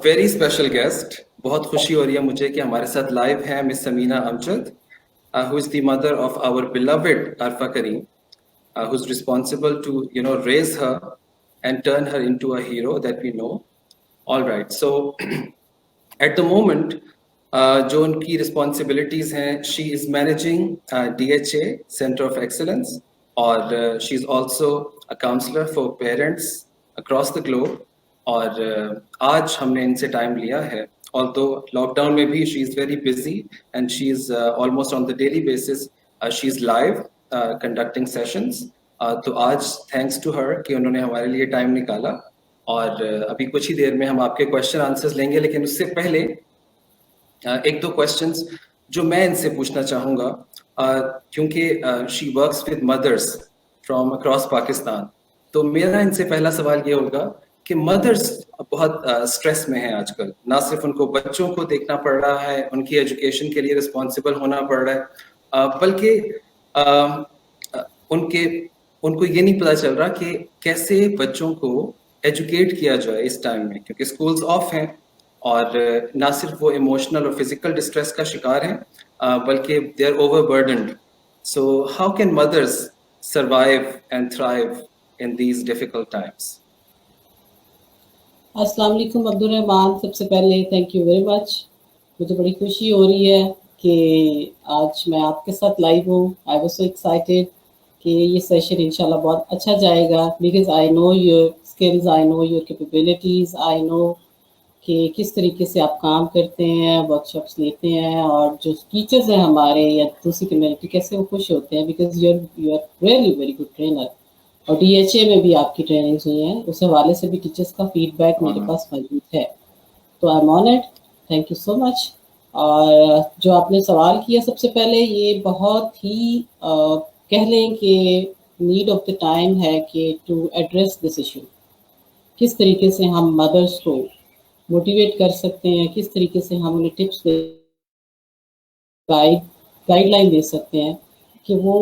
Very special guest. बहुत खुशी हो रही है मुझे कि हमारे साथ लाइव है miss Samina Amjad, who is the mother of our beloved Arfa Kareem, who's responsible to raise her and turn her into a hero that we know. All right, so at the moment जो उनकी responsibilities हैं, she is managing DHA Center of Excellence, और she is also a counselor for parents across the globe. और आज हमने इनसे time लिया है, although lockdown में भी she is very busy and she is almost on the daily basis she is live conducting sessions. तो आज thanks to her कि उन्होंने हमारे लिए टाइम निकाला, और अभी कुछ ही देर में हम आपके क्वेश्चन आंसर्स लेंगे. लेकिन उससे पहले एक दो क्वेश्चंस जो मैं इनसे पूछना चाहूँगा, क्योंकि she works with mothers from across Pakistan. तो मेरा इनसे पहला सवाल ये होगा कि मदर्स बहुत स्ट्रेस में हैं आजकल. ना सिर्फ उनको बच्चों को देखना पड़ रहा है, उनकी एजुकेशन के लिए रिस्पॉन्सिबल होना पड़ रहा है, बल्कि उनको ये नहीं पता चल रहा कि कैसे बच्चों को एजुकेट किया जाए इस टाइम में, क्योंकि स्कूल्स ऑफ हैं. और ना सिर्फ वो इमोशनल और फिजिकल डिस्ट्रेस का शिकार हैं, बल्कि they are overburdened. So how can mothers survive and thrive in these difficult times? अस्सलाम वालेकुम अब्दुल रहमान. सबसे पहले थैंक यू वेरी मच. मुझे बड़ी खुशी हो रही है कि आज मैं आपके साथ लाइव हूँ. आई वाज सो एक्साइटेड कि ये सेशन इंशाल्लाह बहुत अच्छा जाएगा, because I know your skills, I know your capabilities, I know कि किस तरीके से आप काम करते हैं, वर्कशॉप्स लेते हैं, और जो टीचर्स हैं हमारे या दूसरी कम्युनिटी कैसे वो खुश होते हैं, because you are really very good trainer. और DHA में भी आपकी ट्रेनिंग्स हुई हैं, उस हवाले से भी टीचर्स का फीडबैक मेरे पास मौजूद है. तो I am honoured, thank you so much. और जो आपने सवाल किया, सबसे पहले ये बहुत ही कह लें कि नीड ऑफ द टाइम है कि टू एड्रेस दिस इशू. किस तरीके से हम मदर्स को मोटिवेट कर सकते हैं, किस तरीके से हम उन्हें टिप्स गाइडलाइन दे सकते हैं कि वो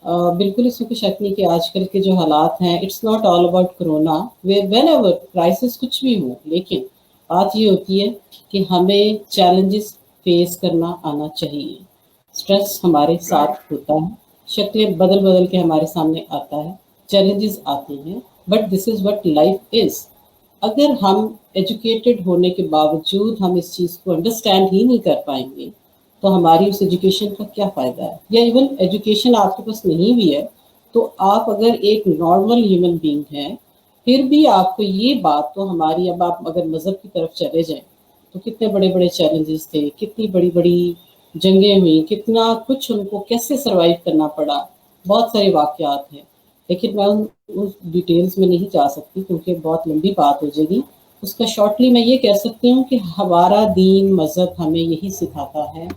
बिल्कुल इसमें कोई शक नहीं कि आजकल के जो हालात हैं, it's not all about corona, when ever crisis कुछ भी हो, लेकिन बात ये होती है कि हमें चैलेंजेस फेस करना आना चाहिए. स्ट्रेस हमारे साथ होता है, शक्लें बदल बदल के हमारे सामने आता है, चैलेंजेस आते हैं, but this is what life is. अगर हम एजुकेटेड होने के बावजूद हम इस चीज़ को अंडरस्टैंड ही नहीं कर पाएंगे तो हमारी उस एजुकेशन का क्या फ़ायदा है. या इवन एजुकेशन आपके पास नहीं भी है तो आप अगर एक नॉर्मल ह्यूमन बीइंग हैं, फिर भी आपको ये बात तो हमारी, अब आप अगर मज़हब की तरफ चले जाएं तो कितने बड़े बड़े चैलेंजेस थे, कितनी बड़ी बड़ी जंगें हुई, कितना कुछ उनको कैसे सर्वाइव करना पड़ा, बहुत सारे वाक़यात हैं. लेकिन मैं उस डिटेल्स में नहीं जा सकती क्योंकि बहुत लंबी बात हो जाएगी. उसका शॉर्टली मैं ये कह सकती हूँ कि हमारा दीन मज़हब हमें यही सिखाता है,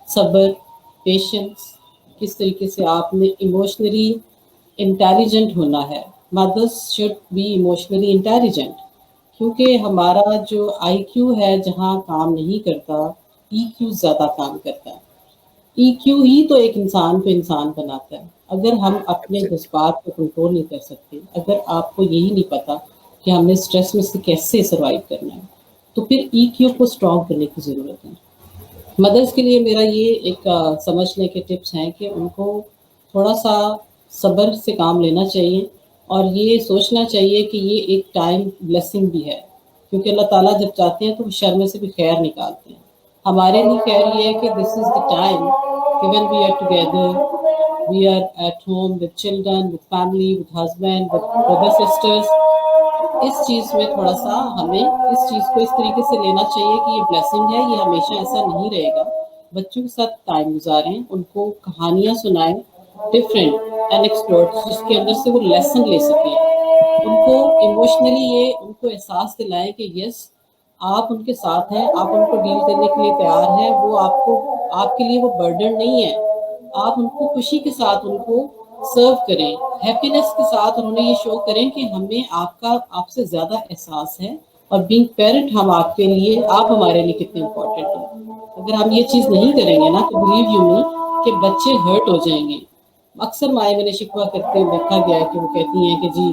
सब्र, पेशेंस, किस तरीके से आपने इमोशनली इंटेलिजेंट होना है. Mothers should be emotionally intelligent, क्योंकि हमारा जो IQ है जहाँ काम नहीं करता, EQ ज़्यादा काम करता है. EQ ही तो एक इंसान को इंसान बनाता है. अगर हम अपने जज्बात को कंट्रोल नहीं कर सकते, अगर आपको यही नहीं पता कि हमें स्ट्रेस में से कैसे सर्वाइव करना है, तो फिर EQ को स्ट्रॉन्ग करने की ज़रूरत है. मदर्स के लिए मेरा ये एक समझने के टिप्स हैं कि उनको थोड़ा सा सब्र से काम लेना चाहिए और ये सोचना चाहिए कि ये एक टाइम ब्लेसिंग भी है, क्योंकि अल्लाह ताला जब चाहते हैं तो वो शर में से भी खैर निकालते हैं. हमारे लिए खैर ये है कि दिस इज़ द टाइम कि when we are together, we are at home with children, with family, with husband, with brother sisters. इस चीज़ में थोड़ा सा हमें इस चीज़ को इस तरीके से लेना चाहिए कि ये ब्लेसिंग है, ये हमेशा ऐसा नहीं रहेगा. बच्चों के साथ टाइम गुजारें, उनको कहानियाँ सुनाएं डिफरेंट एंड एक्सप्लोर्ड, जिसके अंदर से वो लेसन ले सकें. उनको इमोशनली ये उनको एहसास दिलाएं कि यस आप उनके साथ हैं, आप उनको डील करने के लिए तैयार हैं, वो आपके लिए वो बर्डन नहीं है. आप उनको खुशी के साथ उनको सर्व करें, हैप्पीनेस के साथ, और उन्हें ये शो करें कि हमें आपसे ज़्यादा एहसास है, और बीइंग पेरेंट हम आपके लिए, आप हमारे लिए कितने इम्पोर्टेंट हैं. अगर हम ये चीज़ नहीं करेंगे ना तो बिलीव यू मी कि बच्चे हर्ट हो जाएंगे. अक्सर माएँ मैंने शिकवा करते देखा गया है कि वो कहती हैं कि जी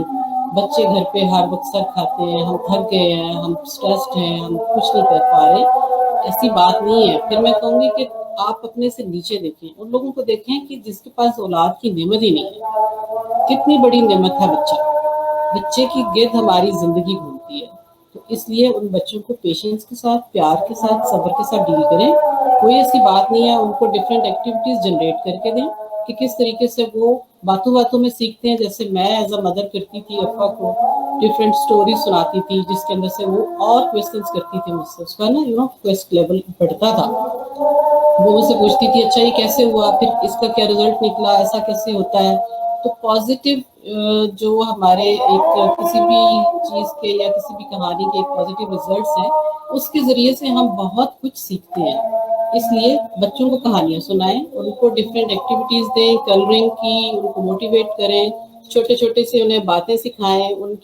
بچے گھر پہ ہر وقت سر کھاتے ہیں، ہم تھک گئے ہیں، ہم اسٹریسڈ ہیں، ہم کچھ نہیں کر پا رہے، ایسی بات نہیں ہے. پھر میں کہوں گی کہ آپ اپنے سے نیچے دیکھیں، ان لوگوں کو دیکھیں کہ جس کے پاس اولاد کی نعمت ہی نہیں ہے. کتنی بڑی نعمت ہے بچہ، بچے کی گرد ہماری زندگی گھومتی ہے. تو اس لیے ان بچوں کو پیشنس کے ساتھ، پیار کے ساتھ، صبر کے ساتھ ڈیل کریں. کوئی ایسی بات نہیں ہے، ان کو ڈفرینٹ ایکٹیویٹیز جنریٹ کر کے دیں کہ کس طریقے سے وہ باتوں باتوں میں سیکھتے ہیں. جیسے میں ایز اے مدر کرتی تھی، افا کو ڈفرینٹ سٹوریز سناتی تھی جس کے اندر سے وہ اور کویسچنس کرتی تھی مجھ سے. اس کا نا کویسٹ لیول بڑھتا تھا. وہ مجھ سے پوچھتی تھی اچھا یہ کیسے ہوا، پھر اس کا کیا رزلٹ نکلا، ایسا کیسے ہوتا ہے. تو پازیٹیو جو ہمارے ایک کسی بھی چیز کے یا کسی بھی کہانی کے ایک پازیٹیو ریزلٹس ہیں، اس کے ذریعے سے ہم بہت کچھ سیکھتے ہیں. اس لیے بچوں کو کہانیاں سنائیں، ان کو ڈفرینٹ ایکٹیویٹیز دیں، کلرنگ کی، ان کو موٹیویٹ کریں، چھوٹے چھوٹے سے انہیں باتیں سکھائیں، ان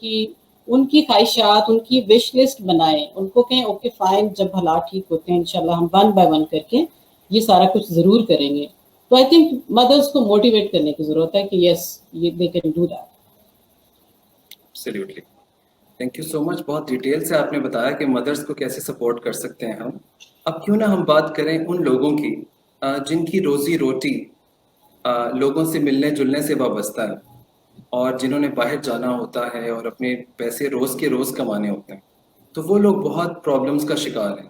کی خواہشات، ان کی وش لسٹ بنائیں. ان کو کہیں اوکے فائن، جب حالات ٹھیک ہوتے ہیں انشاءاللہ ہم ون بائی ون کر کے یہ سارا کچھ ضرور کریں گے. تو آئی تھنک مدرس کو موٹیویٹ کرنے کی ضرورت ہے کہ یس یہ they can do that. Absolutely. Thank you so much. بہت ڈیٹیل سے آپ نے بتایا کہ مدرس کو کیسے سپورٹ کر سکتے ہیں ہم. اب کیوں نہ ہم بات کریں ان لوگوں کی جن کی روزی روٹی لوگوں سے ملنے جلنے سے وابستہ ہے، اور جنہوں نے باہر جانا ہوتا ہے اور اپنے پیسے روز کے روز کمانے ہوتے ہیں. تو وہ لوگ بہت پرابلمس کا شکار ہیں،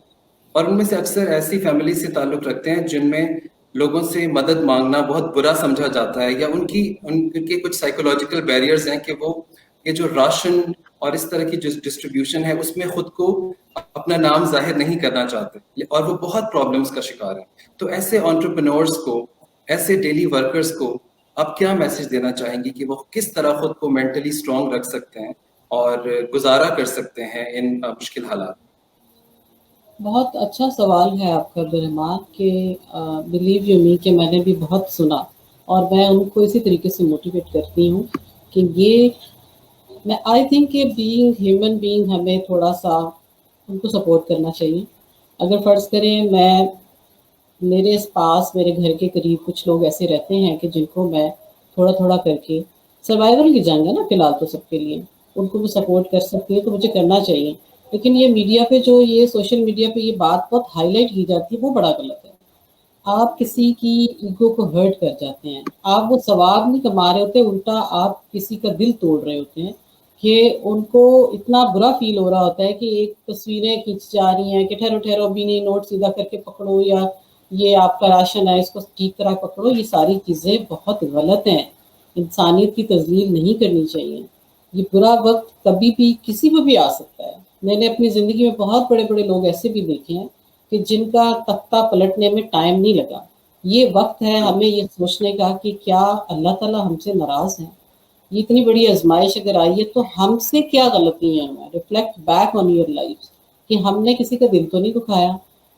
اور ان میں سے اکثر ایسی فیملی سے تعلق رکھتے ہیں جن میں لوگوں سے مدد مانگنا بہت برا سمجھا جاتا ہے، یا ان کے کچھ سائیکولوجیکل بیریئرز ہیں کہ وہ یہ جو راشن اور اس طرح کی جو ڈسٹریبیوشن ہے اس میں خود کو اپنا نام ظاہر نہیں کرنا چاہتے، اور وہ بہت پرابلمس کا شکار ہیں. تو ایسے انٹرپرینورز کو، ایسے ڈیلی ورکرز کو آپ کیا میسج دینا چاہیں گی کہ وہ کس طرح خود کو مینٹلی اسٹرانگ رکھ سکتے ہیں اور گزارا کر سکتے ہیں ان مشکل حالات؟ بہت اچھا سوال ہے آپ کا عبدالرحمان، کہ بلیو یو می کہ میں نے بھی بہت سنا، اور میں ان کو اسی طریقے سے موٹیویٹ کرتی ہوں کہ یہ میں آئی تھنک کہ بینگ ہیومن بینگ ہمیں تھوڑا سا ان کو سپورٹ کرنا چاہیے. اگر فرض کریں میرے پاس میرے گھر کے قریب کچھ لوگ ایسے رہتے ہیں کہ جن کو میں تھوڑا تھوڑا کر کے، سروائیول کی جنگ ہے نا فی الحال تو سب کے لیے، ان کو بھی سپورٹ کر سکتی ہے تو مجھے کرنا چاہیے. لیکن یہ میڈیا پہ جو یہ سوشل میڈیا پہ یہ بات بہت ہائی لائٹ کی جاتی ہے، وہ بڑا غلط ہے. آپ کسی کی ایگو کو ہرٹ کر جاتے ہیں، آپ وہ ثواب نہیں کما رہے ہوتے، الٹا آپ کسی کا دل توڑ رہے ہوتے ہیں کہ ان کو اتنا برا فیل ہو رہا ہوتا ہے کہ ایک تصویریں کھینچ جا رہی ہیں کہ ٹھہرو ٹھہرو بھی نہیں، نوٹ سیدھا کر کے پکڑو، یا یہ آپ کا راشن ہے اس کو ٹھیک طرح پکڑو. یہ ساری چیزیں بہت غلط ہیں، انسانیت کی تذلیل نہیں کرنی چاہیے. یہ برا وقت کبھی بھی کسی پہ بھی آ سکتا ہے. میں نے اپنی زندگی میں بہت بڑے بڑے لوگ ایسے بھی دیکھے ہیں کہ جن کا تختہ پلٹنے میں ٹائم نہیں لگا. یہ وقت ہے ہمیں یہ سوچنے کا کہ کیا اللہ تعالیٰ ہم سے ناراض ہیں؟ یہ اتنی بڑی آزمائش اگر آئی ہے تو ہم سے کیا غلطیاں ہیں؟ Reflect back on your life کہ ہم نے کسی کا دل تو نہیں دکھایا،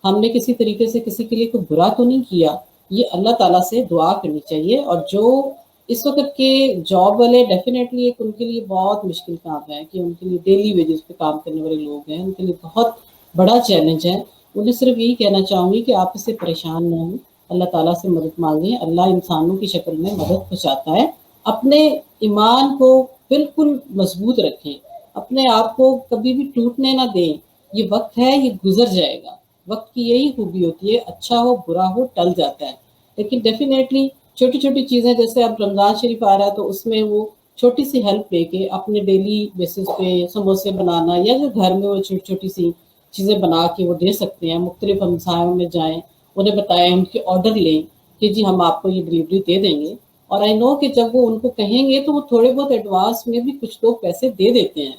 ہم نے کسی طریقے سے کسی کے لیے کوئی برا تو نہیں کیا. یہ اللہ تعالیٰ سے دعا کرنی چاہیے. اور جو اس وقت کے جاب والے ڈیفینیٹلی ایک ان کے لیے بہت مشکل کام ہے کہ ان کے لیے ڈیلی ویجز پہ کام کرنے والے لوگ ہیں، ان کے لیے بہت بڑا چیلنج ہے. انہیں صرف یہی کہنا چاہوں گی کہ آپ اس سے پریشان نہ ہوں، اللہ تعالیٰ سے مدد مانگیں. اللہ انسانوں کی شکل میں مدد پہنچاتا ہے. اپنے ایمان کو بالکل مضبوط رکھیں، اپنے آپ کو کبھی بھی ٹوٹنے نہ دیں. یہ وقت ہے، یہ گزر جائے گا. وقت کی یہی خوبی ہوتی ہے، اچھا ہو برا ہو ٹل جاتا ہے. لیکن ڈیفینیٹلی چھوٹی چھوٹی چیزیں، جیسے اب رمضان شریف آ رہا ہے تو اس میں وہ چھوٹی سی ہیلپ لے کے اپنے ڈیلی بیسس پہ سموسے بنانا، یا جو گھر میں وہ چھوٹی چھوٹی سی چیزیں بنا کے وہ دے سکتے ہیں. مختلف ہمسایوں میں جائیں، انہیں بتائیں، ان کے آرڈر لیں کہ جی ہم آپ کو یہ ڈلیوری دے دیں گے. اور آئی نو کہ جب وہ ان کو کہیں گے تو وہ تھوڑے بہت ایڈوانس میں بھی کچھ لوگ پیسے دے دیتے ہیں.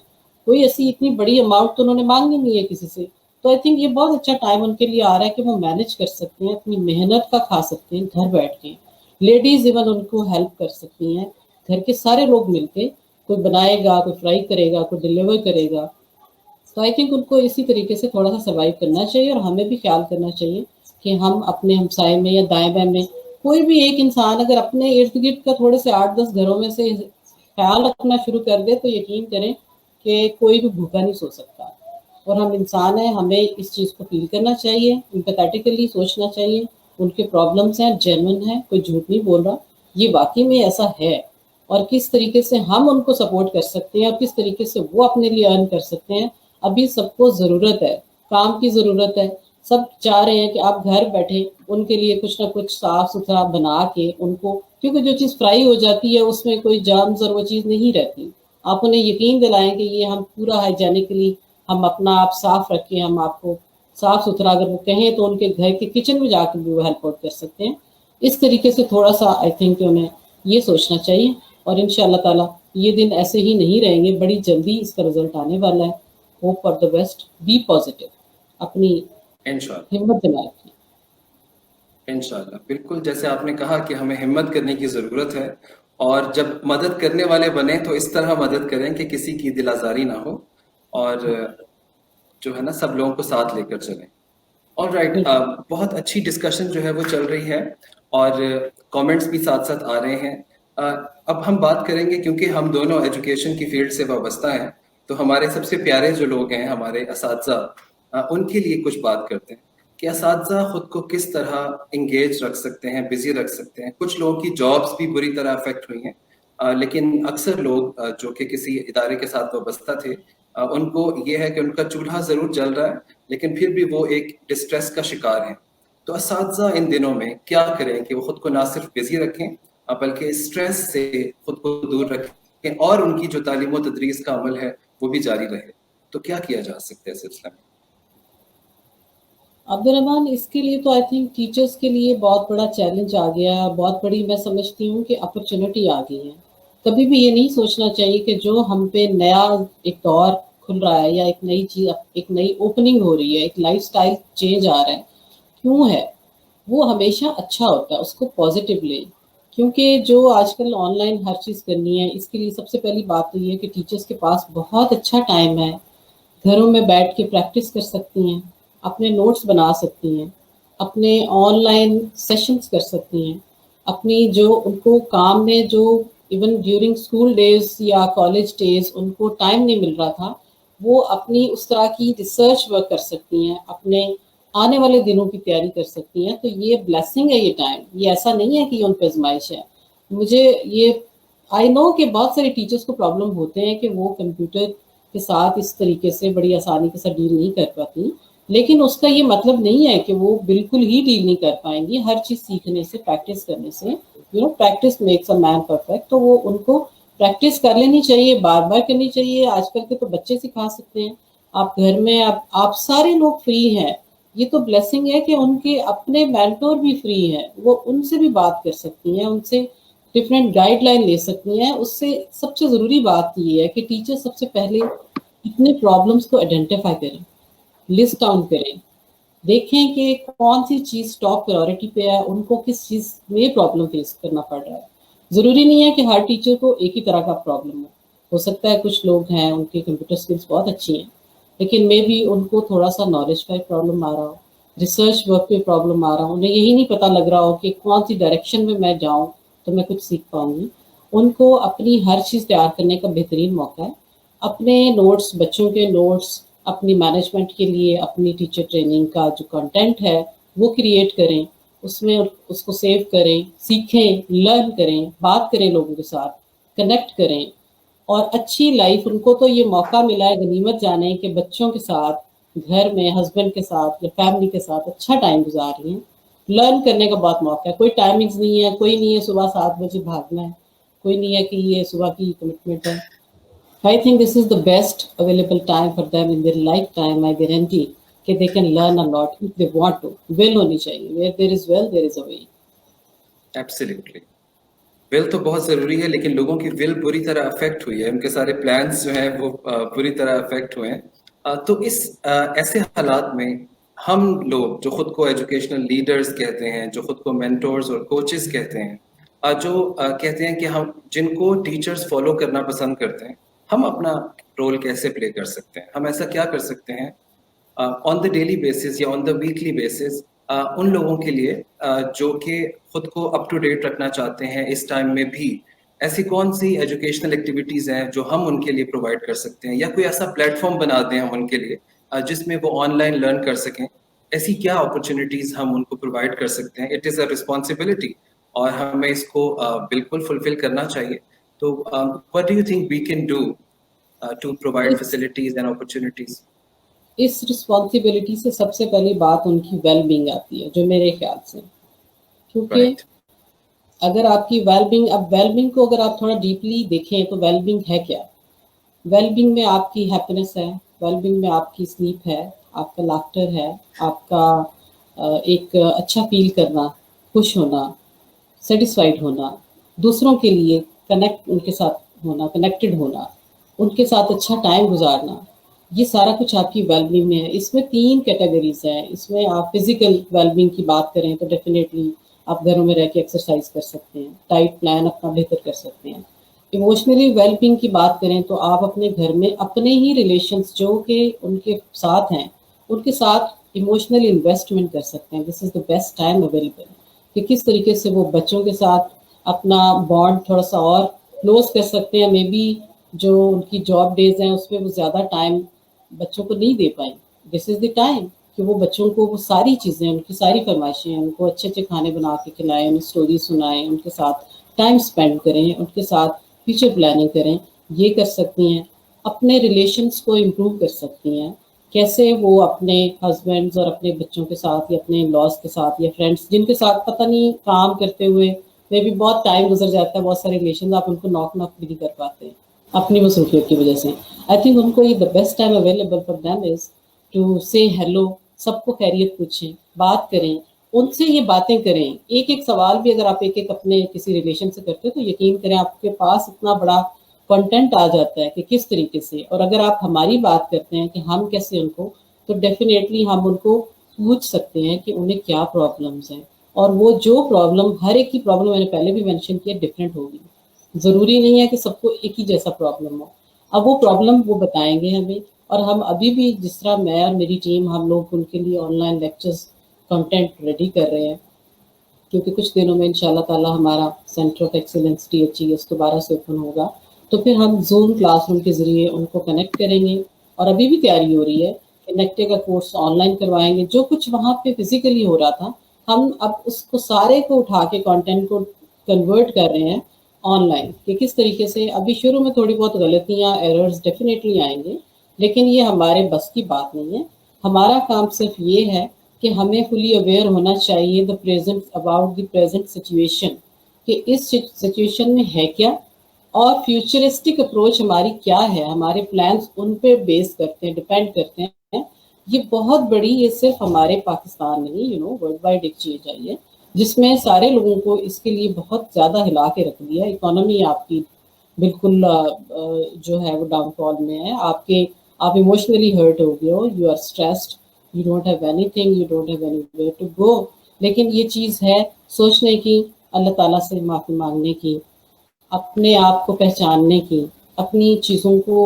کوئی ایسی اتنی بڑی اماؤنٹ تو انہوں نے مانگی نہیں ہے کسی سے. تو آئی تھنک یہ بہت اچھا ٹائم ان کے لیے آ رہا ہے کہ وہ مینج کر سکتے ہیں، اپنی محنت کا کھا سکتے ہیں گھر بیٹھ کے. لیڈیز ایون ان کو ہیلپ کر سکتی ہیں، گھر کے سارے لوگ مل کے، کوئی بنائے گا، کوئی فرائی کرے گا، کوئی ڈلیور کرے گا. تو آئی تھنک ان کو اسی طریقے سے تھوڑا سا سروائیو کرنا چاہیے. اور ہمیں بھی خیال کرنا چاہیے کہ ہم اپنے ہمسائے میں یا دائیں بائیں میں کوئی بھی ایک انسان اگر اپنے ارد گرد کا تھوڑے سے 8-10 گھروں میں سے خیال رکھنا شروع کر دے تو یقین کریں کہ کوئی بھی بھوکا نہیں سو سکتا. اور ہم انسان ہیں، ہمیں اس چیز کو فیل کرنا چاہیے، امپیتھیٹیکلی سوچنا چاہیے. ان کے پرابلمس ہیں، جینون ہیں، کوئی جھوٹ نہیں بول رہا، یہ واقعی میں ایسا ہے. और किस तरीके से हम उनको सपोर्ट कर सकते हैं और किस तरीके से वो अपने लिए अर्न कर सकते हैं, अभी सबको ज़रूरत है, काम की ज़रूरत है। सब चाह रहे हैं कि आप घर बैठे उनके लिए कुछ ना कुछ साफ सुथरा बना के उनको, क्योंकि जो चीज़ फ्राई हो जाती है उसमें कोई जर्म्स और वो चीज़ नहीं रहती। आप उन्हें यकीन दिलाएं कि ये हम पूरा हाइजेनिकली हम अपना आप साफ रखें, हम आपको साफ सुथरा, अगर वो कहें तो उनके घर के किचन में जाकर भी वो हेल्प आउट कर सकते हैं। इस तरीके से थोड़ा सा आई थिंक उन्हें ये सोचना चाहिए, और इंशाल्लाह ताला ये दिन ऐसे ही नहीं रहेंगे, बड़ी जल्दी इसका रिजल्ट आने वाला है। Hope for the best, be positive, अपनी इंशाल्लाह हिम्मत बना रखिए। इंशाल्लाह, बिल्कुल जैसे आपने कहा कि हमें हिम्मत करने की ज़रूरत है, और जब मदद करने वाले बने तो इस तरह मदद करें कि किसी की दिल आज़ारी ना हो, और जो है ना सब लोगों को साथ लेकर चलें। ऑलराइट, बिल्कुल। बहुत अच्छी डिस्कशन जो है वो चल रही है, और कमेंट्स भी साथ साथ आ रहे हैं। अब हम बात करेंगे, क्योंकि हम दोनों एजुकेशन की फील्ड से वाबस्ता हैं, तो हमारे सबसे प्यारे जो लोग हैं, हमारे असातिज़ा, उनके लिए कुछ बात करते हैं कि असातिज़ा खुद को किस तरह इंगेज रख सकते हैं, बिजी रख सकते हैं। कुछ लोगों की जॉब्स भी बुरी तरह अफेक्ट हुई हैं, लेकिन अक्सर लोग जो कि किसी इदारे के साथ वाबस्ता थे, उनको ये है कि उनका चूल्हा ज़रूर जल रहा है, लेकिन फिर भी वो एक डिस्ट्रेस का शिकार हैं। तो असातिज़ा इन दिनों में क्या करें कि वो खुद को ना सिर्फ बिजी रखें, बल्कि स्ट्रेस से खुद को दूर रखें, और उनकी जो तालीम और तदरीस का अमल है वो भी जारी रहे। तो क्या किया जा सकता है इस सिलसिले में? अब्दुल, इसके लिए तो आई थिंक टीचर्स के लिए बहुत बड़ा चैलेंज आ गया है, बहुत बड़ी मैं समझती हूँ कि अपॉर्चुनिटी आ गई है। कभी भी ये नहीं सोचना चाहिए कि जो हम पे नया एक दौर खुल रहा है या एक नई चीज़, एक नई ओपनिंग हो रही है, एक लाइफस्टाइल चेंज आ रहा है, क्यों है, वो हमेशा अच्छा होता है, उसको पॉजिटिव लें। क्योंकि जो आजकल ऑनलाइन हर चीज़ करनी है, इसके लिए सबसे पहली बात तो ये है कि टीचर्स के पास बहुत अच्छा टाइम है, घरों में बैठ के प्रैक्टिस कर सकती हैं, अपने नोट्स बना सकती हैं, अपने ऑनलाइन सेशंस कर सकती हैं, अपनी जो उनको काम में जो इवन ड्यूरिंग स्कूल डेज या कॉलेज डेज उनको टाइम नहीं मिल रहा था, वो अपनी उस तरह की रिसर्च वर्क कर सकती हैं, अपने आने वाले दिनों की तैयारी कर सकती हैं। तो ये ब्लेसिंग है ये टाइम, ये ऐसा नहीं है कि ये उन पर आजमाइश है। मुझे ये आई नो कि बहुत सारे टीचर्स को प्रॉब्लम होते हैं कि वो कंप्यूटर के साथ इस तरीके से बड़ी आसानी के साथ डील नहीं कर पाती, लेकिन उसका ये मतलब नहीं है कि वो बिल्कुल ही डील नहीं कर पाएंगी। हर चीज़ सीखने से, प्रैक्टिस करने से, practice makes a man perfect, तो वो उनको प्रैक्टिस कर लेनी चाहिए, बार बार करनी चाहिए। आजकल के तो बच्चे सिखा सकते हैं, आप घर में आप सारे लोग फ्री हैं, ये तो ब्लेसिंग है कि उनके अपने मेंटोर भी फ्री हैं, वो उनसे भी बात कर सकती हैं, उनसे डिफरेंट गाइडलाइन ले सकती हैं। उससे सबसे ज़रूरी बात ये है कि टीचर सबसे पहले अपने प्रॉब्लम्स को आइडेंटिफाई करें, लिस्ट डाउन करें, देखें कि कौन सी चीज़ टॉप प्रायोरिटी पे है, उनको किस चीज़ में प्रॉब्लम फेस करना पड़ रहा है। ज़रूरी नहीं है कि हर टीचर को एक ही तरह का प्रॉब्लम हो सकता है कुछ लोग हैं उनकी कंप्यूटर स्किल्स बहुत अच्छी हैं, लेकिन मे भी उनको थोड़ा सा नॉलेज का प्रॉब्लम आ रहा हो, रिसर्च वर्क पे प्रॉब्लम आ रहा हो, उन्हें यही नहीं पता लग रहा हो कि कौन सी डायरेक्शन में मैं जाऊँ तो मैं कुछ सीख पाऊँगी। उनको अपनी हर चीज़ तैयार करने का बेहतरीन मौका है। अपने नोट्स, बच्चों के नोट्स, अपनी मैनेजमेंट के लिए अपनी टीचर ट्रेनिंग का जो कंटेंट है वो क्रिएट करें, उसमें उसको सेव करें, सीखें, लर्न करें, बात करें लोगों के साथ, कनेक्ट करें। और अच्छी लाइफ, उनको तो ये मौका मिला है गनीमत जाने कि बच्चों के साथ घर में हस्बैंड के साथ या फैमिली के साथ अच्छा टाइम गुजार रही हैं। लर्न करने का बहुत मौका है, कोई टाइमिंग्स नहीं है, कोई नहीं है सुबह 7 बजे भागना है, कोई नहीं है कि ये सुबह की कमिटमेंट है। I think this is the best available time for them in their lifetime. I guarantee कि they can learn a lot if they want to. Will होनी चाहिए, where there is will, there is a way. Absolutely, will तो बहुत ज़रूरी है, लेकिन लोगों की विल बुरी तरह अफेक्ट हुई है, उनके सारे प्लान्स जो हैं वो बुरी तरह अफेक्ट हुए हैं। तो इस ऐसे हालात में हम लोग जो खुद को एजुकेशनल लीडर्स कहते हैं, जो खुद को मेंटोर्स और कोचेस कहते हैं, जो कहते हैं कि हम जिनको टीचर्स फॉलो करना पसंद करते हैं, हम अपना रोल कैसे प्ले कर सकते हैं? हम ऐसा क्या कर सकते हैं ऑन द डेली बेसिस या ऑन द वीकली बेसिस, उन लोगों के लिए जो कि खुद को अप टू डेट रखना चाहते हैं इस टाइम में भी? ऐसी कौन सी एजुकेशनल एक्टिविटीज़ हैं जो हम उनके लिए प्रोवाइड कर सकते हैं, या कोई ऐसा प्लेटफॉर्म बना दें हम उनके लिए जिसमें वो ऑनलाइन लर्न कर सकें? ऐसी क्या अपॉर्चुनिटीज़ हम उनको प्रोवाइड कर सकते हैं? इट इज़ अ रिस्पॉन्सिबिलिटी, और हमें इसको बिल्कुल फुलफिल करना चाहिए। تو what do you think we can do to provide اس facilities and opportunities? اس رسپانسبلٹی سے سب سے پہلی بات ان کی ویل بینگ آتی ہے جو میرے خیال سے، کیونکہ Right. اگر آپ کی ویل بینگ، اب ویل بینگ کو اگر آپ تھوڑا ڈیپلی دیکھیں تو ویل بینگ ہے کیا؟ ویل بینگ میں آپ کی ہیپینس ہے، ویل بینگ میں آپ کی سلیپ ہے، آپ کا لافٹر ہے، آپ کا ایک اچھا فیل کرنا، خوش ہونا، سیٹسفائیڈ ہونا، دوسروں کے لیے کنیکٹ، ان کے ساتھ ہونا، کنیکٹڈ ہونا، ان کے ساتھ اچھا ٹائم گزارنا، یہ سارا کچھ آپ کی ویل بینگ میں ہے۔ اس میں 3 کیٹیگریز ہیں۔ اس میں آپ فزیکل ویل بینگ کی بات کریں تو ڈیفینیٹلی آپ گھروں میں رہ کے ایکسرسائز کر سکتے ہیں، ڈائٹ پلان اپنا بہتر کر سکتے ہیں۔ ایموشنلی ویل بینگ کی بات کریں تو آپ اپنے گھر میں اپنے ہی ریلیشنس جو کہ ان کے ساتھ ہیں، ان کے ساتھ ایموشنل انویسٹمنٹ کر سکتے ہیں۔ دس از دا بیسٹ ٹائم اویلیبل کہ کس طریقے سے وہ بچوں کے ساتھ اپنا بانڈ تھوڑا سا اور کلوز کر سکتے ہیں۔ مے بی جو ان کی جاب ڈیز ہیں اس میں وہ زیادہ ٹائم بچوں کو نہیں دے پائیں، دس از دی ٹائم کہ وہ بچوں کو وہ ساری چیزیں، ان کی ساری فرمائشیں، ان کو اچھے اچھے کھانے بنا کے کھلائیں، انہیں اسٹوری سنائیں، ان کے ساتھ ٹائم اسپینڈ کریں، ان کے ساتھ فیوچر پلاننگ کریں۔ یہ کر سکتی ہیں۔ اپنے ریلیشنس کو امپروو کر سکتی ہیں، کیسے وہ اپنے ہسبینڈز اور اپنے بچوں کے ساتھ یا اپنے لاس کے ساتھ یا فرینڈس جن کے ساتھ پتہ نہیں کام کرتے ہوئے میں بھی بہت ٹائم گزر جاتا ہے، بہت سارے ریلیشنز آپ ان کو ناک بھی نہیں کر پاتے اپنی مصروفیت کی وجہ سے۔ آئی تھنک ان کو یہ the best time available for them is to say hello, سب کو خیریت پوچھیں، بات کریں، ان سے یہ باتیں کریں۔ ایک ایک سوال بھی اگر آپ ایک ایک اپنے کسی ریلیشن سے کرتے تو یقین کریں آپ کے پاس اتنا بڑا کنٹینٹ آ جاتا ہے کہ کس طریقے سے، اور اگر آپ ہماری بات کرتے ہیں کہ ہم کیسے ان کو، تو ڈیفینیٹلی ہم ان کو پوچھ سکتے ہیں کہ انہیں کیا پرابلمس ہیں، اور وہ جو پرابلم، ہر ایک کی پرابلم میں نے پہلے بھی مینشن کیا ڈفرینٹ ہوگی، ضروری نہیں ہے کہ سب کو ایک ہی جیسا پرابلم ہو۔ اب وہ پرابلم وہ بتائیں گے ہمیں، اور ہم ابھی بھی جس طرح میں اور میری ٹیم ہم لوگ ان کے لیے on line lectures content ready کر رہے ہیں، کیونکہ کچھ دنوں میں انشاءاللہ تعالی ہمارا سینٹر آف ایکسیلنس THES دوبارہ سے اوپن ہوگا، تو پھر ہم زوم کلاس روم کے ذریعے ان کو کنیکٹ کریں گے، اور ابھی بھی تیاری ہو رہی ہے کہ نیکٹے کا کورس آن لائن کروائیں گے۔ جو کچھ وہاں پہ فزیکلی ہو رہا تھا ہم اب اس کو سارے کو اٹھا کے کانٹینٹ کو کنورٹ کر رہے ہیں آن لائن، کہ کس طریقے سے ابھی شروع میں تھوڑی بہت غلطیاں، ایررز ڈیفینیٹلی آئیں گے، لیکن یہ ہمارے بس کی بات نہیں ہے۔ ہمارا کام صرف یہ ہے کہ ہمیں فلی اویئر ہونا چاہیے the present, about the present situation, کہ اس سچویشن میں ہے کیا، اور فیوچرسٹک اپروچ ہماری کیا ہے، ہمارے پلانس ان پہ بیس کرتے ہیں، ڈپینڈ کرتے ہیں۔ یہ بہت بڑی، یہ صرف ہمارے پاکستان میں نہیں، ورلڈ وائڈ ایک چیز ہے یہ، جس میں سارے لوگوں کو اس کے لیے بہت زیادہ ہلا کے رکھ دیا۔ اکانومی آپ کی بالکل جو ہے وہ ڈاؤن فال میں ہے، آپ ایموشنلی ہرٹ ہو گئے ہو، you are stressed, you don't have anything, you don't have anywhere to go. لیکن یہ چیز ہے سوچنے کی، اللہ تعالیٰ سے معافی مانگنے کی، اپنے آپ کو پہچاننے کی، اپنی چیزوں کو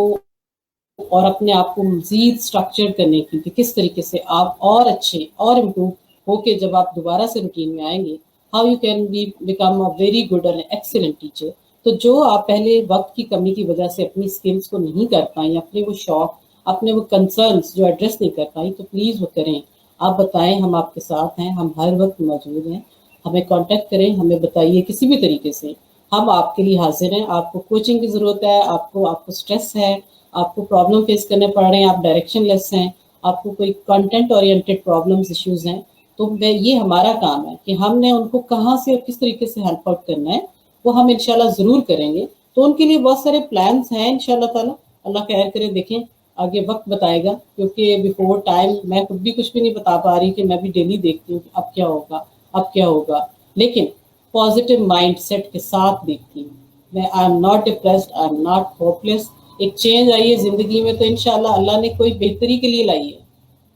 اور اپنے آپ کو مزید اسٹرکچر کرنے کی، کہ کس طریقے سے آپ اور اچھے اور امپروو ہو کے جب آپ دوبارہ سے روٹین میں آئیں گے، how you can be become a very good and excellent teacher. تو جو آپ پہلے وقت کی کمی کی وجہ سے اپنی اسکلس کو نہیں کر پائیں، اپنے وہ شوق، اپنے وہ کنسرنس جو ایڈریس نہیں کر پائیں، تو پلیز وہ کریں۔ آپ بتائیں، ہم آپ کے ساتھ ہیں، ہم ہر وقت موجود ہیں، ہمیں کانٹیکٹ کریں، ہمیں بتائیے کسی بھی طریقے سے، ہم آپ کے لیے حاضر ہیں۔ آپ کو کوچنگ کی ضرورت ہے، آپ کو اسٹریس ہے، آپ کو پرابلم فیس کرنے پڑ رہے ہیں، آپ ڈائریکشن لیس ہیں، آپ کو کوئی کنٹینٹ اورینٹیڈ پرابلمز، ایشوز ہیں، تو یہ ہمارا کام ہے کہ ہم نے ان کو کہاں سے اور کس طریقے سے ہیلپ آؤٹ کرنا ہے، وہ ہم انشاءاللہ ضرور کریں گے۔ تو ان کے لیے بہت سارے پلانس ہیں انشاءاللہ تعالی، اللہ خیر کرے، دیکھیں آگے وقت بتائے گا، کیونکہ بیفور ٹائم میں خود بھی کچھ بھی نہیں بتا پا رہی، کہ میں بھی ڈیلی دیکھتی ہوں کہ اب کیا ہوگا، اب کیا ہوگا، لیکن پازیٹیو مائنڈ سیٹ کے ساتھ دیکھتی ہوں میں۔ I am not depressed, I am not hopeless. ایک چینج آئی ہے زندگی میں تو انشاءاللہ اللہ نے کوئی بہتری کے لیے لائی ہے،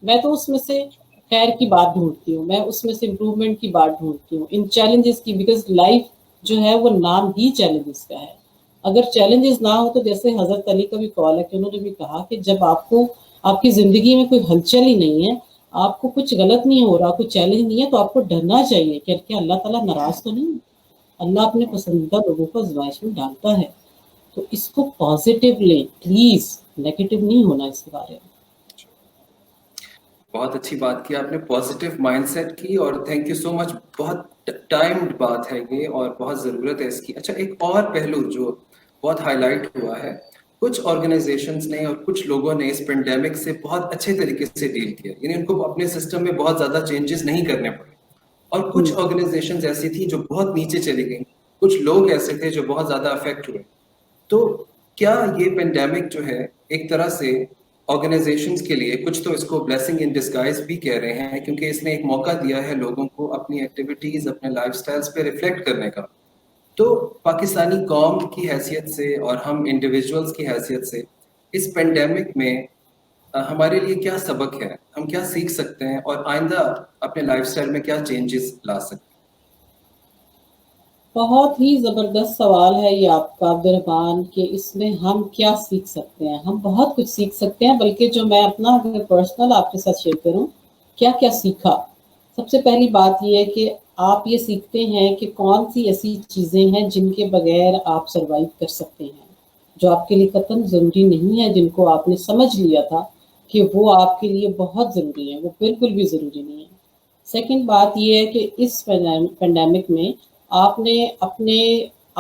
میں تو اس میں سے خیر کی بات ڈھونڈتی ہوں، میں اس میں سے امپروومنٹ کی بات ڈھونڈتی ہوں، ان چیلنجز کی، بیکاز لائف جو ہے وہ نام ہی چیلنجز کا ہے۔ اگر چیلنجز نہ ہو تو جیسے حضرت علی کا بھی قول ہے کہ انہوں نے بھی کہا کہ جب آپ کو آپ کی زندگی میں کوئی ہلچل ہی نہیں ہے، آپ کو کچھ غلط نہیں ہو رہا، کوئی چیلنج نہیں ہے، تو آپ کو ڈرنا چاہیے کہ کیا اللہ تعالیٰ ناراض تو نہیں؟ اللہ اپنے پسندیدہ لوگوں کو آزمائش میں ڈالتا ہے، تو اس کو پازیٹیو لیں پلیز، نیگیٹو نہیں ہونا اس کے بارے میں۔ بہت اچھی بات کی آپ نے، پازیٹیو مائنڈ سیٹ کی، اور تھینک یو سو مچ۔ بہت ٹائمڈ بات ہے یہ اور بہت ضرورت ہے اس کی۔ اچھا، ایک اور پہلو جو بہت ہائی لائٹ ہوا ہے. کچھ آرگنائزیشنز نے اور کچھ لوگوں نے اس پینڈیمک سے بہت اچھے طریقے سے ڈیل کیا, یعنی ان کو اپنے سسٹم میں بہت زیادہ چینجز نہیں کرنے پڑے. اور کچھ آرگنائزیشنز ایسی تھی جو بہت نیچے چلی گئیں, کچھ لوگ ایسے تھے جو بہت زیادہ افیکٹ ہوئے. تو کیا یہ پینڈیمک جو ہے ایک طرح سے آرگنائزیشنز کے لیے, کچھ تو اس کو بلیسنگ ان ڈسگائز بھی کہہ رہے ہیں, کیونکہ اس نے ایک موقع دیا ہے لوگوں کو اپنی ایکٹیویٹیز, اپنے لائف سٹائلز پہ ریفلیکٹ کرنے کا. تو پاکستانی قوم کی حیثیت سے اور ہم انڈیویجولز کی حیثیت سے اس پینڈیمک میں ہمارے لیے کیا سبق ہے, ہم کیا سیکھ سکتے ہیں اور آئندہ اپنے لائف سٹائل میں کیا چینجز لا سکتے ہیں؟ بہت ہی زبردست سوال ہے یہ آپ کا عبد الرحمان کہ اس میں ہم کیا سیکھ سکتے ہیں. ہم بہت کچھ سیکھ سکتے ہیں, بلکہ جو میں اپنا اگر پرسنل آپ کے ساتھ شیئر کروں کیا کیا سیکھا. سب سے پہلی بات یہ ہے کہ آپ یہ سیکھتے ہیں کہ کون سی ایسی چیزیں ہیں جن کے بغیر آپ سروائیو کر سکتے ہیں, جو آپ کے لیے قطعاً ضروری نہیں ہے, جن کو آپ نے سمجھ لیا تھا کہ وہ آپ کے لیے بہت ضروری ہے, وہ بالکل بھی ضروری نہیں ہے. سیکنڈ بات یہ ہے کہ اس پینڈیمک میں آپ نے اپنے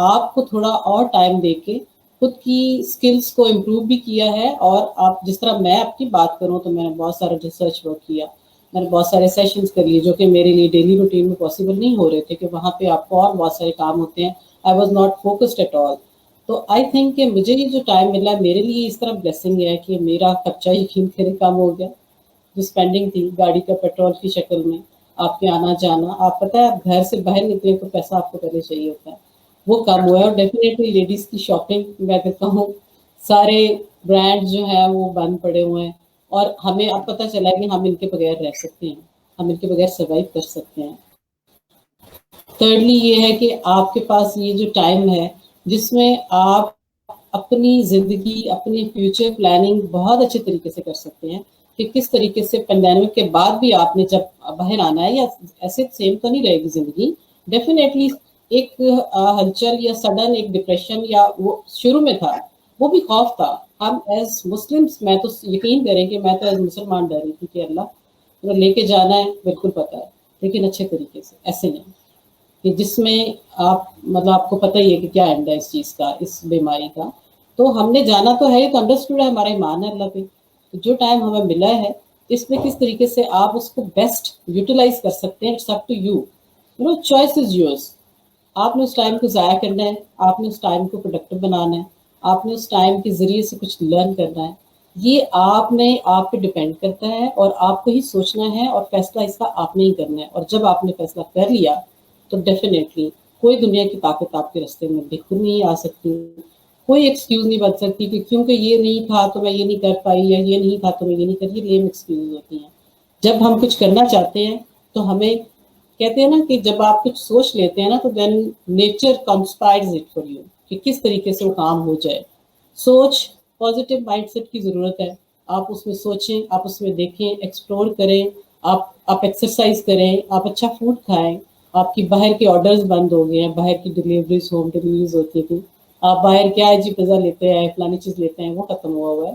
آپ کو تھوڑا اور ٹائم دے کے خود کی سکلز کو امپروو بھی کیا ہے. اور آپ جس طرح میں اپنی بات کروں تو میں نے بہت سارا ریسرچ ورک کیا, میں نے بہت سارے سیشنز کر لیے جو کہ میرے لیے ڈیلی روٹین میں پاسبل نہیں ہو رہے تھے, کہ وہاں پہ آپ کو اور بہت سارے کام ہوتے ہیں. I was not focused at all. تو آئی تھنک کہ مجھے یہ جو ٹائم ملا میرے لیے اس طرح بلیسنگ ہے کہ میرا خرچہ یقین کرے کم ہو گیا. جو اسپینڈنگ تھی گاڑی کا پیٹرول کی شکل میں, آپ کے آنا جانا, آپ پتہ ہے آپ گھر سے باہر نکلے تو پیسہ آپ کو پہلے چاہیے ہوتا ہے, وہ کم ہوا ہے. اور ڈیفینیٹلی لیڈیز کی شاپنگ میں اگر کہوں سارے برانڈ جو ہیں وہ بند پڑے ہوئے ہیں, اور ہمیں اب پتہ چلا کہ ہم ان کے بغیر رہ سکتے ہیں, ہم ان کے بغیر سروائیو کر سکتے ہیں. تھرڈلی یہ ہے کہ آپ کے پاس یہ جو ٹائم ہے جس میں آپ اپنی زندگی, اپنی فیوچر پلاننگ بہت اچھے طریقے سے کر سکتے ہیں, کہ کس طریقے سے پینڈیمک کے بعد بھی آپ نے جب باہر آنا ہے, یا ایسے سیم تو نہیں رہے گی زندگی, ڈیفینیٹلی ایک ہلچل یا سڈن ایک ڈپریشن یا وہ شروع میں تھا, وہ بھی خوف تھا. ہم ایز مسلمس, میں تو یقین کریں کہ میں تو ایز مسلمان ڈر رہی تھی کہ اللہ لے کے جانا ہے, بالکل پتہ ہے, لیکن اچھے طریقے سے, ایسے نہیں کہ جس میں آپ مطلب آپ کو پتہ ہی ہے کہ کیا اینڈ ہے اس چیز کا, اس بیماری کا. تو ہم نے جانا تو ہے, یہ تو انڈرسٹوڈ ہے, ہمارا ایمان ہے اللہ پہ. جو ٹائم ہمیں ملا ہے اس میں کس طریقے سے آپ اس کو بیسٹ یوٹیلائز کر سکتے ہیں, it's up to you, you know choice is yours. آپ نے اس ٹائم کو ضائع کرنا ہے, آپ نے اس ٹائم کو پروڈکٹیو بنانا ہے, آپ نے اس ٹائم کے ذریعے سے کچھ لرن کرنا ہے. یہ آپ پہ ڈپینڈ کرتا ہے, اور آپ کو ہی سوچنا ہے, اور فیصلہ اس کا آپ نے ہی کرنا ہے. اور جب آپ نے فیصلہ کر لیا تو ڈیفینیٹلی کوئی دنیا کی طاقت آپ کے راستے میں بالکل نہیں آ سکتی, کوئی ایکسکیوز نہیں بن سکتی کہ کیونکہ یہ نہیں تھا تو میں یہ نہیں کر پائی, یا یہ نہیں تھا تو میں یہ نہیں کر, یہ لیم ایکسکیوز ہوتی ہیں. جب ہم کچھ کرنا چاہتے ہیں تو ہمیں کہتے ہیں نا کہ جب آپ کچھ سوچ لیتے ہیں نا تو دین نیچر کنسپائرز اٹ فار یو, کہ کس طریقے سے وہ کام ہو جائے. سوچ, پازیٹیو مائنڈ سیٹ کی ضرورت ہے. آپ اس میں سوچیں, آپ اس میں دیکھیں, ایکسپلور کریں, آپ ایکسرسائز کریں, آپ اچھا فوڈ کھائیں. آپ کی باہر کے آرڈرز بند ہو گئے ہیں, باہر کی ڈیلیوریز, ہوم ڈیلیوریز ہوتی تھی, آپ باہر کیا ہے جی پزا لیتے ہیں, فلانی چیز لیتے ہیں, وہ ختم ہوا ہے.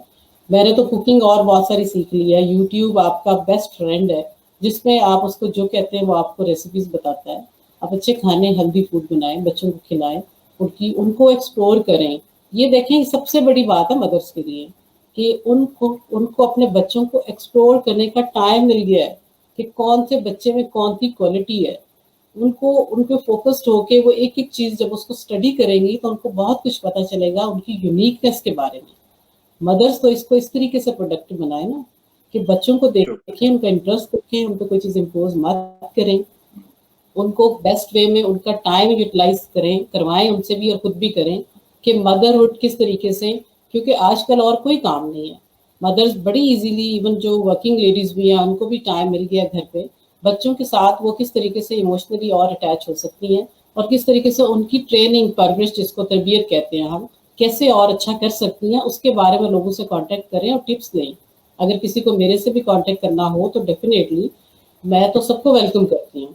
میں نے تو کوکنگ اور بہت ساری سیکھ لی ہے. یوٹیوب آپ کا بیسٹ فرینڈ ہے, جس میں آپ اس کو جو کہتے ہیں وہ آپ کو ریسیپیز بتاتا ہے. آپ اچھے کھانے, ہیلدی فوڈ بنائیں, بچوں کو کھلائیں, ان کو ایکسپلور کریں. یہ دیکھیں سب سے بڑی بات ہے مدرس کے لیے, کہ ان کو اپنے بچوں کو ایکسپلور کرنے کا ٹائم مل گیا ہے, کہ کون سے بچے میں کون سی کوالٹی ہے. ان کو فوکسڈ ہو کے وہ ایک ایک چیز جب اس کو اسٹڈی کریں گی تو ان کو بہت کچھ پتہ چلے گا ان کی یونیکنیس کے بارے میں. مدرس تو اس کو اس طریقے سے پروڈکٹ بنائے نا کہ بچوں کو دیکھیں, ان کا انٹرسٹ دیکھیں, ان کو کوئی چیز امپوز مت کریں, ان کو بیسٹ وے میں ان کا ٹائم یوٹیلائز کریں, کروائیں ان سے بھی اور خود بھی کریں, کہ مدرہڈ کس طریقے سے, کیونکہ آج کل اور کوئی کام نہیں ہے. مدرس بڑی ایزیلی, ایون جو ورکنگ لیڈیز بھی ہیں ان کو بھی ٹائم مل گیا گھر پہ, بچوں کے ساتھ وہ کس طریقے سے ایموشنلی اور اٹیچ ہو سکتی ہیں, اور کس طریقے سے ان کی ٹریننگ, پرورش جس کو تربیت کہتے ہیں ہم, کیسے اور اچھا کر سکتی ہیں, اس کے بارے میں لوگوں سے کانٹیکٹ کریں اور ٹپس دیں. اگر کسی کو میرے سے بھی کانٹیکٹ کرنا ہو تو ڈیفینیٹلی میں تو سب کو ویلکم کرتی ہوں,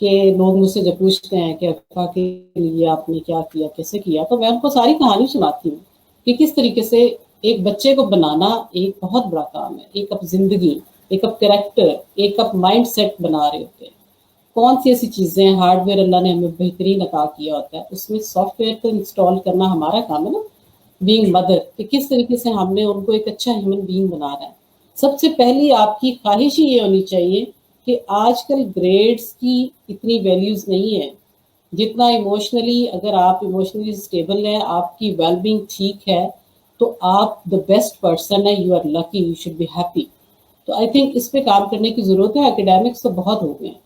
کہ لوگ مجھ سے جب پوچھتے ہیں کہ افا کے لیے آپ نے کیا کیا, کیسے کیا, تو میں ان کو ساری کہانی سناتی ہوں کہ کس طریقے سے ایک بچے کو بنانا ایک بہت بڑا کام ہے. ایک اب زندگی, ایک اب کریکٹر, ایک اب مائنڈ سیٹ بنا رہے ہوتے ہیں. کون سی ایسی چیزیں, ہارڈ ویئر اللہ نے ہمیں بہترین عطا کیا ہوتا ہے, اس میں سافٹ ویئر کو انسٹال کرنا ہمارا کام ہے نا. बीइंग मदर कि किस तरीके से हमने उनको एक अच्छा ह्यूमन बीइंग बनाना है। सबसे पहली आपकी ख्वाहिश ही ये होनी चाहिए कि आजकल ग्रेड्स की इतनी वैल्यूज़ नहीं है, जितना इमोशनली, अगर आप इमोशनली स्टेबल हैं, आपकी वेलबींग ठीक है, तो आप द बेस्ट पर्सन है, you are lucky, you should be happy. तो आई थिंक इस पे काम करने की ज़रूरत है। एकेडमिक्स तो बहुत हो गए हैं,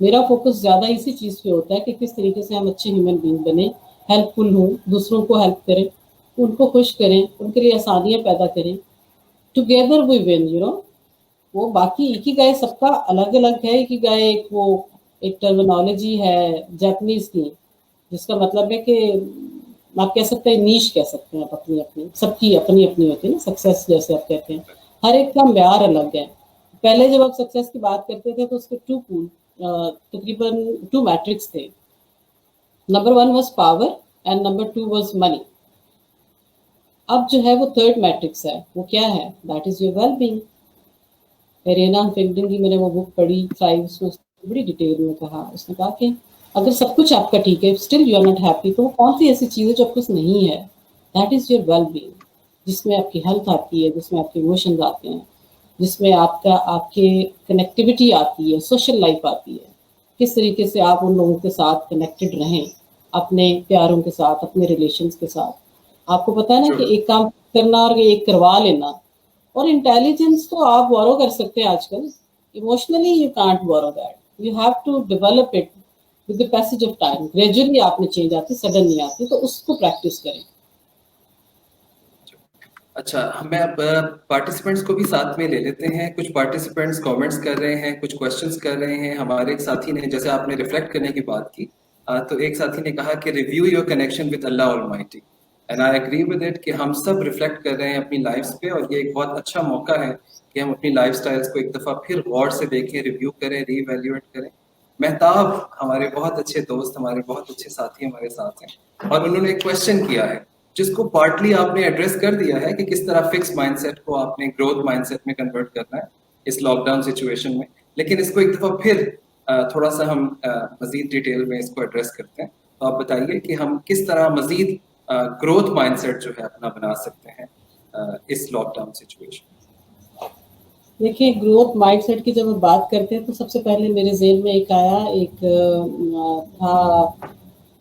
मेरा फोकस ज़्यादा इसी चीज़ पे होता है कि किस तरीके से हम अच्छे ह्यूमन बीइंग बने, हेल्पफुल हों, दूसरों को हेल्प करें, उनको खुश करें, उनके लिए आसानियाँ पैदा करें। Together we win, you know. वो बाकी इकिगाई सबका अलग अलग है। इकिगाई एक वो एक टर्मिनोलॉजी है जापानीज की, जिसका मतलब है कि आप कह सकते हैं नीश कह सकते हैं, आप अपनी अपनी, सबकी अपनी अपनी होती है ना, सक्सेस जैसे आप कहते हैं, हर एक का म्यार अलग है। पहले जब आप सक्सेस की बात करते थे तो उसके तकरीबन टू मैट्रिक्स थे। Number 1 was power and number 2 was money. अब जो है वो थर्ड मैट्रिक्स है, वो क्या है? That is your well being. Arena fielding की मैंने वो बुक पढ़ी, 5, उसमें बड़ी डिटेल में कहा, उसने कहा कि अगर सब कुछ आपका ठीक है, still you are not happy, तो वो कौन सी ऐसी चीज़ है जो आपके पास नहीं है? That is your well being, जिसमें आपकी हेल्थ आती है, जिसमें आपके इमोशंस आते हैं, जिसमें आपका आपके कनेक्टिविटी आती है, सोशल लाइफ आती है, किस तरीके से आप उन लोगों के साथ कनेक्टेड रहें, अपने प्यारों के साथ, अपने रिलेशंस के साथ। आपको पता है ना कि एक काम करना और एक करवा लेना, और इंटेलिजेंस तो आप बोरो कर सकते हैं आजकल, emotionally you can't borrow that, you have to develop it with the passage of time. Gradually आप में चेंज आती, सडन नहीं आती, तो उसको प्रैक्टिस करें। अच्छा, हमें अब पार्टिसिपेंट्स को भी साथ में ले लेते हैं। कुछ पार्टिसिपेंट्स कमेंट्स कर रहे हैं, कुछ क्वेश्चंस कर रहे हैं। हमारे एक साथी ने, जैसे आपने रिफ्लेक्ट करने की बात की, तो एक साथी ने कहा कि review your connection with Allah almighty, and I agree with it कि हम सब रिफ्लेक्ट कर रहे हैं अपनी लाइफ्स पे, और ये एक बहुत अच्छा मौका है कि हम अपनी लाइफस्टाइल्स को एक दफ़ा फिर गौर से देखें, रिव्यू करें, रीवैल्यूएट करें। मेहताब हमारे बहुत अच्छे दोस्त, हमारे बहुत अच्छे साथी हमारे साथ हैं, और उन्होंने एक क्वेश्चन किया है जिसको पार्टली आपने एड्रेस कर दिया है कि किस तरह फिक्स माइंडसेट को आपने ग्रोथ माइंडसेट में कन्वर्ट करना है इस लॉकडाउन सिचुएशन में। लेकिन इसको एक दफ़ा फिर थोड़ा सा हम मजीद डिटेल में इसको एड्रेस करते हैं। तो आप बताइए कि हम किस तरह मजीद ग्रोथ माइंडसेट जो है अपना बना सकते हैं इस लॉकडाउन सिचुएशन। देखिए, ग्रोथ माइंडसेट की जब हम बात करते हैं तो सबसे पहले मेरे ज़हन में एक आया, एक था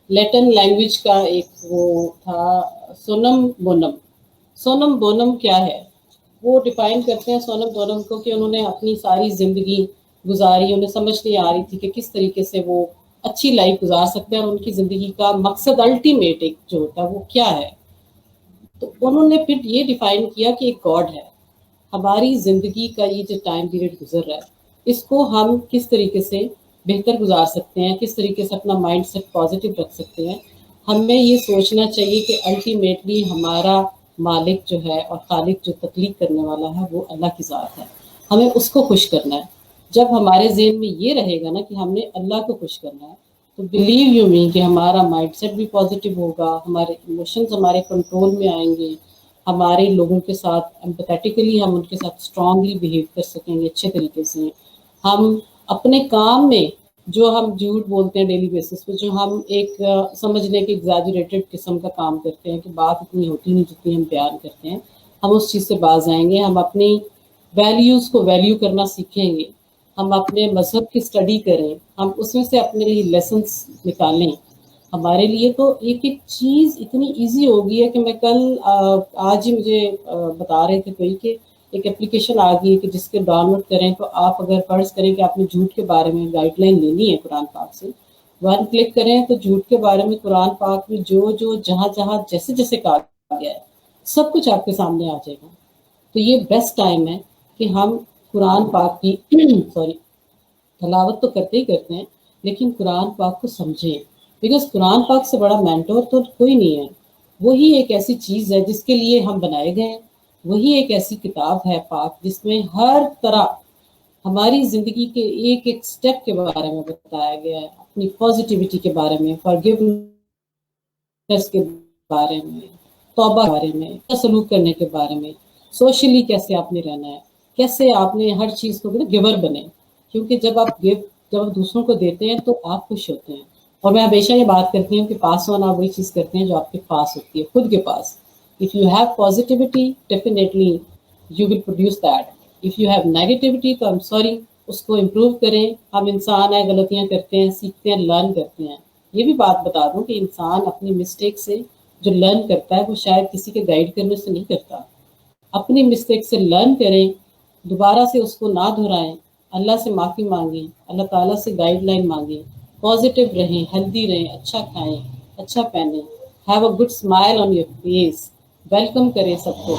लैटिन लैंग्वेज का, एक वो था सोनम बोनम। सोनम बोनम क्या है? वो डिफाइन करते हैं सोनम बोनम को कि उन्होंने अपनी सारी ज़िंदगी गुजारी, उन्हें समझ नहीं आ रही थी कि किस तरीके से वो अच्छी लाइफ गुजार सकते हैं, और उनकी ज़िंदगी का मकसद अल्टीमेट एक जो होता है वो क्या है। तो उन्होंने फिर ये डिफाइन किया कि एक गॉड है। हमारी ज़िंदगी का ये जो टाइम पीरियड गुजर रहा है, इसको हम किस तरीके से बेहतर गुजार सकते हैं, किस तरीके से अपना माइंड सेट पॉजिटिव रख सकते हैं। हमें ये सोचना चाहिए कि अल्टीमेटली हमारा मालिक जो है और खालिक जो तख्लीक करने वाला है वो अल्लाह की ज़ात है, हमें उसको खुश करना है। जब हमारे ज़हन में ये रहेगा ना कि हमने अल्लाह को खुश करना है, तो बिलीव यू मी कि हमारा माइंड सेट भी पॉजिटिव होगा, हमारे इमोशंस हमारे कंट्रोल में आएंगे, हमारे लोगों के साथ एम्पैथेटिकली हम उनके साथ स्ट्रांगली बिहेव कर सकेंगे अच्छे तरीके से। हम अपने काम में जो हम झूठ बोलते हैं डेली बेसिस पे, जो हम एक समझने के एग्जैजरेटेड किस्म का काम करते हैं कि बात इतनी होती नहीं जितनी हम बयान करते हैं, हम उस चीज़ से बाज आएंगे। हम अपनी वैल्यूज़ को वैल्यू करना सीखेंगे, हम अपने मज़हब की स्टडी करें, हम उसमें से अपने लिए लेसन्स निकालें। हमारे लिए तो एक एक चीज़ इतनी इजी हो गई है कि मैं कल आज ही मुझे बता रहे थे कोई कि एक एप्लीकेशन आ गई है कि जिसके डाउनलोड करें तो आप अगर फर्ज करें कि आपने झूठ के बारे में गाइडलाइन लेनी है कुरान पाक से, वन क्लिक करें तो झूठ के बारे में कुरान पाक में जो जो जहाँ जहाँ जैसे जैसे कहा गया है सब कुछ आपके सामने आ जाएगा। तो ये बेस्ट टाइम है कि हम कुरान पाक की सॉरी तलावत तो करते ही करते हैं, लेकिन कुरान पाक को समझें, बिकॉज कुरान पाक से बड़ा मेंटोर तो कोई नहीं है। वही एक ऐसी चीज़ है जिसके लिए हम बनाए गए हैं, वही एक ऐसी किताब है पाक जिसमें हर तरह हमारी ज़िंदगी के एक एक स्टेप के बारे में बताया गया है, अपनी पॉजिटिविटी के बारे में, फॉरगिवनेस के बारे में, तौबा के बारे में, सलूक करने के बारे में, सोशली कैसे आपने रहना है, कैसे आपने हर चीज़ को गिवर बने, क्योंकि जब आप दूसरों को देते हैं तो आप खुश होते हैं। और मैं हमेशा ये बात करती हूँ कि पास ऑन आप वही चीज़ करते हैं जो आपके पास होती है, खुद के पास। If you have positivity, definitely you will produce that. If you have negativity, तो I'm sorry, उसको improve करें. हम इंसान हैं, गलतियां करते हैं, सीखते हैं, लर्न करते हैं. ये भी बात बता दूं कि इंसान अपनी मिस्टेक से जो लर्न करता है वो शायद किसी के गाइड करने से नहीं करता. अपनी मिस्टेक से लर्न करें, दोबारा से उसको ना दोहराएं, अल्लाह से माफ़ी मांगें, अल्लाह ताला से गाइडलाइन मांगें, पॉजिटिव रहें, हेल्दी रहें, अच्छा खाएं, अच्छा पहनें, have a good smile on your face, welcome करें सबको.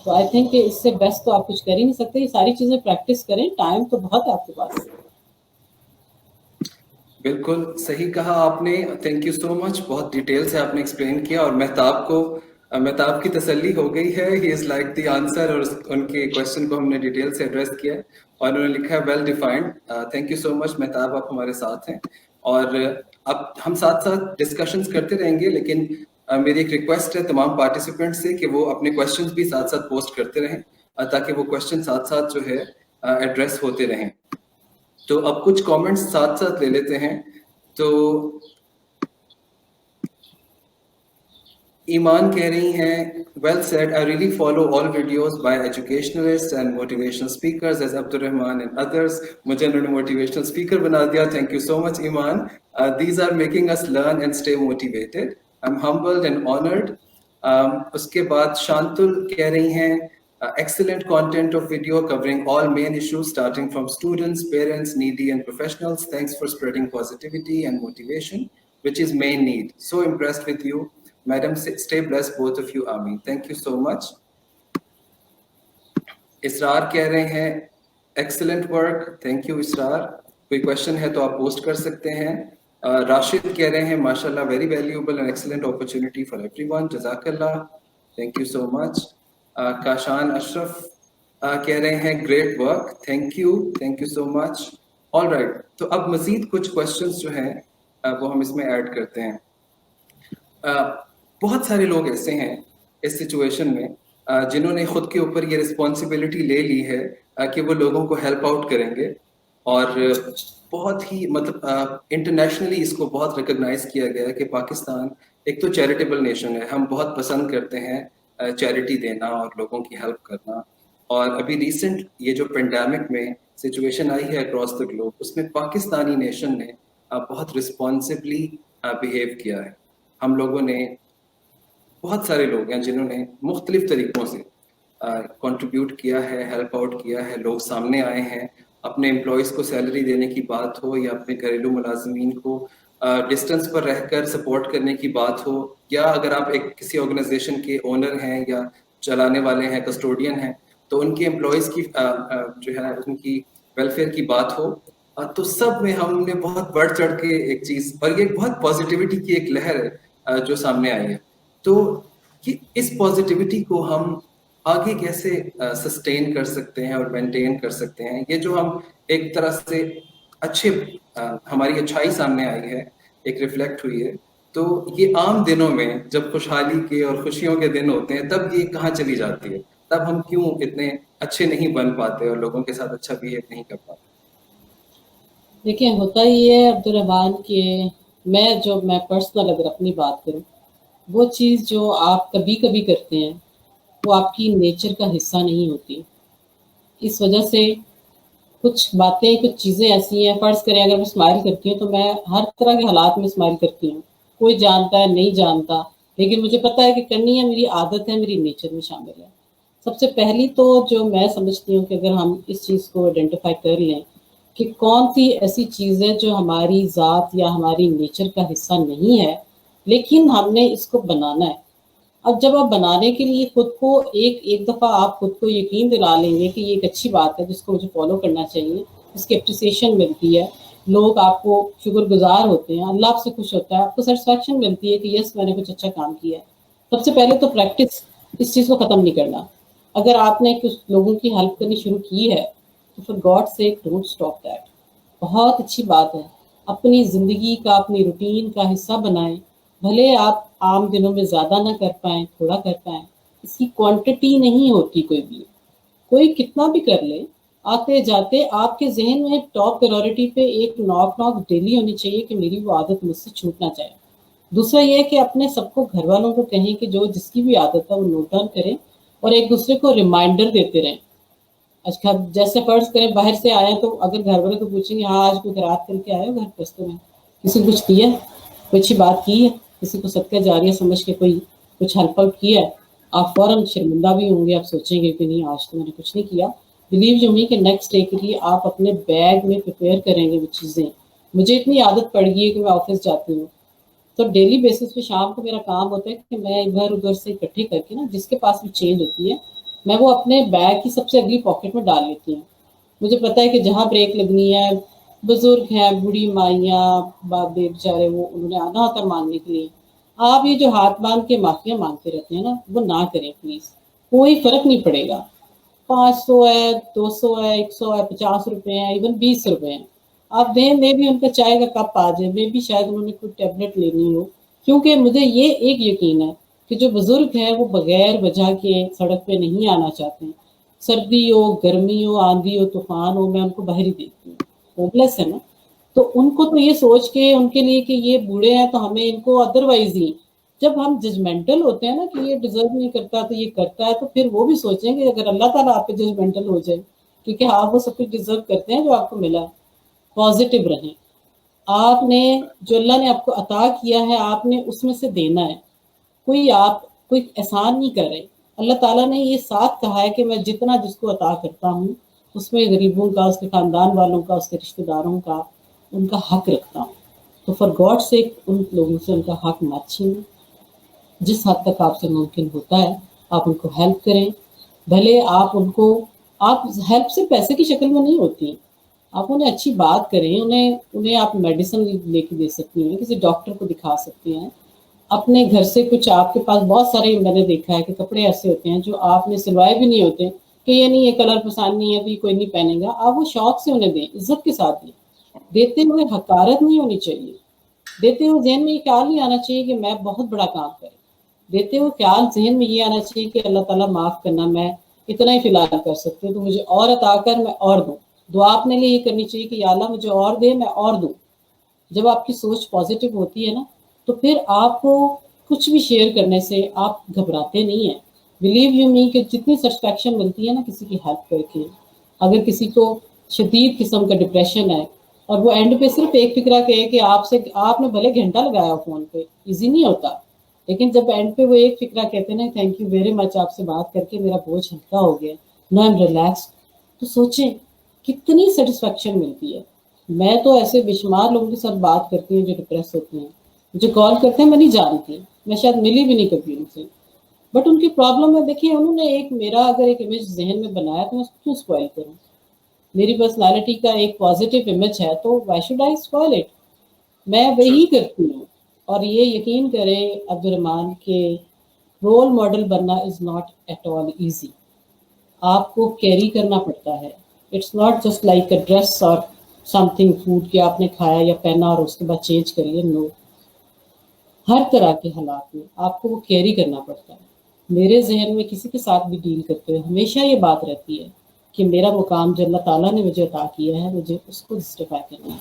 तो आई थिंक कि इससे बेस्ट तो आप कुछ कर ही नहीं सकते. ये सारी चीज़ें प्रैक्टिस करें, टाइम तो बहुत है आपके पास. बिल्कुल सही कहा आपने. Thank you so much. बहुत डिटेल से आपने एक्सप्लेन किया और मेहताब की तसल्ली हो गई है. He is like the answer और उनके क्वेश्चन को हमने डिटेल से एड्रेस किया है और उन्होंने लिखा है well defined. Thank you so much Mehtab, आप हमारे साथ हैं और अब हम साथ साथ डिस्कशंस करते रहेंगे. लेकिन मेरी एक रिक्वेस्ट है तमाम पार्टिसिपेंट से कि वो अपने क्वेश्चंस भी साथ साथ पोस्ट करते रहें ताकि वो क्वेश्चन साथ साथ जो है एड्रेस होते रहें. तो अब कुछ कमेंट्स साथ साथ ले लेते हैं. तो ईमान कह रही हैं well said, I really follow all videos by educationalist and motivational speakers as Abdul Rahman and others. मुझे उन्होंने मोटिवेशनल स्पीकर बना दिया. Thank you so much Iman. These are making us learn and stay motivated. I am humbled and honoured. उसके बाद शांतुल कह रही हैं excellent content of video covering all main issues starting from students, parents, needy and professionals. Thanks for spreading positivity and motivation, which is main need. So impressed with you, madam. Stay blessed, both of you. Ameen. Thank you so much. इसरार कह रहे हैं excellent work. Thank you इसरार. कोई question है तो आप post कर सकते हैं. राशिद कह रहे हैं माशाल्लाह, very valuable and excellent opportunity for everyone. जज़ाकल्लाह. Thank you so much. Kashan Ashraf कह रहे हैं great work. Thank you so much. All right, तो अब मजीद कुछ क्वेश्चंस जो हैं वो हम इसमें ऐड करते हैं. बहुत सारे लोग ऐसे हैं इस सिचुएशन में जिन्होंने खुद के ऊपर ये रिस्पॉन्सिबिलिटी ले ली है कि वो लोगों को हेल्प आउट करेंगे और बहुत ही मतलब इंटरनेशनली इसको बहुत रिकग्नाइज किया गया है कि पाकिस्तान एक तो चैरिटेबल नेशन है. हम बहुत पसंद करते हैं चैरिटी देना और लोगों की हेल्प करना. और अभी रिसेंट ये जो पेंडेमिक में सिचुएशन आई है अक्रॉस द ग्लोब, उसमें पाकिस्तानी नेशन ने बहुत रिस्पॉन्सिबली बिहेव किया है. हम लोगों ने बहुत सारे लोग हैं जिन्होंने मुख्तलिफ तरीक़ों से कंट्रीब्यूट किया है, हेल्प आउट किया है. लोग सामने आए हैं, अपने एम्प्लॉयज़ को सैलरी देने की बात हो या अपने घरेलू मुलाजमीन को डिस्टेंस पर रहकर सपोर्ट करने की बात हो, या अगर आप एक किसी ऑर्गेनाइजेशन के ओनर हैं या चलाने वाले हैं, कस्टोडियन हैं, तो उनके एम्प्लॉयज़ की जो है उनकी वेलफेयर की बात हो, तो सब में हमने बहुत बढ़ चढ़ के एक चीज़, और ये बहुत पॉजिटिविटी की एक लहर है जो सामने आई है. तो कि इस पॉजिटिविटी को हम आगे कैसे सस्टेन कर सकते हैं और मेंटेन कर सकते हैं. ये जो हम एक तरह से अच्छे हमारी अच्छाई सामने आई है, एक रिफ्लेक्ट हुई है, तो ये आम दिनों में जब खुशहाली के और खुशियों के दिन होते हैं तब ये कहाँ चली जाती है, तब हम क्यों इतने अच्छे नहीं बन पाते और लोगों के साथ अच्छा बिहेव नहीं कर पाते. देखिए होता ये है अब्दुल रहमान कि मैं पर्सनल अगर अपनी बात करूं, वो चीज़ जो आप कभी कभी करते हैं वो आपकी नेचर का हिस्सा नहीं होती. इस वजह से कुछ बातें, कुछ चीज़ें ऐसी हैं, फ़र्ज़ करें अगर मैं स्माइल करती हूँ तो मैं हर तरह के हालात में स्माइल करती हूँ. कोई जानता है नहीं जानता, लेकिन मुझे पता है कि करनी है, मेरी आदत है, मेरी नेचर में शामिल है. सबसे पहली तो जो मैं समझती हूँ कि अगर हम इस चीज़ को आइडेंटिफाई कर लें कि कौन सी ऐसी चीज़ है जो हमारी ज़ात या हमारी नेचर का हिस्सा नहीं है लेकिन हमने इसको बनाना है. अब जब आप बनाने के लिए खुद को एक दफ़ा आप खुद को यकीन दिला लेंगे कि ये एक अच्छी बात है जिसको मुझे फॉलो करना चाहिए, इसकी अप्रिसिएशन मिलती है, लोग आपको शुक्रगुजार होते हैं, अल्लाह आपसे खुश होता है, आपको सेटिस्फैक्शन मिलती है कि यस मैंने कुछ अच्छा काम किया है. सबसे पहले तो प्रैक्टिस, इस चीज़ को ख़त्म नहीं करना. अगर आपने कुछ लोगों की हेल्प करनी शुरू की है तो for God sake don't stop that. बहुत अच्छी बात है, अपनी ज़िंदगी का, अपनी रूटीन का हिस्सा बनाएं. भले आप आम दिनों में ज़्यादा ना कर पाएँ, थोड़ा कर पाएँ, इसकी क्वांटिटी नहीं होती. कोई कितना भी कर ले, आते जाते आपके जहन में टॉप प्रायोरिटी पे एक नॉक डेली होनी चाहिए कि मेरी वो आदत मुझसे छूट ना जाए. दूसरा ये है कि अपने सबको घर वालों को कहें कि जो जिसकी भी आदत है वो नोट डाउन करें और एक दूसरे को रिमाइंडर देते रहें। अच्छा, जैसे फर्ज करें बाहर से आए तो अगर घर वाले को पूछेंगे हाँ आज कोई खैरात करके आए हो घर प्रस्तों में, किसी ने कुछ दिया, कोई अच्छी बात की है, किसी को सदका जारिया समझ के कोई कुछ हेल्प आउट किया है, आप फौरन शर्मिंदा भी होंगे, आप सोचेंगे कि नहीं आज तो मैंने कुछ नहीं किया। बिलीव यू मी कि नेक्स्ट डे के लिए आप अपने बैग में प्रिपेयर करेंगे वो चीज़ें। मुझे इतनी आदत पड़ गई है कि मैं ऑफिस जाती हूँ तो डेली बेसिस पे शाम को मेरा काम होता है कि मैं इधर उधर से इकट्ठी करके ना जिसके पास भी चेंज होती है मैं वो अपने बैग की सबसे अगली पॉकेट में डाल लेती हूँ। मुझे पता है कि जहाँ ब्रेक लगनी है, बुजुर्ग हैं, बूढ़ी माइयाँ, बाप बेचारे वो उन्होंने आना होता है मांगने के लिए। आप ये जो हाथ बांध के माफिया मांगते रहते हैं ना वो ना करें प्लीज, कोई फर्क नहीं पड़ेगा। 500 है, 200 है, 100 है, 50 रुपए है, इवन 20 रुपए है, आप दें। में भी उनका चाय का कप आ जाए, मे भी शायद उन्होंने कोई टेबलेट लेनी हो, क्योंकि मुझे ये एक यकीन है कि जो बुजुर्ग हैं वो बगैर वजह के सड़क पे नहीं आना चाहते हैं। सर्दी हो, गर्मी हो, आंधी हो, तूफान हो, मैं उनको बाहर ही देखती हूँ, होपलेस है ना। तो उनको तो ये सोच के उनके लिए कि ये बूढ़े हैं तो हमें इनको अदरवाइज ही, जब हम जजमेंटल होते हैं ना कि ये डिजर्व नहीं करता तो ये करता है, तो फिर वो भी सोचेंगे अगर अल्लाह ताला आप पे जजमेंटल हो जाए, क्योंकि आप वो सब कुछ डिजर्व करते हैं जो आपको मिला है। पॉजिटिव रहें। आपने जो अल्लाह ने आपको अता किया है आपने उसमें से देना है। कोई एहसान नहीं कर रहे। अल्लाह ताला ने ये साथ कहा है कि मैं जितना जिसको अता करता हूँ उसमें गरीबों का, उसके खानदान वालों का, उसके रिश्तेदारों का, उनका हक रखता हूँ। तो फॉर गॉड से उन लोगों से उनका हक मत छीनें। जिस हद तक आपसे मुमकिन होता है आप उनको हेल्प करें। भले आप उनको, आप हेल्प से पैसे की शक्ल में नहीं होती, आप उन्हें अच्छी बात करें, उन्हें उन्हें आप मेडिसिन लेके दे सकती हैं, किसी डॉक्टर को दिखा सकती हैं। अपने घर से कुछ, आपके पास बहुत सारे मैंने देखा है कि कपड़े ऐसे होते हैं जो आपने सिलवाए भी नहीं होते कि ये नहीं, ये कलर पसंद नहीं है तो ये कोई नहीं पहनेगा, आप वो शौक से उन्हें दें, इज्जत के साथ दें। देते हुए हकारत नहीं होनी चाहिए। देते हुए जहन में ये ख्याल नहीं आना चाहिए कि मैं बहुत बड़ा काम करूँ। देते हुए ख्याल जहन में ये आना चाहिए कि अल्लाह ताला माफ़ करना, मैं इतना ही फिलहाल कर सकती हूँ तो मुझे और अता कर, मैं और दूँ। दुआ अपने लिए ये करनी चाहिए कि या अल्लाह मुझे और दे, मैं और दूँ। जब आपकी सोच पॉजिटिव होती है ना तो फिर आपको कुछ भी शेयर करने से आप घबराते नहीं हैं। बिलीव यू मी कि जितनी सेटिस्फैक्शन मिलती है ना किसी की हेल्प करके, अगर किसी को शदीद किस्म का डिप्रेशन है और वो एंड पे सिर्फ एक फिक्रा कहे कि आपसे, आपने भले घंटा लगाया फ़ोन पे, ईजी नहीं होता, लेकिन जब एंड पे वो एक फिक्रा कहते हैं ना थैंक यू वेरी मच, आपसे बात करके मेरा बोझ हल्का हो गया, नो आई एम रिलैक्स, तो सोचें कितनी सेटिस्फैक्शन मिलती है। मैं तो ऐसे बेशुमार लोगों के साथ बात करती हूँ जो डिप्रेस होते हैं, मुझे कॉल करते हैं, मैं नहीं जानती, मैं शायद मिली भी नहीं कभी उनसे, बट उनकी प्रॉब्लम है, देखिए उन्होंने एक मेरा अगर एक इमेज जहन में बनाया तो मैं उसको क्यों स्पॉइल करूँ। मेरी पर्सनालिटी का एक पॉजिटिव इमेज है तो why should I spoil it. मैं वही करती हूँ। और ये यकीन करें अब्दुर्रहमान के रोल मॉडल बनना is not at all easy. आपको कैरी करना पड़ता है। It's not just like a dress और समथिंग फूड कि आपने खाया या पहना और उसके बाद चेंज कर लिया, नो। हर तरह के हालात में आपको वो कैरी करना पड़ता है। मेरे जहन में किसी के साथ भी डील करते हुए हमेशा ये बात रहती है कि मेरा मुकाम जो अल्लाह ताला ने मुझे अता किया है मुझे उसको जस्टिफाई करना है।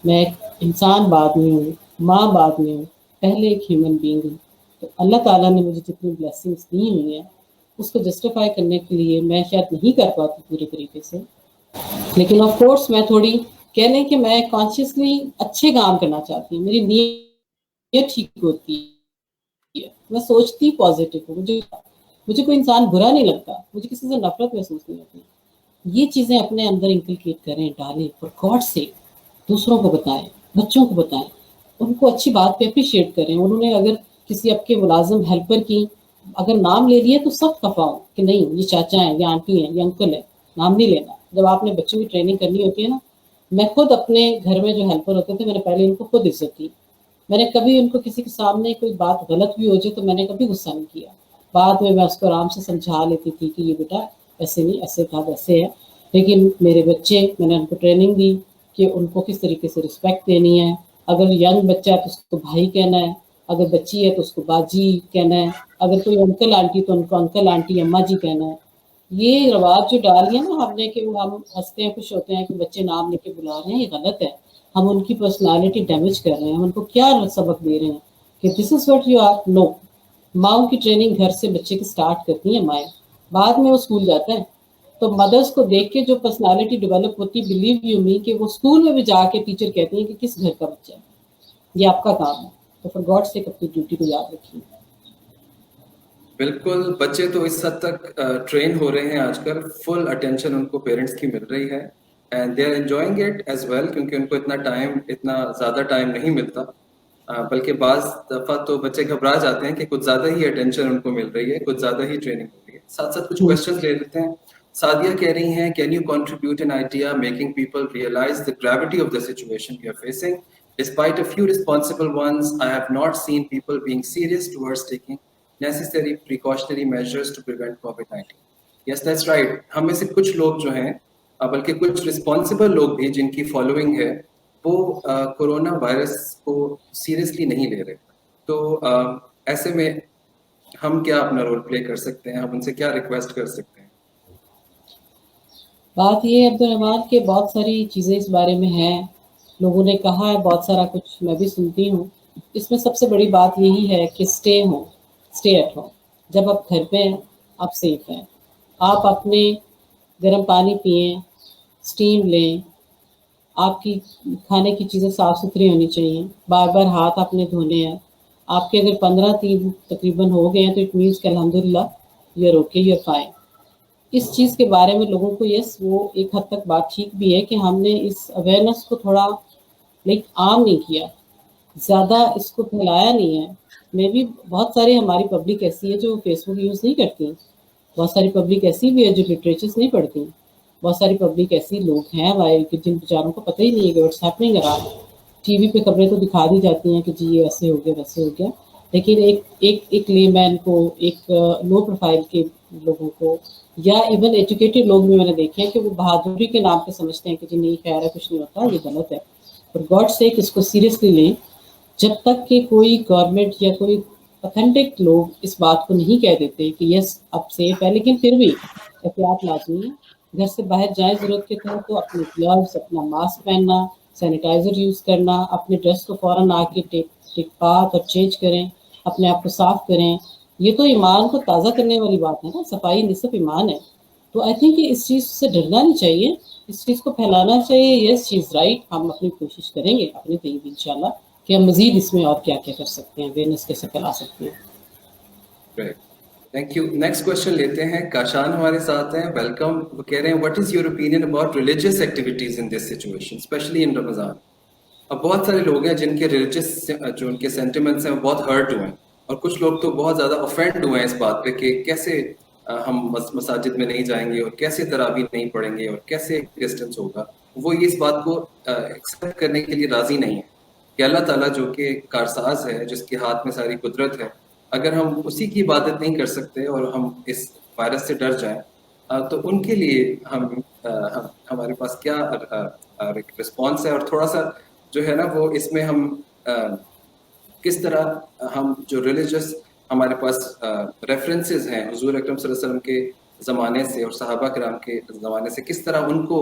मैं एक इंसान बाद में हूँ, माँ बाद में हूँ, पहले एक ह्यूमन बीइंग हूँ। तो अल्लाह ताला ने मुझे जितनी ब्लेसिंग्स दी हुई हैं उसको जस्टिफाई करने के लिए मैं शायद नहीं कर पाती पूरे तरीके से, लेकिन ऑफ कोर्स मैं थोड़ी कह लें कि मैं कॉन्शियसली अच्छे काम करना चाहती हूँ, मेरी नीयत ठीक होती है, मैं सोचती पॉजिटिव हूँ, मुझे कोई इंसान बुरा नहीं लगता, मुझे किसी से नफरत महसूस नहीं होती। ये चीज़ें अपने अंदर इंकलकेट करें, डालें, फॉर गॉड से दूसरों को बताएं, बच्चों को बताएं, उनको अच्छी बात पे अप्रिशिएट करें। उन्होंने अगर किसी आपके मुलाजिम हेल्पर की अगर नाम ले लिया तो सब खफा हो कि नहीं ये चाचा हैं, ये आंटी हैं, ये अंकल है, नाम नहीं लेना। जब आपने बच्चों की ट्रेनिंग करनी होती है ना, मैं खुद अपने घर में जो हेल्पर होते थे मैंने पहले उनको खुद इज्जत दी। मैंने कभी उनको किसी के सामने कोई बात गलत भी हो जाए तो मैंने कभी गुस्सा नहीं किया। बाद में मैं उसको आराम से समझा लेती थी कि ये बेटा ऐसे नहीं, ऐसे था, वैसे है। लेकिन मेरे बच्चे, मैंने उनको ट्रेनिंग दी कि उनको किस तरीके से रिस्पेक्ट देनी है। अगर यंग बच्चा है तो उसको भाई कहना है, अगर बच्ची है तो उसको बाजी कहना है, अगर कोई अंकल आंटी तो उनको अंकल आंटी अम्मा जी कहना है। ये रवाज जो डाल दिया ना हमने कि वो हम हंसते हैं, खुश होते हैं कि बच्चे नाम लेके बुला रहे हैं, ये गलत है। हम उनकी पर्सनालिटी डैमेज कर रहे हैं, हम उनको क्या सबक दे रहे हैं। कि this is what you are. No, माओ की ट्रेनिंग घर से बच्चे की स्टार्ट करती है माएँ, बाद में वो स्कूल जाता है। तो मदर्स को देख के जो पर्सनालिटी डेवलप होती है, बिलीव यू मी, कि वो स्कूल में भी जाके टीचर कहती हैं कि किस घर का बच्चा है, ये आपका काम है। तो फॉर गॉड सेक अपनी ड्यूटी को याद रखिए। बिल्कुल, बच्चे तो इस हद तक ट्रेन हो रहे हैं आजकल, फुल अटेंशन उनको पेरेंट्स की मिल रही है and they are enjoying it as well, क्योंकि उनको इतना ज़्यादा टाइम नहीं मिलता। बल्कि बाज़ दफ़ा तो बच्चे घबरा जाते हैं कि कुछ ज़्यादा ही अटेंशन उनको मिल रही है, कुछ ज़्यादा ही ट्रेनिंग हो रही है। साथ साथ कुछ क्वेश्चंस ले लेते हैं। सादिया कह रही हैं, can you contribute an idea making people realise the gravity of the situation we are facing? Despite a few responsible ones, I have not seen people being serious towards taking necessary precautionary measures to prevent COVID-19. Yes, that's right. हम में से कुछ लोग जो हैं, बल्कि कुछ responsible लोग भी जिनकी फॉलोइंग है, वो कोरोना वायरस को सीरियसली नहीं ले रहे। तो ऐसे में हम क्या अपना रोल प्ले कर सकते हैं, हम उनसे क्या रिक्वेस्ट कर सकते हैं? बात ये है अब्दुल रहमान के बहुत सारी चीज़ें इस बारे में हैं, लोगों ने कहा है बहुत सारा कुछ, मैं भी सुनती हूँ। इसमें सबसे बड़ी बात यही है कि स्टे एट होम। जब आप घर पे हैं आप सेफ हैं। आप अपने गर्म पानी पिएं, स्टीम लें, आपकी खाने की चीज़ें साफ़ सुथरी होनी चाहिए, बार बार हाथ आपने धोने हैं। आपके अगर 15 दिन तकरीबन हो गए हैं तो इट मीन्स कि अल्हम्दुलिल्लाह you are okay, you are fine. इस चीज़ के बारे में लोगों को, यस, वो एक हद तक बात ठीक भी है कि हमने इस अवेयरनेस को थोड़ा आम नहीं किया, ज़्यादा इसको फैलाया नहीं है। मे भी बहुत सारी हमारी पब्लिक ऐसी है जो फेसबुक यूज़ नहीं करती, बहुत सारी पब्लिक ऐसी भी है जो लिटरेचर्स नहीं पढ़ती, बहुत सारी पब्लिक ऐसी लोग हैं हमारे कि जिन बेचारों को पता ही नहीं है कि व्हाट्स हैपनिंग अराउंड। टीवी पे खबरें तो दिखा दी जाती हैं कि जी ये ऐसे हो गया वैसे हो गया, लेकिन एक लेमैन को, एक लो प्रोफाइल के लोगों को, या इवन एजुकेटेड लोग भी मैंने देखे हैं कि वो बहादुरी के नाम पे समझते हैं कि जी नहीं खैर है, कुछ नहीं होता, ये गलत है। फॉर गॉड सेक इसको सीरियसली लें। जब तक कि कोई गवर्नमेंट या कोई ऑथेंटिक लोग इस बात को नहीं कह देते कि यस अब सेफ है, लेकिन फिर भी एहतियात लाजमी है। घर से बाहर जाए ज़रूरत के तहत तो अपने ग्लव्स, अपना मास्क पहनना, सैनिटाइज़र यूज़ करना, अपने ड्रेस को फ़ौरन आके टेक बाथ और चेंज करें, अपने आप को साफ़ करें। ये तो ईमान को ताज़ा करने वाली बात है ना, सफाई निसफ ईमान है। तो आई थिंक कि इस चीज़ से डरना नहीं चाहिए, इस चीज़ को फैलाना चाहिए। Yes, she is right. हम अपनी कोशिश करेंगे अपने तरीके इंशाल्लाह कि हम मज़ीद इसमें और क्या क्या कर सकते हैं, अवेयरनेस कैसे फैला सकते हैं। Right, thank you. Next question लेते हैं। काशान हमारे साथ हैं, वेलकम। वो कह रहे हैं, what is your opinion about religious activities in this situation, specially in Ramzan? अब बहुत सारे लोग हैं जिनके रिलीजियस जो उनके सेंटिमेंट्स हैं वो बहुत हर्ट हुए हैं, और कुछ लोग तो बहुत ज़्यादा ऑफेंड हुए हैं इस बात पे कि कैसे हम मसाजिद में नहीं जाएंगे और कैसे तरावी नहीं पढ़ेंगे और कैसे डिस्टेंस होगा। वो ये इस बात को एक्सेप्ट करने के लिए राज़ी नहीं है कि अल्लाह ताला जो कि कारसाज है, जिसके हाथ में सारी कुदरत है, अगर हम उसी की इबादत नहीं कर सकते और हम इस वायरस से डर जाएं, तो उनके लिए हमारे पास क्या रिस्पॉन्स है, और थोड़ा सा जो है ना वो इसमें हम किस तरह हम जो रिलीजियस हमारे पास रेफरेंसेस हैं हुजूर अकरम सल्लल्लाहु अलैहि वसल्लम के ज़माने से और सहाबा किराम के ज़माने से, किस तरह उनको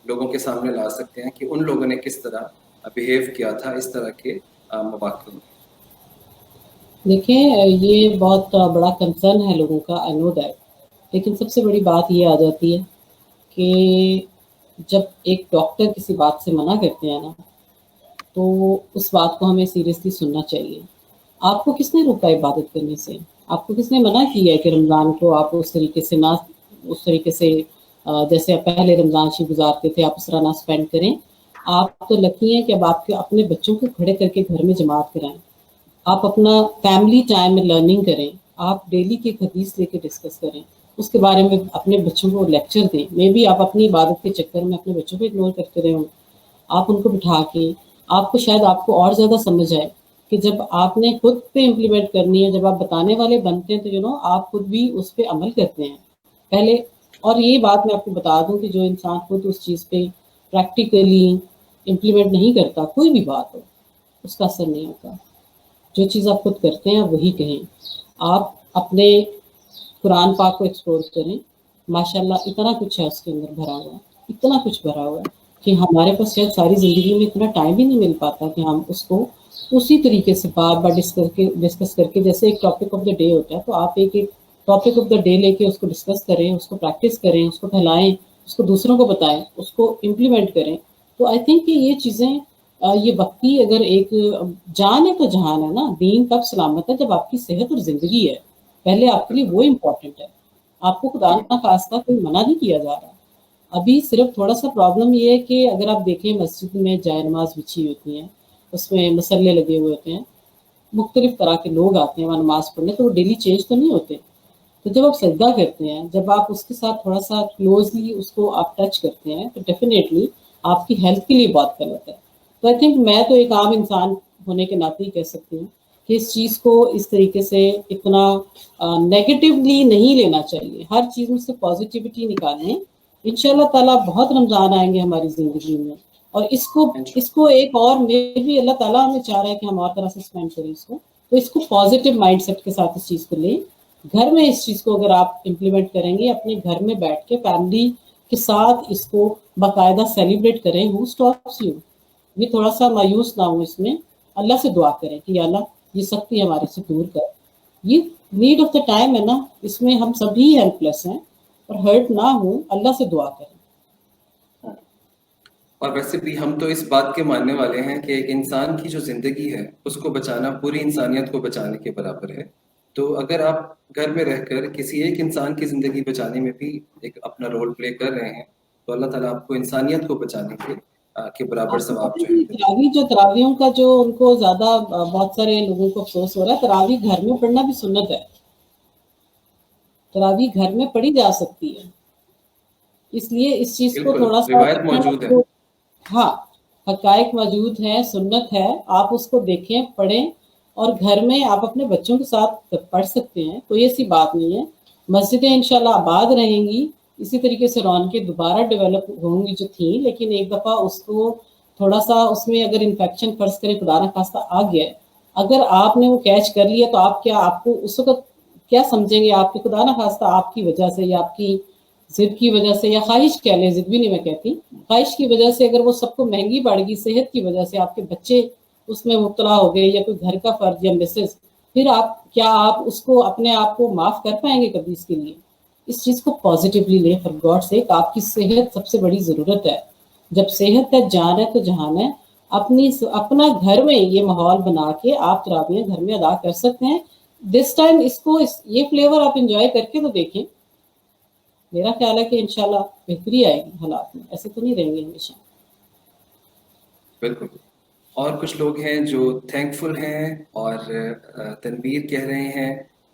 लोगों के सामने ला सकते हैं कि उन लोगों ने किस तरह बिहेव किया था इस तरह के मौक़े में। देखिए, ये बहुत बड़ा कंसर्न है लोगों का, आई नो दैट, लेकिन सबसे बड़ी बात ये आ जाती है कि जब एक डॉक्टर किसी बात से मना करते हैं ना, तो उस बात को हमें सीरियसली सुनना चाहिए। आपको किसने रोका इबादत करने से? आपको किसने मना किया है कि रमज़ान को आप उस तरीके से जैसे आप पहले रमज़ान शरीफ गुजारते थे, आप उस तरह ना स्पेंड करें। आप तो लकी हैं कि अब आपके अपने बच्चों को खड़े करके घर में जमात कराएं, आप अपना फैमिली टाइम में लर्निंग करें, आप डेली की हदीस लेके डिस्कस करें, उसके बारे में अपने बच्चों को लेक्चर दें। मे बी आप अपनी इबादत के चक्कर में अपने बच्चों को इग्नोर करते रहे हों, आप उनको बिठा के आपको और ज़्यादा समझ आए कि जब आपने खुद पे इम्प्लीमेंट करनी है, जब आप बताने वाले बनते हैं तो आप खुद भी उस पर अमल करते हैं पहले। और ये बात मैं आपको बता दूं कि जो इंसान खुद उस चीज़ पे प्रैक्टिकली इम्प्लीमेंट नहीं करता, कोई भी बात हो, उसका असर नहीं होता। जो चीज़ आप खुद करते हैं वही कहें। आप अपने कुरान पाक को एक्सप्लोर करें, माशाल्लाह इतना कुछ है उसके अंदर भरा हुआ, इतना कुछ भरा हुआ है कि हमारे पास शायद सारी ज़िंदगी में इतना टाइम ही नहीं मिल पाता कि हम उसको उसी तरीके से बार बार डिस्कस करके जैसे एक टॉपिक ऑफ द डे होता है, तो आप एक एक टॉपिक ऑफ द डे लेके उसको डिस्कस करें, उसको प्रैक्टिस करें, उसको फैलाएं, उसको दूसरों को बताएं, उसको इम्प्लीमेंट करें। तो आई थिंक कि ये चीज़ें ये वक्ती अगर एक जान है तो जहान है ना, दीन कब सलामत है जब आपकी सेहत और ज़िंदगी है, पहले आपके लिए वो इम्पोर्टेंट है। आपको खुदा ना खास्ता कोई मना नहीं किया जा रहा। अभी सिर्फ थोड़ा सा प्रॉब्लम ये है कि अगर आप देखें मस्जिद में जाय नमाज बिछी होती हैं, उसमें मसल्ले लगे हुए होते हैं, मुख्तलिफ तरह के लोग आते हैं वहाँ नमाज पढ़ने, तो वो डेली चेंज तो नहीं होते। तो जब आप सजदा करते हैं, जब आप उसके साथ थोड़ा सा क्लोजली उसको आप टच करते हैं, तो डेफिनेटली आपकी हेल्थ के लिए बहुत गलत है। तो आई थिंक मैं तो एक आम इंसान होने के नाते ही कह सकती हूँ कि इस चीज़ को इस तरीके से इतना नेगेटिवली नहीं लेना चाहिए, हर चीज़ में से पॉजिटिविटी निकालें। इंशाल्लाह ताला बहुत रमज़ान आएंगे हमारी ज़िंदगी में, और इसको एक और में भी अल्लाह ताला हमें चाह रहा है कि हम और तरह से स्पेंड करें इसको। तो इसको पॉजिटिव माइंडसेट के साथ इस चीज़ को लें। घर में इस चीज़ को अगर आप इम्प्लीमेंट करेंगे, अपने घर में बैठ के फैमिली के साथ इसको बाकायदा सेलिब्रेट करें, हु स्टॉप्स यू। ये थोड़ा सा मायूस ना हो इसमें, अल्लाह से दुआ करें कि अल्लाह ये सख्ती हमारे से दूर कर। ये नीड ऑफ द टाइम है ना, इसमें हम सभी हेल्पलेस हैं, और हर्ट ना हो, अल्लाह से दुआ करें। और वैसे भी हम तो इस बात के मानने वाले हैं कि एक इंसान की जो जिंदगी है उसको बचाना पूरी इंसानियत को बचाने के बराबर है। तो अगर आप घर में रहकर किसी एक इंसान की जिंदगी बचाने में भी एक अपना रोल प्ले कर रहे हैं, तो अल्लाह ताला आपको इंसानियत को बचाने के बराबर आपको सवाब पता जो है है जो तरावियों का जो उनको ज्यादा बहुत सारे लोगों को अफसोस हो रहा है, तरावी घर में पढ़ना भी सुन्नत है, तरावी घर में पढ़ी जा सकती है। इसलिए इस चीज को बिल्कुल थोड़ा सा रिवायत मौजूद है। हाँ, हकायक मौजूद है, सुन्नत है, आप उसको देखें, पढ़ें, और घर में आप अपने बच्चों के साथ पढ़ सकते हैं, कोई ऐसी बात नहीं है। मस्जिदें इंशाल्लाह आबाद रहेंगी, इसी तरीके से रौनकें दोबारा डेवलप होंगी जो थी, लेकिन एक दफ़ा उसको थोड़ा सा उसमें अगर इन्फेक्शन फर्ज करें खुदा ना खास्ता आ गया है, अगर आपने वो कैच कर लिया, तो आप क्या, आपको उस वक्त क्या समझेंगे, आपके खुदा ना खास्ता आपकी वजह से या आपकी जिद की वजह से, या ख्वाहिश कह लें, जिद भी नहीं मैं कहती, ख्वाहिश की वजह से अगर वो सबको महंगी पड़ गई, सेहत की वजह से आपके बच्चे उसमें मुब्तला हो गए, या कोई घर का फर्ज या मिसेज, फिर आप उसको अपने आप को माफ कर पाएंगे कभी इसके लिए? इस चीज़ को पॉजिटिवली लें, फॉर गॉड सेक। आपकी सेहत सबसे बड़ी ज़रूरत है, जब सेहत है जान है तो जहान है। अपना घर में ये माहौल बना के आप तरावियाँ घर में अदा कर सकते हैं। दिस टाइम ये फ्लेवर आप इंजॉय करके तो देखें। मेरा ख्याल है कि इंशाल्लाह बेहतरी आएगी हालात में, ऐसे तो नहीं रहेंगे हमेशा। बिल्कुल। और कुछ लोग हैं जो थैंकफुल हैं, और तनवीर कह रहे हैं,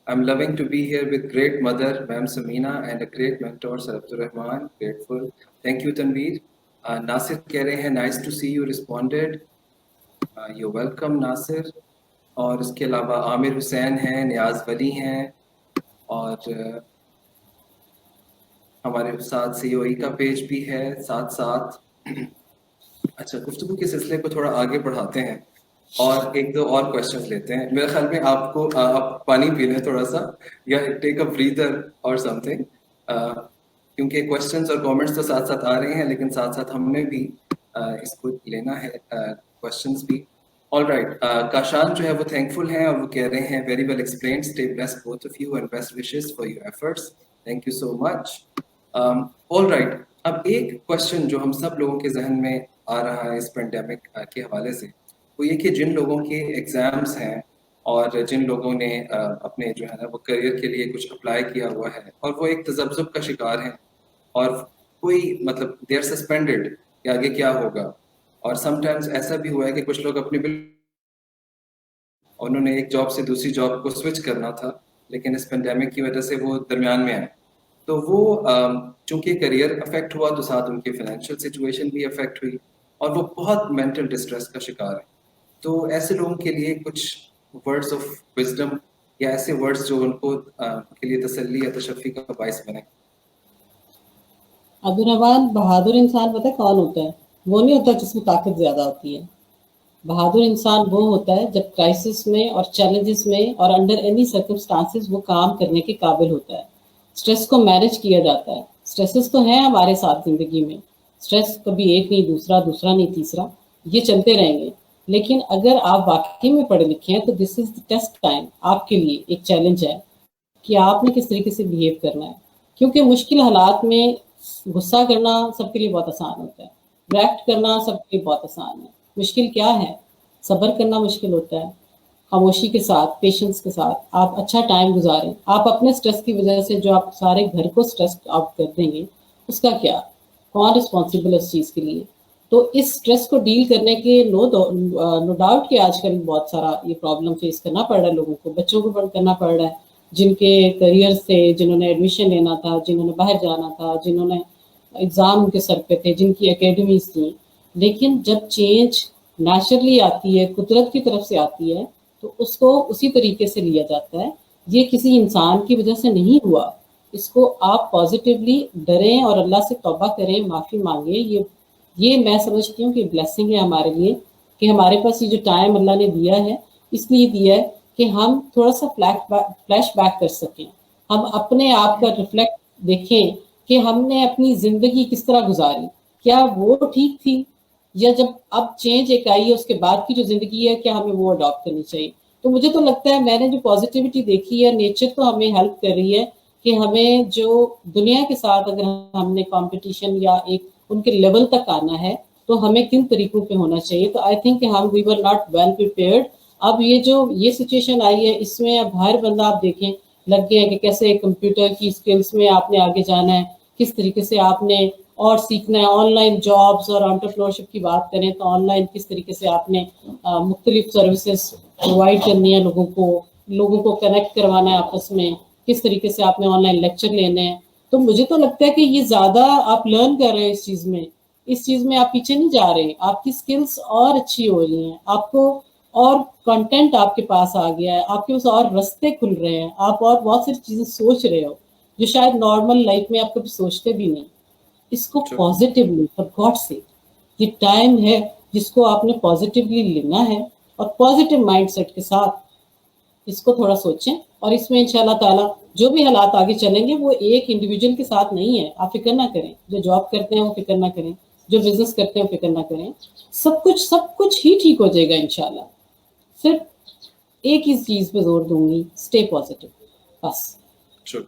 I am loving to be here with great mother ma'am Samina and a great mentor sir Abdul Rahman, grateful. Thank you Tanveer. Nasir कह रहे हैं, nice to see you responded, you welcome Nasir. और इसके अलावा आमिर हुसैन हैं, नियाज वली हैं, और हमारे साथ सीओई का पेज भी है साथ साथ। अच्छा, गुफ्तगू के सिलसिले को थोड़ा आगे बढ़ाते हैं और एक दो और क्वेश्चंस लेते हैं। मेरे ख्याल में आपको आप पानी पी लें थोड़ा सा, या टेक अ ब्रीदर और समथिंग, क्योंकि क्वेश्चंस और कमेंट्स तो साथ साथ आ रहे हैं, लेकिन साथ साथ हमने भी इसको लेना है क्वेश्चंस भी। ऑल राइट, काशान जो है वो थैंकफुल हैं, और वो कह रहे हैं, very well explained, stay blessed both of you and best wishes for your efforts, thank you so much. All right, अब एक क्वेश्चन जो हम सब लोगों के जहन में आ रहा है इस पेंडेमिक के हवाले से, वो ये कि जिन लोगों के एग्जाम्स हैं और जिन लोगों ने अपने जो है ना वो करियर के लिए कुछ अप्लाई किया हुआ है, और वो एक तजब्जुब का शिकार हैं, और कोई मतलब दे आर सस्पेंडेड कि आगे क्या होगा। और समटाइम्स ऐसा भी हुआ है कि कुछ लोग अपने उन्होंने एक जॉब से दूसरी जॉब को स्विच करना था, लेकिन इस पेंडेमिक की वजह से वो दरमियान में आए, तो वो चूंकि करियर अफेक्ट हुआ, तो साथ उनकी फाइनेंशियल सिचुएशन भी अफेक्ट हुई, और वो बहुत मेंटल डिस्ट्रेस का शिकार है। तो ऐसे लोगों के लिए कुछ वर्ड्स ऑफ विजडम, या ऐसे वर्ड्स जो उनको के लिए तसल्ली या तशफ़ी का बायस बने। अब्दुल रहमान, बहादुर इंसान पता है कौन होता है? वो नहीं होता जिसमें ताकत ज़्यादा होती है। बहादुर इंसान वो होता है जब क्राइसिस में और चैलेंजेस में और अंडर एनी सर्कमस्टांसेस वो काम करने के काबिल होता है। स्ट्रेस को मैनेज किया जाता है। स्ट्रेसेस तो हैं हमारे साथ ज़िंदगी में, स्ट्रेस कभी एक नहीं, दूसरा नहीं, तीसरा, ये चलते रहेंगे, لیکن اگر آپ واقعی میں پڑھے لکھے ہیں تو دس از دا ٹیسٹ ٹائم، آپ کے لیے ایک چیلنج ہے کہ آپ نے کس طریقے سے بیہیو کرنا ہے. کیونکہ مشکل حالات میں غصہ کرنا سب کے لیے بہت آسان ہوتا ہے، ریئیکٹ کرنا سب کے لیے بہت آسان ہے. مشکل کیا ہے؟ صبر کرنا مشکل ہوتا ہے. خاموشی کے ساتھ، پیشنس کے ساتھ آپ اچھا ٹائم گزاریں. آپ اپنے سٹریس کی وجہ سے جو آپ سارے گھر کو سٹریس آؤٹ کر دیں گے، اس کا کیا؟ کون رسپانسبل ہے اس چیز کے لیے؟ تو اس سٹریس کو ڈیل کرنے کے نو ڈاؤٹ کہ آج کل بہت سارا یہ پرابلم فیس کرنا پڑ رہا ہے لوگوں کو، بچوں کو کرنا پڑ رہا ہے، جن کے کریئر سے، جنہوں نے ایڈمیشن لینا تھا، جنہوں نے باہر جانا تھا، جنہوں نے ایگزام کے سر پہ تھے، جن کی اکیڈمیز تھیں. لیکن جب چینج نیچرلی آتی ہے، قدرت کی طرف سے آتی ہے، تو اس کو اسی طریقے سے لیا جاتا ہے. یہ کسی انسان کی وجہ سے نہیں ہوا. اس کو آپ پازیٹیولی ڈریں اور اللہ سے توبہ کریں، معافی مانگیں. یہ میں سمجھتی ہوں کہ بلیسنگ ہے ہمارے لیے کہ ہمارے پاس یہ جو ٹائم اللہ نے دیا ہے، اس لیے دیا ہے کہ ہم تھوڑا سا فلیش بیک کر سکیں، ہم اپنے آپ کا ریفلیکٹ دیکھیں کہ ہم نے اپنی زندگی کس طرح گزاری، کیا وہ ٹھیک تھی، یا جب اب چینج ایک آئی ہے اس کے بعد کی جو زندگی ہے کیا ہمیں وہ اڈاپٹ کرنی چاہیے. تو مجھے تو لگتا ہے میں نے جو پازیٹیوٹی دیکھی ہے، نیچر تو ہمیں ہیلپ کر رہی ہے کہ ہمیں جو دنیا کے ساتھ اگر ہم نے کمپٹیشن یا ایک ان کے لیول تک آنا ہے تو ہمیں کن طریقوں پہ ہونا چاہیے. تو آئی تھنک کہ ہم وی ور ناٹ ویل پریپیئرڈ. اب یہ سچویشن آئی ہے، اس میں اب ہر بندہ آپ دیکھیں لگ گیا ہے کہ کیسے کمپیوٹر کی اسکلس میں آپ نے آگے جانا ہے، کس طریقے سے آپ نے اور سیکھنا ہے. آن لائن جابس اور انٹرپرینورشپ کی بات کریں تو آن لائن کس طریقے سے آپ نے مختلف سروسز پرووائڈ کرنی ہے لوگوں کو کنیکٹ کروانا ہے آپس میں، کس طریقے سے آپ نے آن لائن لیکچر لینے ہیں. تو مجھے تو لگتا ہے کہ یہ زیادہ آپ لرن کر رہے ہیں اس چیز میں آپ پیچھے نہیں جا رہے، آپ کی سکلز اور اچھی ہو رہی ہیں، آپ کو اور کنٹینٹ آپ کے پاس آ گیا ہے، آپ کے پاس اور رستے کھل رہے ہیں، آپ اور بہت ساری چیزیں سوچ رہے ہو جو شاید نارمل لائف میں آپ کبھی سوچتے بھی نہیں. اس کو True. پازیٹیولی فار گاڈ سے یہ ٹائم ہے جس کو آپ نے پازیٹیولی لینا ہے، اور پازیٹیو مائنڈ سیٹ کے ساتھ اس کو تھوڑا سوچیں. اور اس میں انشاءاللہ تعالی جو بھی حالات آگے چلیں گے وہ ایک انڈیویجول کے ساتھ نہیں ہے. آپ فکر نہ کریں، جو جاب کرتے ہیں وہ فکر نہ کریں، جو بزنس کرتے ہیں وہ فکر نہ کریں، سب کچھ ہی ٹھیک ہو جائے گا انشاءاللہ. صرف ایک ہی چیز پہ زور دوں گی، اسٹے پازیٹیو، بس. True.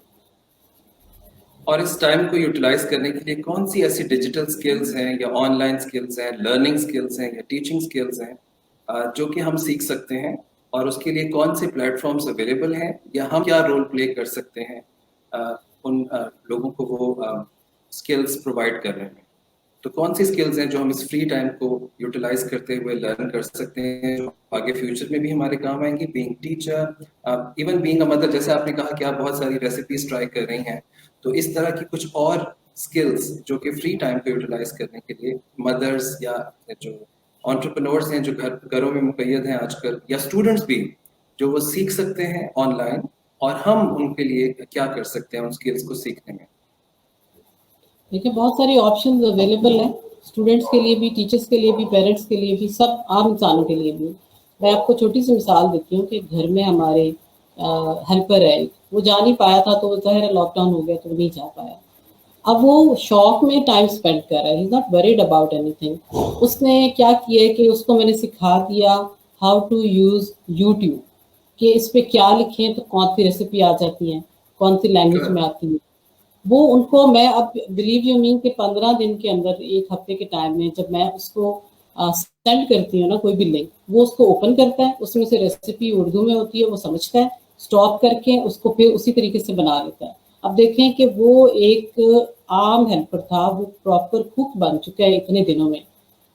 اور اس ٹائم کو یوٹیلائز کرنے کے لیے کون سی ایسی ڈیجیٹل سکلز ہیں یا آن لائن سکلز ہیں، لرننگ سکلز ہیں یا ٹیچنگ سکلز ہیں جو کہ ہم سیکھ سکتے ہیں، اور اس کے لیے کون سے پلیٹ فارمز اویلیبل ہیں، یا ہم کیا رول پلے کر سکتے ہیں ان لوگوں کو وہ سکلز پرووائڈ کر رہے ہیں. تو کون سی سکلز ہیں جو ہم اس فری ٹائم کو یوٹیلائز کرتے ہوئے لرن کر سکتے ہیں، جو آگے فیوچر میں بھی ہمارے کام آئیں گی. Being teacher, even being a mother, جیسے آپ نے کہا کہ آپ بہت ساری ریسیپیز ٹرائی کر رہی ہیں، تو اس طرح کی کچھ اور سکلز جو کہ فری ٹائم کو یوٹیلائز کرنے کے لیے مدرس یا جو انٹرپرینورس ہیں جو گھروں میں مقید ہیں آج کل، یا اسٹوڈنٹس بھی جو وہ سیکھ سکتے ہیں آن لائن، اور ہم ان کے لیے کیا کر سکتے ہیں ان سکلز کو سیکھنے میں. دیکھیں بہت ساری آپشنز اویلیبل ہیں، اسٹوڈنٹس کے لیے بھی، ٹیچرس کے لیے بھی، پیرنٹس کے لیے بھی، سب عام انسانوں کے لیے بھی. میں آپ کو چھوٹی سی مثال دیتی ہوں کہ گھر میں ہمارے ہیلپر ہے، وہ جا نہیں پایا تھا تو ظاہر ہے لاک ڈاؤن ہو گیا تو وہ نہیں جا پایا. اب وہ شوق میں ٹائم اسپینڈ کر رہا ہے، he is not worried about anything. اس نے کیا کیا ہے کہ اس کو میں نے سکھا دیا ہاؤ ٹو یوز یوٹیوب، کہ اس پہ کیا لکھیں تو کون سی ریسیپی آ جاتی ہیں، کون سی لینگویج میں آتی ہیں. وہ ان کو میں اب بلیو یو مین کہ 15 دن کے اندر، ایک ہفتے کے ٹائم میں جب میں اس کو سینڈ کرتی ہوں نا کوئی بھی لنک، وہ اس کو اوپن کرتا ہے، اس میں سے ریسیپی اردو میں ہوتی ہے، وہ سمجھتا ہے، اسٹاپ کر کے اس کو پھر اسی طریقے سے بنا لیتا ہے. اب دیکھیں کہ وہ ایک عام ہیلپر تھا، وہ پراپر کوک بن چکا ہے اتنے دنوں میں.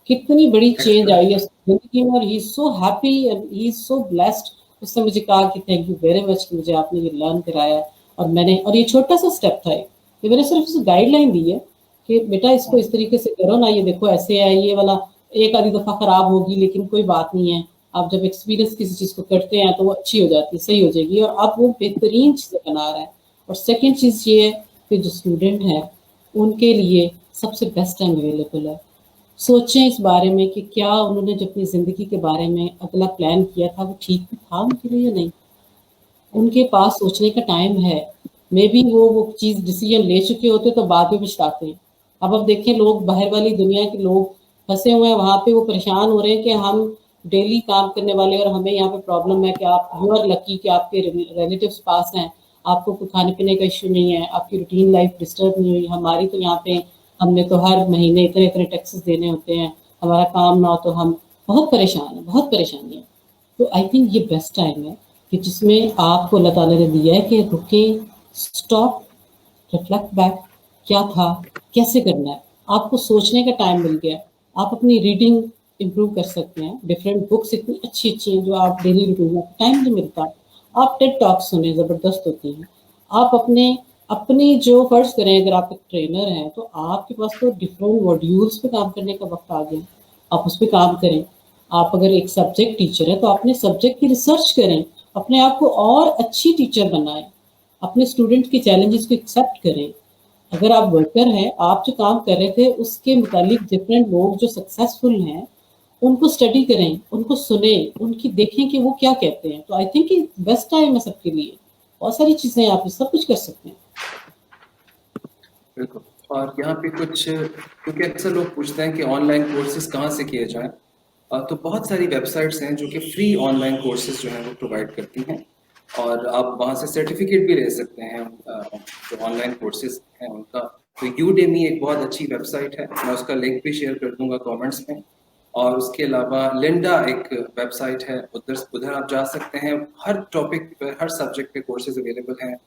کتنی بڑی چینج آئی ہے اس کی زندگی میں، اور he is so happy and he is so blessed. اس نے مجھے کہا کہ تھینک یو ویری مچ کہ مجھے آپ نے یہ لرن کرایا. اور میں نے، اور یہ چھوٹا سا اسٹیپ تھا کہ میں نے صرف اس گائیڈ لائن دی ہے کہ بیٹا اس کو اس طریقے سے کرو نا، یہ دیکھو ایسے ہے، یہ والا ایک آدھی دفعہ خراب ہوگی لیکن کوئی بات نہیں ہے، آپ جب ایکسپیرینس کسی چیز کو کرتے ہیں تو وہ اچھی ہو جاتی ہے، صحیح ہو جائے گی. اور اب وہ بہترین چیزیں بنا رہا ہے. اور سیکنڈ چیز یہ ہے کہ جو اسٹوڈنٹ ہیں ان کے لیے سب سے بیسٹ ٹائم اویلیبل ہے. سوچیں اس بارے میں کہ کیا انہوں نے جو اپنی زندگی کے بارے میں اگلا پلان کیا تھا وہ ٹھیک بھی تھا ان کے لیے یا نہیں. ان کے پاس سوچنے کا ٹائم ہے. مے بی وہ چیز ڈیسیجن لے چکے ہوتے تو بعد میں پچھتاتے ہیں. اب دیکھیں لوگ باہر والی دنیا کے لوگ پھنسے ہوئے ہیں وہاں پہ، وہ پریشان ہو رہے ہیں کہ ہم डेली काम करने वाले, और हमें यहाँ पे प्रॉब्लम है कि आप यू आर लकी कि आपके रिलेटिव्स पास हैं, आपको कोई खाने पीने का इश्यू नहीं है, आपकी रूटीन लाइफ डिस्टर्ब नहीं हुई। हमारी तो यहाँ पे हमने तो हर महीने इतने इतने टैक्सेस देने होते हैं, हमारा काम ना हो तो हम बहुत परेशान हैं, बहुत परेशानी है। तो आई थिंक ये बेस्ट टाइम है कि जिसमें आपको अल्लाह ताला ने दिया है कि रुके, स्टॉप, रिफ्लेक्ट बैक, क्या था, कैसे करना है, आपको सोचने का टाइम मिल गया। आप अपनी रीडिंग इम्प्रूव कर सकते हैं, डिफरेंट बुक्स इतनी अच्छी अच्छी हैं जो आप डेली रूटीन में टाइम नहीं मिलता। आप टेड टॉक सुने, ज़बरदस्त होती हैं। आप अपनी जो फर्ज करें, अगर आप एक ट्रेनर हैं तो आपके पास तो डिफरेंट मॉड्यूल्स पे काम करने का वक्त आ गया, आप उस पर काम करें। आप अगर एक सब्जेक्ट टीचर है तो अपने सब्जेक्ट की रिसर्च करें, अपने आप को और अच्छी टीचर बनाएं, अपने स्टूडेंट के चैलेंजेस को एक्सेप्ट करें। अगर आप वर्कर हैं, आप जो काम कर रहे थे उसके मुतालिक डिफरेंट लोग जो सक्सेसफुल हैं उनको स्टडी करें, उनको सुने, उनकी देखें कि वो क्या कहते हैं। तो आई थिंक बेस्ट टाइम है सबके लिए, बहुत सारी चीजें हैं, आप सब कुछ कर सकते हैं। बिल्कुल। और यहाँ पे कुछ, क्योंकि अक्सर लोग पूछते हैं कि ऑनलाइन कोर्सेज कहाँ से किए जाएं, तो बहुत सारी वेबसाइट्स हैं जो कि फ्री ऑनलाइन कोर्सेज जो हैं वो प्रोवाइड करती हैं, और आप वहाँ से सर्टिफिकेट भी ले सकते हैं जो ऑनलाइन कोर्सेज हैं उनका। तो यूडेमी एक बहुत अच्छी वेबसाइट है, मैं उसका लिंक भी शेयर कर दूंगा कमेंट्स में। और उसके अलावा लिंडा एक वेबसाइट है, उधर आप जा सकते हैं, हर टॉपिक पर, हर सब्जेक्ट पे कोर्सेज अवेलेबल हैं।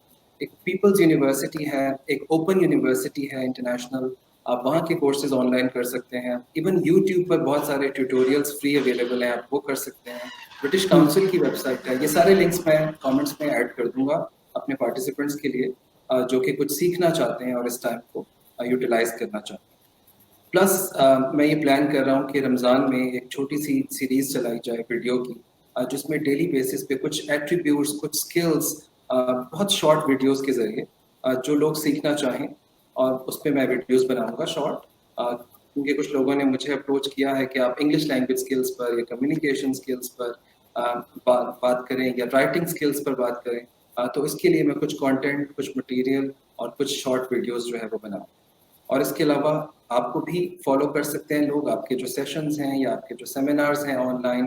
एक पीपल्स यूनिवर्सिटी है, एक ओपन यूनिवर्सिटी है इंटरनेशनल, आप वहाँ के कोर्सेज ऑनलाइन कर सकते हैं। इवन यूट्यूब पर बहुत सारे ट्यूटोरियल्स फ्री अवेलेबल हैं, आप वो कर सकते हैं। ब्रिटिश काउंसिल की वेबसाइट है, ये सारे लिंक्स मैं कमेंट्स में ऐड कर दूंगा अपने पार्टिसिपेंट्स के लिए, जो कि कुछ सीखना चाहते हैं और इस टाइम को यूटिलाइज करना चाहते हैं। प्लस मैं ये प्लान कर रहा हूँ कि रमज़ान में एक छोटी सी सीरीज़ चलाई जाए वीडियो की, जिसमें डेली बेसिस पे कुछ एट्रीब्यूट्स, कुछ स्किल्स, बहुत शॉर्ट वीडियोस के ज़रिए जो लोग सीखना चाहें, और उस पर मैं वीडियोस बनाऊंगा शॉर्ट। क्योंकि कुछ लोगों ने मुझे अप्रोच किया है कि आप इंग्लिश लैंग्वेज स्किल्स पर या कम्युनिकेशन स्किल्स पर बात करें या राइटिंग स्किल्स पर बात करें, तो इसके लिए मैं कुछ कंटेंट, कुछ मटेरियल और कुछ शॉर्ट वीडियोस जो है वो बनाऊँ। और इसके अलावा आपको भी फॉलो कर सकते हैं लोग, आपके जो सेशंस हैं या आपके जो सेमिनार्स हैं ऑनलाइन,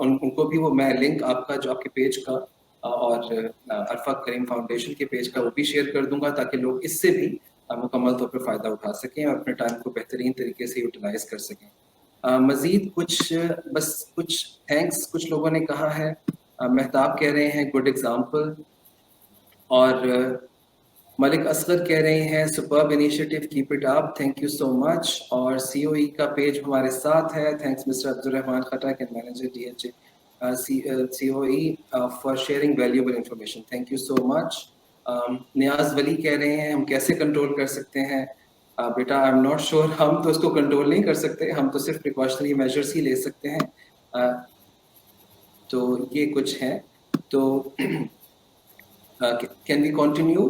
उनको भी वो मैं लिंक आपका जो आपके पेज का और अरफा करीम फाउंडेशन के पेज का वो भी शेयर कर दूंगा, ताकि लोग इससे भी मुकम्मल तौर पर फ़ायदा उठा सकें और अपने टाइम को बेहतरीन तरीके से यूटिलाइज कर सकें। मज़ीद कुछ थैंक्स कुछ लोगों ने कहा है। मेहताब कह रहे हैं गुड एग्जाम्पल, और मलिक असगर कह रहे हैं superb initiative, keep it up, thank you so much. और सीओई का पेज हमारे साथ है, thanks mister Abdul Rahman Khattak and manager DHA COE for sharing valuable information, thank you so much। Niaz Wali कह रहे हैं हम कैसे कंट्रोल कर सकते हैं, बेटा आई एम नॉट श्योर, हम तो इसको कंट्रोल नहीं कर सकते, हम तो सिर्फ प्रिकॉशनरी मेजर्स ही ले सकते हैं। तो ये कुछ है। तो can we continue,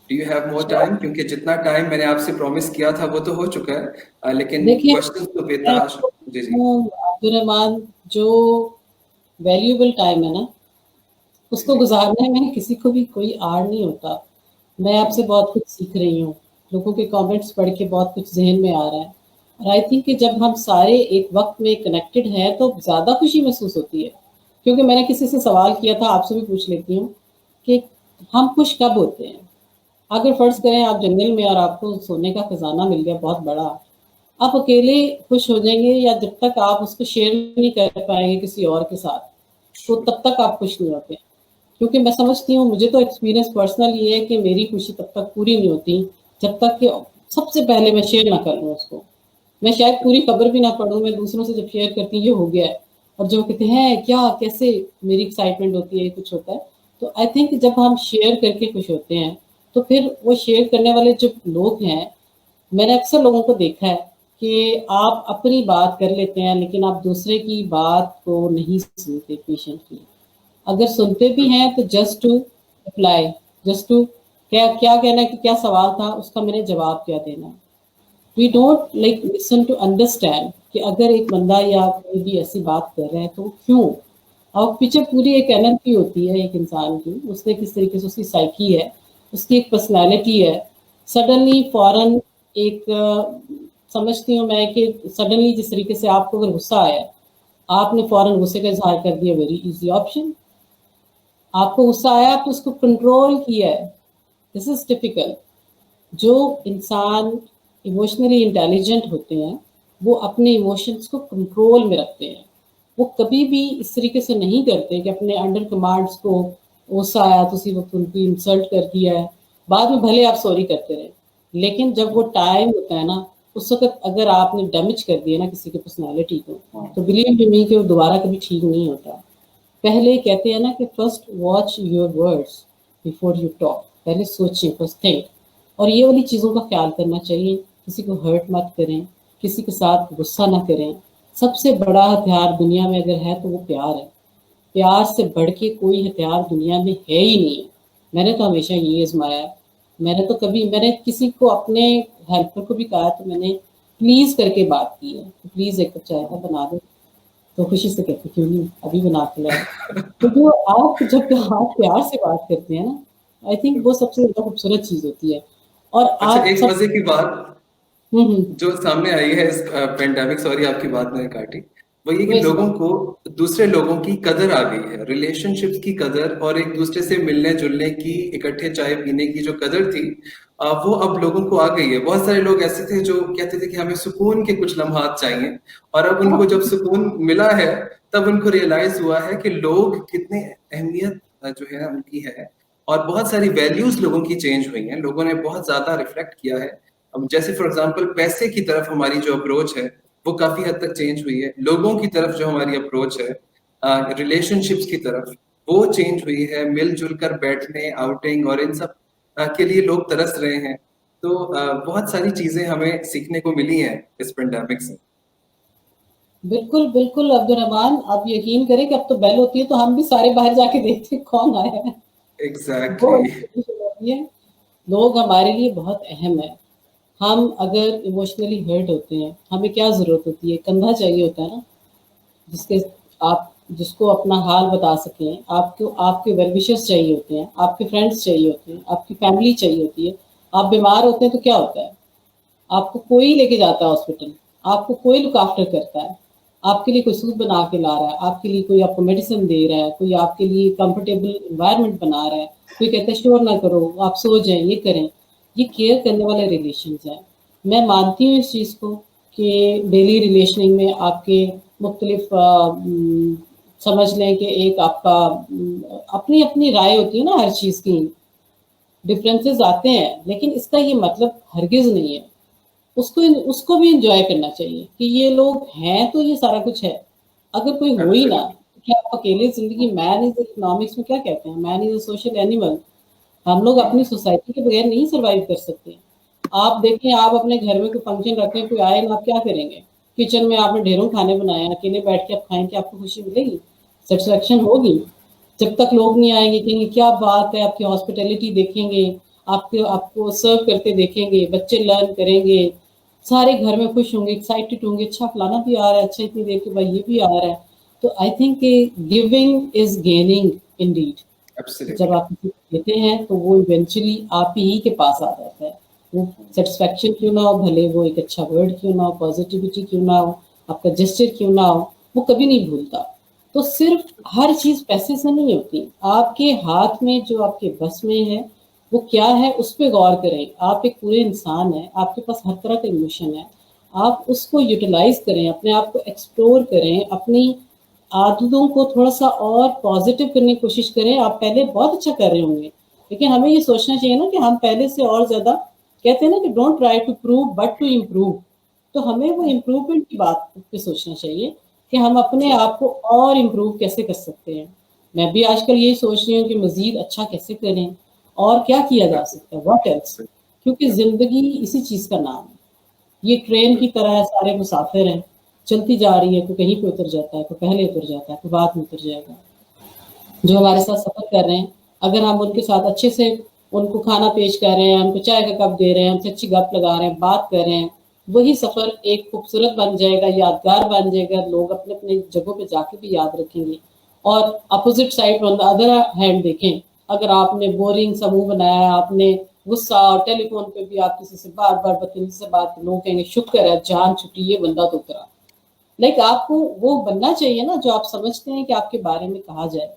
do you have more time? क्योंकि जितना टाइम मैंने आपसे प्रॉमिस किया था वो तो हो चुका है, लेकिन क्वेश्चंस तो बेतहाशा। जी जी अब्दुल रहमान, जो वैल्यूएबल टाइम है ना, उसको गुजारने में किसी को भी कोई आड़ नहीं होता। मैं आपसे बहुत कुछ सीख रही हूँ, लोगों के कमेंट्स पढ़ के बहुत कुछ जहन में आ रहा है, और आई थिंक कि जब हम सारे एक वक्त में कनेक्टेड हैं तो ज़्यादा खुशी महसूस होती है। क्योंकि मैंने किसी से सवाल किया था, आपसे भी पूछ लेती हूँ कि हम खुश कब होते हैं? अगर फ़र्ज़ करें आप जंगल में और आपको सोने का खजाना मिल गया बहुत बड़ा, आप अकेले खुश हो जाएंगे, या जब तक आप उसको शेयर नहीं कर पाएंगे किसी और के साथ, तो तब तक आप खुश नहीं होते। क्योंकि मैं समझती हूँ, मुझे तो एक्सपीरियंस पर्सनल ये है कि मेरी खुशी तब तक पूरी नहीं होती जब तक कि सबसे पहले मैं शेयर ना कर लूँ उसको। मैं शायद पूरी खबर भी ना पढ़ूँ, मैं दूसरों से जब शेयर करती हूँ ये हो गया है, और जो कहते हैं क्या, कैसे, मेरी एक्साइटमेंट होती है, कुछ होता है। तो आई थिंक जब हम शेयर करके खुश होते हैं तो फिर वो शेयर करने वाले जो लोग हैं, मैंने अक्सर लोगों को देखा है कि आप अपनी बात कर लेते हैं लेकिन आप दूसरे की बात को नहीं सुनते पेशेंटली। अगर सुनते भी हैं तो just to reply, just to क्या क्या कहना है, कि क्या सवाल था उसका मैंने जवाब क्या देना। We don't like listen to understand कि अगर एक बंदा या कोई भी ऐसी बात कर रहा है तो क्यों, और पीछे पूरी एक एनर्जी होती है एक इंसान की, उसने किस तरीके से, उसकी साइकी है, उसकी एक पर्सनैलिटी है। सडनली फौरन एक समझती हूँ मैं कि सडनली जिस तरीके से आपको अगर गुस्सा आया आपने फौरन गुस्से का इजहार कर दिया, वेरी इजी ऑप्शन। आपको गुस्सा आया, आपने उसको कंट्रोल किया है, दिस इज टिपिकल। जो इंसान इमोशनली इंटेलिजेंट होते हैं वो अपने इमोशंस को कंट्रोल में रखते हैं। वो कभी भी इस तरीके से नहीं करते कि अपने अंडर कमांड्स को गुस्सा आया तो उसी वक्त उनको इंसल्ट कर दिया है, बाद में भले आप सॉरी करते रहे, लेकिन जब वो टाइम होता है ना उस वक्त अगर आपने डैमेज कर दिया ना किसी की पर्सनालिटी को, तो बिलीव यू मी कि वो दोबारा कभी ठीक नहीं होता। पहले कहते हैं ना कि first watch your words before you talk, पहले सोचें, फर्स्ट थिंक। और ये वाली चीज़ों का ख्याल करना चाहिए, किसी को हर्ट मत करें, किसी के साथ गुस्सा ना करें। सबसे बड़ा हथियार दुनिया में अगर है तो वो प्यार है। प्यार से बढ़ के कोई हथियार दुनिया में है ही नहीं है। मैंने तो हमेशा ये आजमाया है। मैंने किसी को अपने हेल्पर को भी कहा तो मैंने प्लीज़ करके बात की है, तो प्लीज़ एक कप चाय का बना दो, तो खुशी से कहते क्यों नहीं, अभी बना के लाए। तो जो आप प्यार से बात करते हैं ना, आई थिंक वो सबसे ज़्यादा खूबसूरत चीज़ होती है। और अच्छा, आप एक सब मजे की बात हम्म, जो सामने आई है इस पेंडेमिक, सॉरी आपकी बात मैंने काटी, वो ये कि वही लोगों को दूसरे लोगों की कदर आ गई है, रिलेशनशिप्स की कदर और एक दूसरे से मिलने जुलने की, इकट्ठे चाय पीने की जो कदर थी वो अब लोगों को आ गई है। बहुत सारे लोग ऐसे थे जो कहते थे कि हमें सुकून के कुछ लम्हात चाहिए, और अब उनको जब सुकून मिला है तब उनको रियलाइज हुआ है कि लोग कितने अहमियत जो है उनकी है, और बहुत सारी वैल्यूज लोगों की चेंज हुई हैं, लोगों ने बहुत ज्यादा रिफ्लेक्ट किया है। अब जैसे फॉर एग्जांपल पैसे की तरफ हमारी जो अप्रोच है वो काफी हद तक चेंज हुई है, लोगों की तरफ जो हमारी अप्रोच है रिलेशनशिप्स की तरफ वो चेंज हुई है, मिलजुल कर बैठने, आउटिंग और इन सब के लिए लोग तरस रहे हैं। तो बहुत सारी चीजें हमें सीखने को मिली हैं इस पेंडेमिक से। बिल्कुल बिल्कुल अब्दुलरहमान, आप यकीन करें कि अब तो बेल होती है तो हम भी सारे बाहर जाके देखते हैं कौन आया है। वो एग्जैक्टली। होती है, लोग हमारे लिए बहुत अहम है। हम अगर इमोशनली हर्ट होते हैं, हमें क्या ज़रूरत होती है, कंधा चाहिए होता है ना, जिसके आप जिसको अपना हाल बता सकें। आपको आपके वेल विशर्स चाहिए होते हैं, आपके फ्रेंड्स चाहिए होते हैं, आपकी फैमिली चाहिए होती है। आप बीमार होते हैं तो क्या होता है, आपको कोई लेके जाता है हॉस्पिटल, आपको कोई लुक आफ्टर करता है, आपके लिए कोई सूप बना के ला रहा है, आपके लिए कोई आपको मेडिसिन दे रहा है, कोई आपके लिए कंफर्टेबल इन्वायरमेंट बना रहा है, कोई कहता है शोर ना करो, आप सो जाएं, ये करें। ये केयर करने वाले रिलेशंस हैं। मैं मानती हूँ इस चीज़ को कि डेली रिलेशनिंग में आपके मुख्तलिफ समझ लें कि एक आपका अपनी अपनी राय होती है ना हर चीज़ की, डिफरेंसेस आते हैं, लेकिन इसका ये मतलब हरगिज़ नहीं है। उसको भी इंजॉय करना चाहिए कि ये लोग हैं तो ये सारा कुछ है। अगर कोई हो ही ना, तो क्या आप अकेले जिंदगी, मैन इज इकोनॉमिक्स में क्या कहते हैं, man is a social animal. हम लोग अपनी सोसाइटी के बगैर नहीं सर्वाइव कर सकते। आप देखें, आप अपने घर में कोई फंक्शन रखें, कोई आए ना, आप क्या करेंगे? किचन में आपने ढेरों खाने बनाए, अकेले बैठ के आप खाएंगे, आपको खुशी मिलेगी, सेटिस्फेक्शन होगी? जब तक लोग नहीं आएंगे, कहेंगे क्या बात है, आपकी हॉस्पिटैलिटी देखेंगे, आपके आपको सर्व करते देखेंगे, बच्चे लर्न करेंगे, सारे घर में खुश होंगे, एक्साइटेड होंगे, अच्छा फलाना भी आ रहा है, अच्छा इतनी देर के बाद ये भी आ रहा है। तो I think giving is gaining Indeed. जब आप किसी को देते हैं तो वो इवेंचुअली आप ही के पास आ जाता है। वो सेटिस्फेक्शन क्यों ना हो, भले वो एक अच्छा वर्ड क्यों ना हो, पॉजिटिविटी क्यों ना हो, आपका जेस्चर क्यों ना हो, वो कभी नहीं भूलता। तो सिर्फ हर चीज़ पैसे से नहीं होती, आपके हाथ में जो आपके बस में है वो क्या है, उस पर गौर करें। आप एक पूरे इंसान हैं, आपके पास हर तरह का इमोशन है, आप उसको यूटिलाइज करें, अपने आप को एक्सप्लोर करें, अपनी आदतों को थोड़ा सा और पॉजिटिव करने की कोशिश करें। आप पहले बहुत अच्छा कर रहे होंगे, लेकिन हमें ये सोचना चाहिए ना कि हम पहले से और ज़्यादा, कहते हैं ना कि don't try to prove but to improve. तो हमें वो इम्प्रूवमेंट की बात पे सोचना चाहिए कि हम अपने आप को और इम्प्रूव कैसे कर सकते हैं। मैं भी आजकल यही सोच रही हूँ कि मज़ीद अच्छा कैसे करें और क्या किया जा सकता है, व्हाट एल्स। क्योंकि ज़िंदगी इसी चीज़ का नाम है। ये ट्रेन की तरह है, सारे मुसाफिर हैं, चलती जा रही है, कोई कहीं पे उतर जाता है, कोई पहले उतर जाता है, कोई बाद में उतर जाएगा। जो हमारे साथ सफ़र कर रहे हैं, अगर हम उनके साथ अच्छे से उनको खाना पेश कर रहे हैं, उनको चाय का कप दे रहे हैं, उनसे अच्छी गप लगा रहे हैं, बात कर रहे हैं, वही सफ़र एक खूबसूरत बन जाएगा, यादगार बन जाएगा, लोग अपने अपने जगहों पे जाके भी याद रखेंगे। और opposite side on the other hand देखें, अगर आपने बोरिंग समूह बनाया, आपने गुस्सा, और टेलीफोन पे भी आप किसी से बार बार बदतमीजी से बात, लोग कहेंगे शुक्र है जान छुट्टी, ये बंदा तो उतरा। लाइक आपको वो बनना चाहिए ना जो आप समझते हैं कि आपके बारे में कहा जाए,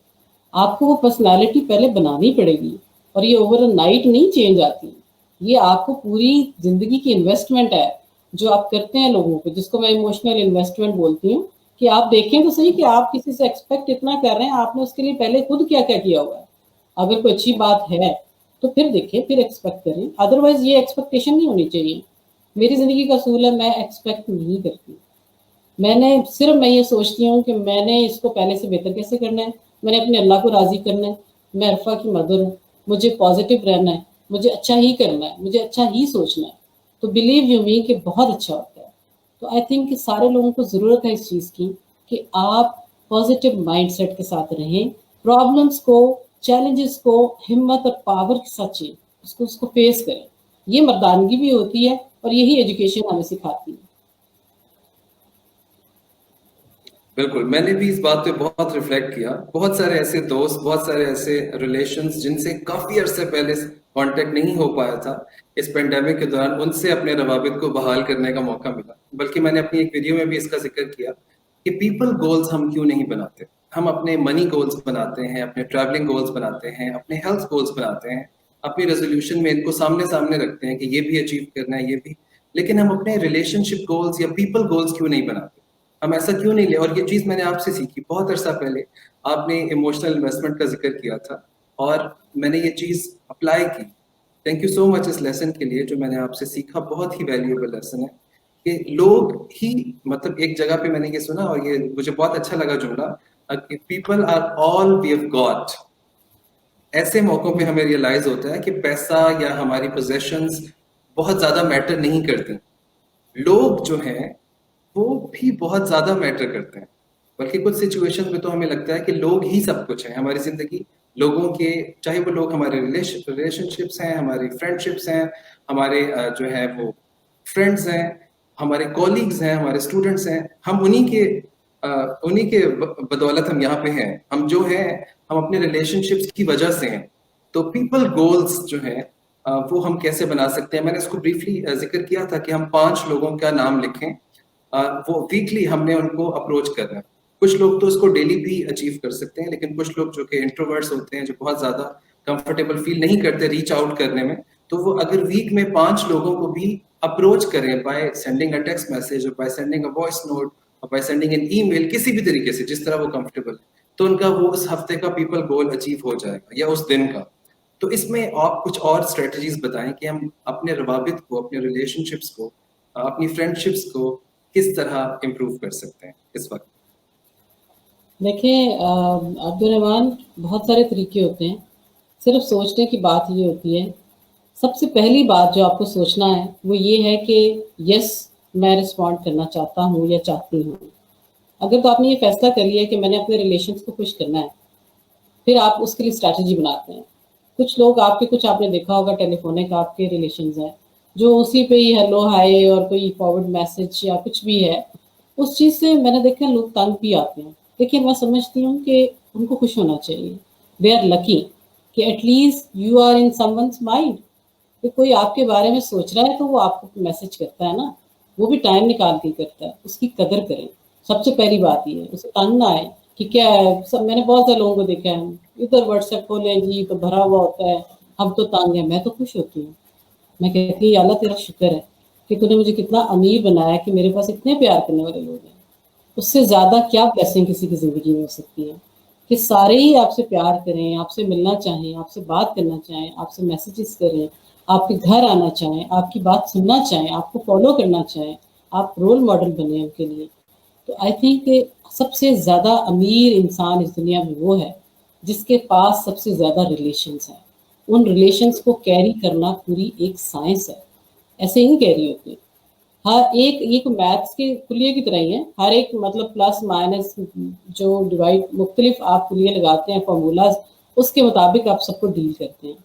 आपको वो पर्सनालिटी पहले बनानी पड़ेगी, और ये ओवर नाइट नहीं चेंज आती, ये आपको पूरी जिंदगी की इन्वेस्टमेंट है जो आप करते हैं लोगों पे, जिसको मैं इमोशनल इन्वेस्टमेंट बोलती हूँ, कि आप देखें तो सही कि आप किसी से एक्सपेक्ट इतना कर रहे हैं, आपने उसके लिए पहले खुद क्या क्या किया हुआ है। अगर कोई अच्छी बात है तो फिर देखें, फिर एक्सपेक्ट करें, अदरवाइज ये एक्सपेक्टेशन नहीं होनी चाहिए। मेरी जिंदगी का असूल है, मैं एक्सपेक्ट नहीं करती। मैं ये सोचती हूँ कि मैंने इसको पहले से बेहतर कैसे करना है, मैंने अपने अल्लाह को राजी करना है, मैं अरफा की मदर हूँ, मुझे पॉजिटिव रहना है, मुझे अच्छा ही करना है, मुझे अच्छा ही सोचना है, तो बिलीव यू मी कि बहुत अच्छा होता है। तो आई थिंक कि सारे लोगों को ज़रूरत है इस चीज़ की कि आप पॉजिटिव माइंडसेट के साथ रहें, प्रॉब्लम्स को, चैलेंजेस को हिम्मत और पावर के साथ चाहिए, उसको फेस करें। ये मर्दानगी भी होती है और यही एजुकेशन हमें सिखाती है। बिल्कुल, मैंने भी इस बात पे बहुत रिफ्लेक्ट किया। बहुत सारे ऐसे दोस्त, बहुत सारे ऐसे रिलेशंस जिनसे काफी अरसे पहले कांटेक्ट नहीं हो पाया था, इस पेंडेमिक के दौरान उनसे अपने रवाबित को बहाल करने का मौका मिला। बल्कि मैंने अपनी एक वीडियो में भी इसका जिक्र किया कि पीपल गोल्स हम क्यों नहीं बनाते। हम अपने मनी गोल्स बनाते हैं, अपने ट्रैवलिंग गोल्स बनाते हैं, अपने हेल्थ गोल्स बनाते हैं, अपनी रेजोल्यूशन में इनको सामने सामने रखते हैं कि ये भी अचीव करना है, ये भी। लेकिन हम अपने रिलेशनशिप गोल्स या पीपल गोल्स क्यों नहीं बनाते, हम ऐसा क्यों नहीं ले। और ये चीज मैंने आपसे सीखी बहुत अरसा पहले। आपने इमोशनल इन्वेस्टमेंट का जिक्र किया था और मैंने ये चीज अप्लाई की। थैंक यू सो मच इस लेसन के लिए जो मैंने आपसे सीखा, बहुत ही वैल्यूएबल लेसन है कि लोग ही, मतलब एक जगह पे मैंने ये सुना और ये मुझे बहुत अच्छा लगा जुमला, कि people are all we have got. ऐसे मौकों पे हमें रियलाइज होता है कि पैसा या हमारी पोजेशंस बहुत ज्यादा मैटर नहीं करती, लोग जो हैं वो भी बहुत ज्यादा मैटर करते हैं। बल्कि कुछ सिचुएशन में तो हमें लगता है कि लोग ही सब कुछ है हमारी जिंदगी। लोगों के, चाहे वो लोग हमारे रिलेशनशिप्स हैं, हमारी फ्रेंडशिप्स हैं, हमारे जो है वो फ्रेंड्स हैं, हमारे कॉलीग्स हैं, हमारे स्टूडेंट्स हैं, हम उन्हीं के बदौलत हम यहाँ पे हैं। हम जो हैं हम अपने रिलेशनशिप्स की वजह से हैं। तो पीपल गोल्स जो है वो हम कैसे बना सकते हैं, मैंने इसको ब्रीफली जिक्र किया था कि हम 5 लोगों का नाम लिखें। वो वीकली हमने उनको अप्रोच करना है। कुछ लोग तो उसको डेली भी अचीव कर सकते हैं, लेकिन कुछ लोग जो कि इंट्रोवर्ट्स होते हैं, जो बहुत ज्यादा कंफर्टेबल फील नहीं करते रीच आउट करने में, तो वो अगर वीक में 5 लोगों को भी अप्रोच करें by sending a text message और by sending a voice note और बाय सेंडिंग एन ईमेल, किसी भी तरीके से जिस तरह वो कंफर्टेबल है, तो उनका वो उस हफ्ते का पीपल गोल अचीव हो जाएगा या उस दिन का। तो इसमें आप कुछ और स्ट्रेटजीज बताएं कि हम अपने रवाबित को, अपने रिलेशनशिप्स को, अपनी फ्रेंडशिप्स को किस तरह इम्प्रूव कर सकते हैं इस वक्त। देखिए अब्दुल रहमान, बहुत सारे तरीके होते हैं, सिर्फ सोचने की बात ये होती है। सबसे पहली बात जो आपको सोचना है वो ये है कि यस, मैं रिस्पॉन्ड करना चाहता हूँ या चाहती हूँ। अगर तो आपने ये फैसला कर लिया कि मैंने अपने रिलेशंस को खुश करना है, फिर आप उसके लिए स्ट्रैटेजी बनाते हैं। कुछ लोग आपके, कुछ आपने देखा होगा टेलीफोनिक आपके रिलेशंस हैं, जो उसी पे ही हेलो हाय और कोई फॉरवर्ड मैसेज या कुछ भी है, उस चीज़ से मैंने देखा लोग तंग भी आते हैं। लेकिन मैं समझती हूँ कि उनको खुश होना चाहिए। दे आर लकी कि at least you are in someone's mind, कि कोई आपके बारे में सोच रहा है तो वो आपको मैसेज करता है ना, वो भी टाइम निकाल के करता है, उसकी कदर करें। सबसे पहली बात ये है, उसे तंग ना आए कि क्या है। सब, मैंने बहुत सारे लोगों को देखा है, इधर व्हाट्सएप खोले जी तो भरा हुआ होता है, हम तो तंग है। मैं तो खुश होती हूँ, मैं कहती हूँ अल्लाह तेरा शुक्र है कि तूने मुझे कितना अमीर बनाया कि मेरे पास इतने प्यार करने वाले लोग हैं। उससे ज़्यादा क्या ब्लेसिंग किसी की ज़िंदगी में हो सकती है कि सारे ही आपसे प्यार करें, आपसे मिलना चाहें, आपसे बात करना चाहें, आपसे मैसेजेस करें, आपके घर आना चाहें, आपकी बात सुनना चाहें, आपको फॉलो करना चाहें, आप रोल मॉडल बने उनके लिए। तो आई थिंक सबसे ज़्यादा अमीर इंसान इस दुनिया में वो है जिसके पास सबसे ज़्यादा रिलेशंस हैं। उन रिलेशंस को कैरी करना पूरी एक साइंस है, ऐसे ही नहीं कैरी होती। हर एक, ये मैथ्स के कुलिये की तरह ही है, हर एक मतलब प्लस माइनस जो डिवाइड मुख्तलिफ आप कुलिये लगाते हैं फॉर्मूलाज, उसके मुताबिक आप सबको डील करते हैं।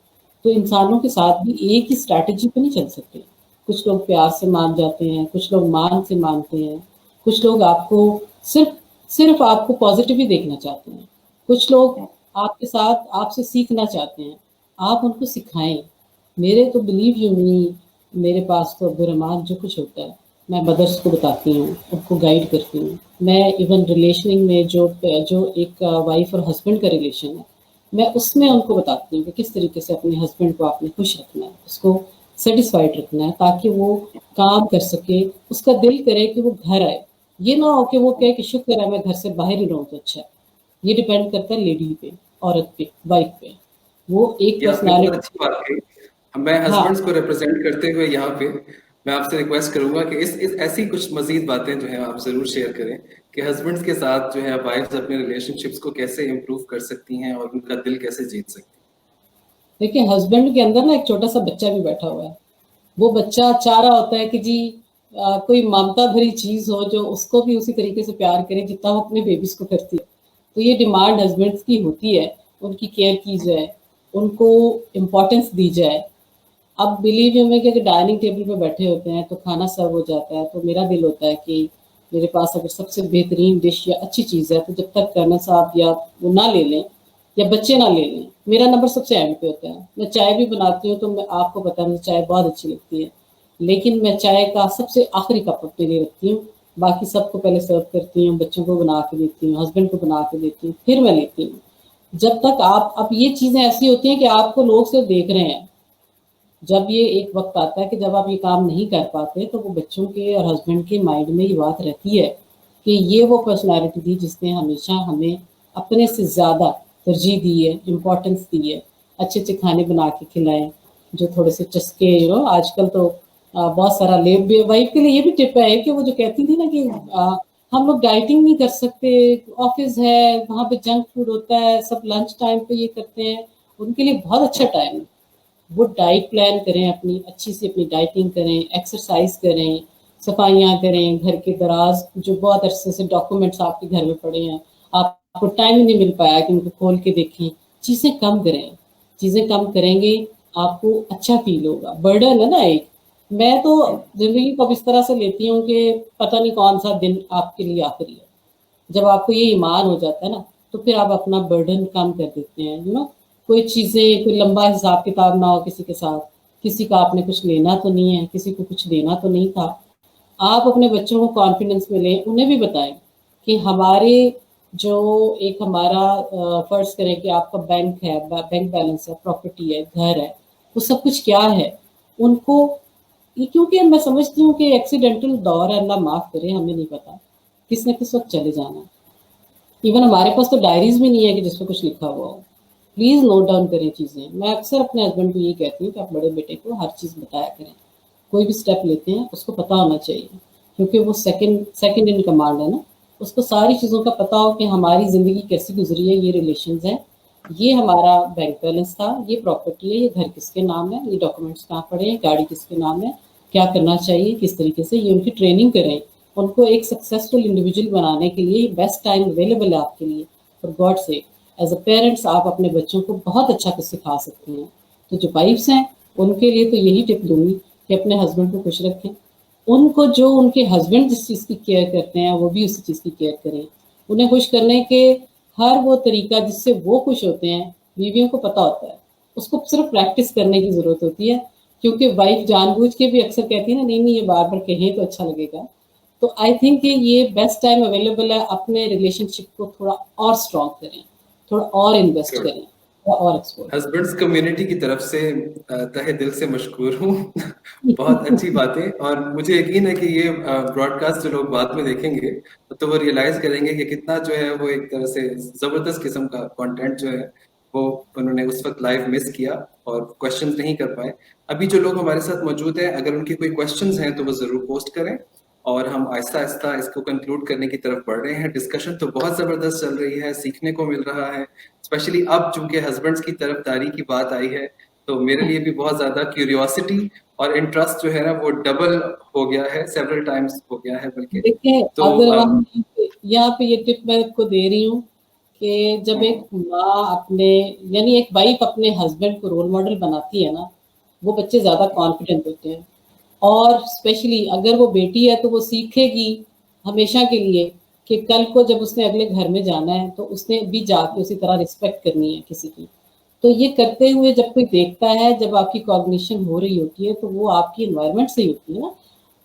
तो इंसानों के साथ भी एक ही स्ट्रैटेजी पे नहीं चल सकते। कुछ लोग प्यार से मान जाते हैं, कुछ लोग मान से मानते हैं, कुछ लोग आपको सिर्फ सिर्फ आपको पॉजिटिव ही देखना चाहते हैं, कुछ लोग आपके साथ आपसे सीखना चाहते हैं, आप उनको सिखाएं। मेरे तो बिलीव यू मी, मेरे पास तो अब्दुल रहमान जो कुछ होता है मैं मदर्स को बताती हूँ, उनको गाइड करती हूँ। मैं इवन रिलेशनिंग में जो एक वाइफ और हस्बैंड का रिलेशन है, मैं उसमें उनको बताती हूँ कि किस तरीके से अपने हस्बैंड को आपने खुश रखना है, उसको सेटिस्फाइड रखना है, ताकि वो काम कर सके, उसका दिल करे कि वो घर आए। ये ना हो कि वो कहे कि शुक्र है मैं घर से बाहर ही रहूँ तो अच्छा है। ये डिपेंड करता है लेडी पे, औरत पे, वाइफ पे। वो एक ये आपने बहुत पर्सनालिटी। अच्छी बात कही। मैं हाँ, हस्बैंड्स को रिप्रेजेंट करते हुए यहाँ पे मैं आपसे रिक्वेस्ट करूंगा कि इस ऐसी कुछ मजीद बातें जो है आप जरूर शेयर करें कि हस्बैंड्स के साथ जो है वाइफ्स अपने रिलेशनशिप्स को कैसे इम्प्रूव कर सकती हैं और उनका दिल कैसे जीत सकती देखिए हस्बैंड के अंदर ना एक छोटा सा बच्चा भी बैठा हुआ है। वो बच्चा चाह रहा होता है कि जी कोई ममता भरी चीज हो जो उसको भी उसी तरीके से प्यार करे जितना वो अपने बेबीज को करती है। तो ये डिमांड हस्बैंड्स की होती है, उनकी केयर की जाए, उनको इम्पोर्टेंस दी जाए। अब बिलीव यू में कि अगर डाइनिंग टेबल पे बैठे होते हैं तो खाना सर्व हो जाता है, तो मेरा दिल होता है कि मेरे पास अगर सबसे बेहतरीन डिश या अच्छी चीज़ है तो जब तक करना साहब या वो ना ले लें या बच्चे ना ले लें, मेरा नंबर सबसे एंड पे होता है। मैं चाय भी बनाती हूँ तो मैं आपको पता है मुझे चाय बहुत अच्छी लगती है, लेकिन मैं चाय का सबसे आखिरी कप अपने लिए रखती हूँ। बाकी सबको पहले सर्व करती हूँ, बच्चों को बना के देती हूँ, हस्बैंड को बना के देती हूँ, फिर मैं लेती हूँ। जब तक आप अब ये चीज़ें ऐसी होती हैं कि आपको लोग सिर्फ देख रहे हैं। जब ये एक वक्त आता है कि जब आप ये काम नहीं कर पाते तो वो बच्चों के और हस्बैंड के माइंड में ये बात रहती है कि ये वो पर्सनालिटी थी जिसने हमेशा हमें अपने से ज़्यादा तरजीह दी है, इम्पोर्टेंस दी है, अच्छे अच्छे खाने बना के खिलाएं, जो थोड़े से चस्के आजकल तो बहुत सारा लेब वाइफ के लिए ये भी टिप है कि वो जो कहती थी ना कि हम लोग डाइटिंग नहीं कर सकते, ऑफिस है वहाँ पे जंक फूड होता है, सब लंच टाइम पे ये करते हैं। उनके लिए बहुत अच्छा टाइम है, वो डाइट प्लान करें, अपनी अच्छी सी अपनी डाइटिंग करें, एक्सरसाइज करें, सफाइयाँ करें, घर के दराज जो बहुत अरसे से डॉक्यूमेंट्स आपके घर में पड़े हैं, आपको टाइम नहीं मिल पाया कि उनको खोल के देखें, चीज़ें कम करें। चीज़ें कम करेंगे आपको अच्छा फील होगा। बर्डन है ना एक, मैं तो ज़िंदगी को अब इस तरह से लेती हूँ कि पता नहीं कौन सा दिन आपके लिए आखिरी है। जब आपको ये ईमान हो जाता है ना, तो फिर आप अपना बर्डन कम कर देते हैं। कोई चीज़ें, कोई लंबा हिसाब किताब ना हो किसी के साथ, किसी का आपने कुछ लेना तो नहीं है, किसी को कुछ देना तो नहीं था। आप अपने बच्चों को कॉन्फिडेंस में लें, उन्हें भी बताएं कि हमारे जो एक हमारा फर्ज करें कि आपका बैंक है, बैंक बैलेंस है, प्रॉपर्टी है, घर है, वो सब कुछ क्या है उनको। क्योंकि मैं समझती हूँ कि एक्सीडेंटल दौर है, अल्लाह माफ़ करे, हमें नहीं पता किस न किस वक्त चले जाना। इवन हमारे पास तो डायरीज भी नहीं है कि जिसपे कुछ लिखा हुआ हो। प्लीज़ नोट डाउन करें चीज़ें। मैं अक्सर अपने हस्बैंड को ये कहती हूँ कि आप बड़े बेटे को हर चीज़ बताया करें, कोई भी स्टेप लेते हैं उसको पता होना चाहिए, क्योंकि वो सेकंड सेकंड इन कमांड है ना। उसको सारी चीज़ों का पता हो कि हमारी ज़िंदगी कैसी गुजरी है, ये रिलेशंस हैं, ये हमारा बैंक बैलेंस था, ये प्रॉपर्टी है, ये घर किसके नाम है, ये डॉक्यूमेंट्स कहाँ पड़े हैं, गाड़ी किसके नाम है, क्या करना चाहिए, किस तरीके से। ये उनकी ट्रेनिंग करें। उनको एक सक्सेसफुल इंडिविजुअल बनाने के लिए बेस्ट टाइम अवेलेबल है आपके लिए। फॉर गॉड से एज अ पेरेंट्स आप अपने बच्चों को बहुत अच्छा कुछ सिखा सकते हैं। तो जो वाइफ्स हैं उनके लिए तो यही टिप दूंगी कि अपने हस्बैंड को खुश रखें। उनको जो उनके हस्बैंड जिस चीज़ की केयर करते हैं वो भी उसी चीज़ की केयर करें। उन्हें खुश करने के हर वो तरीका जिससे वो खुश होते हैं, बीवियों को पता होता है। उसको सिर्फ प्रैक्टिस करने की ज़रूरत होती है, क्योंकि वाइफ जानबूझ के भी अक्सर कहती है ना, नहीं नहीं ये बार बार कहें तो अच्छा लगेगा। तो आई थिंक कि ये बेस्ट टाइम अवेलेबल है, अपने रिलेशनशिप को थोड़ा और स्ट्रॉन्ग करें, थोड़ा और इन्वेस्ट हैं? करें, थोड़ा और एक्सप्लोर हस्बैंड्स कम्युनिटी की तरफ से तहे दिल से मशकूर हूँ। बहुत अच्छी करें। बातें, और मुझे यकीन है कि ये ब्रॉडकास्ट जो लोग बाद में देखेंगे तो वो रियलाइज करेंगे कि कितना जो है वो एक तरह से जबरदस्त किस्म का कंटेंट जो है वो उन्होंने उस वक्त लाइव मिस किया और क्वेश्चंस नहीं कर पाए। अभी जो लोग हमारे साथ मौजूद हैं, अगर उनके कोई क्वेश्चंस हैं तो वो जरूर पोस्ट करें, और हम आहिस्ता आहिस्ता इसको कंक्लूड करने की तरफ बढ़ रहे हैं। डिस्कशन तो बहुत जबरदस्त चल रही है, सीखने को मिल रहा है, स्पेशली अब चूंकि हस्बैंड्स की तरफदारी की बात आई है तो मेरे लिए भी बहुत ज्यादा क्यूरियोसिटी और इंटरेस्ट जो है ना वो डबल हो गया है, सेवरल टाइम्स हो गया है बल्कि। देखिए तो अगर हम यहाँ पे ये टिप मैं आपको दे रही हूँ कि जब एक माँ अपने, यानी एक वाइफ अपने हस्बैंड को रोल मॉडल बनाती है ना, वो बच्चे ज़्यादा कॉन्फिडेंट होते हैं। और स्पेशली अगर वो बेटी है तो वो सीखेगी हमेशा के लिए कि कल को जब उसने अगले घर में जाना है तो उसने भी जाके उसी तरह रिस्पेक्ट करनी है किसी की। तो ये करते हुए जब कोई देखता है, जब आपकी कॉग्निशन हो रही होती है तो वो आपकी इन्वायरमेंट से ही होती है ना।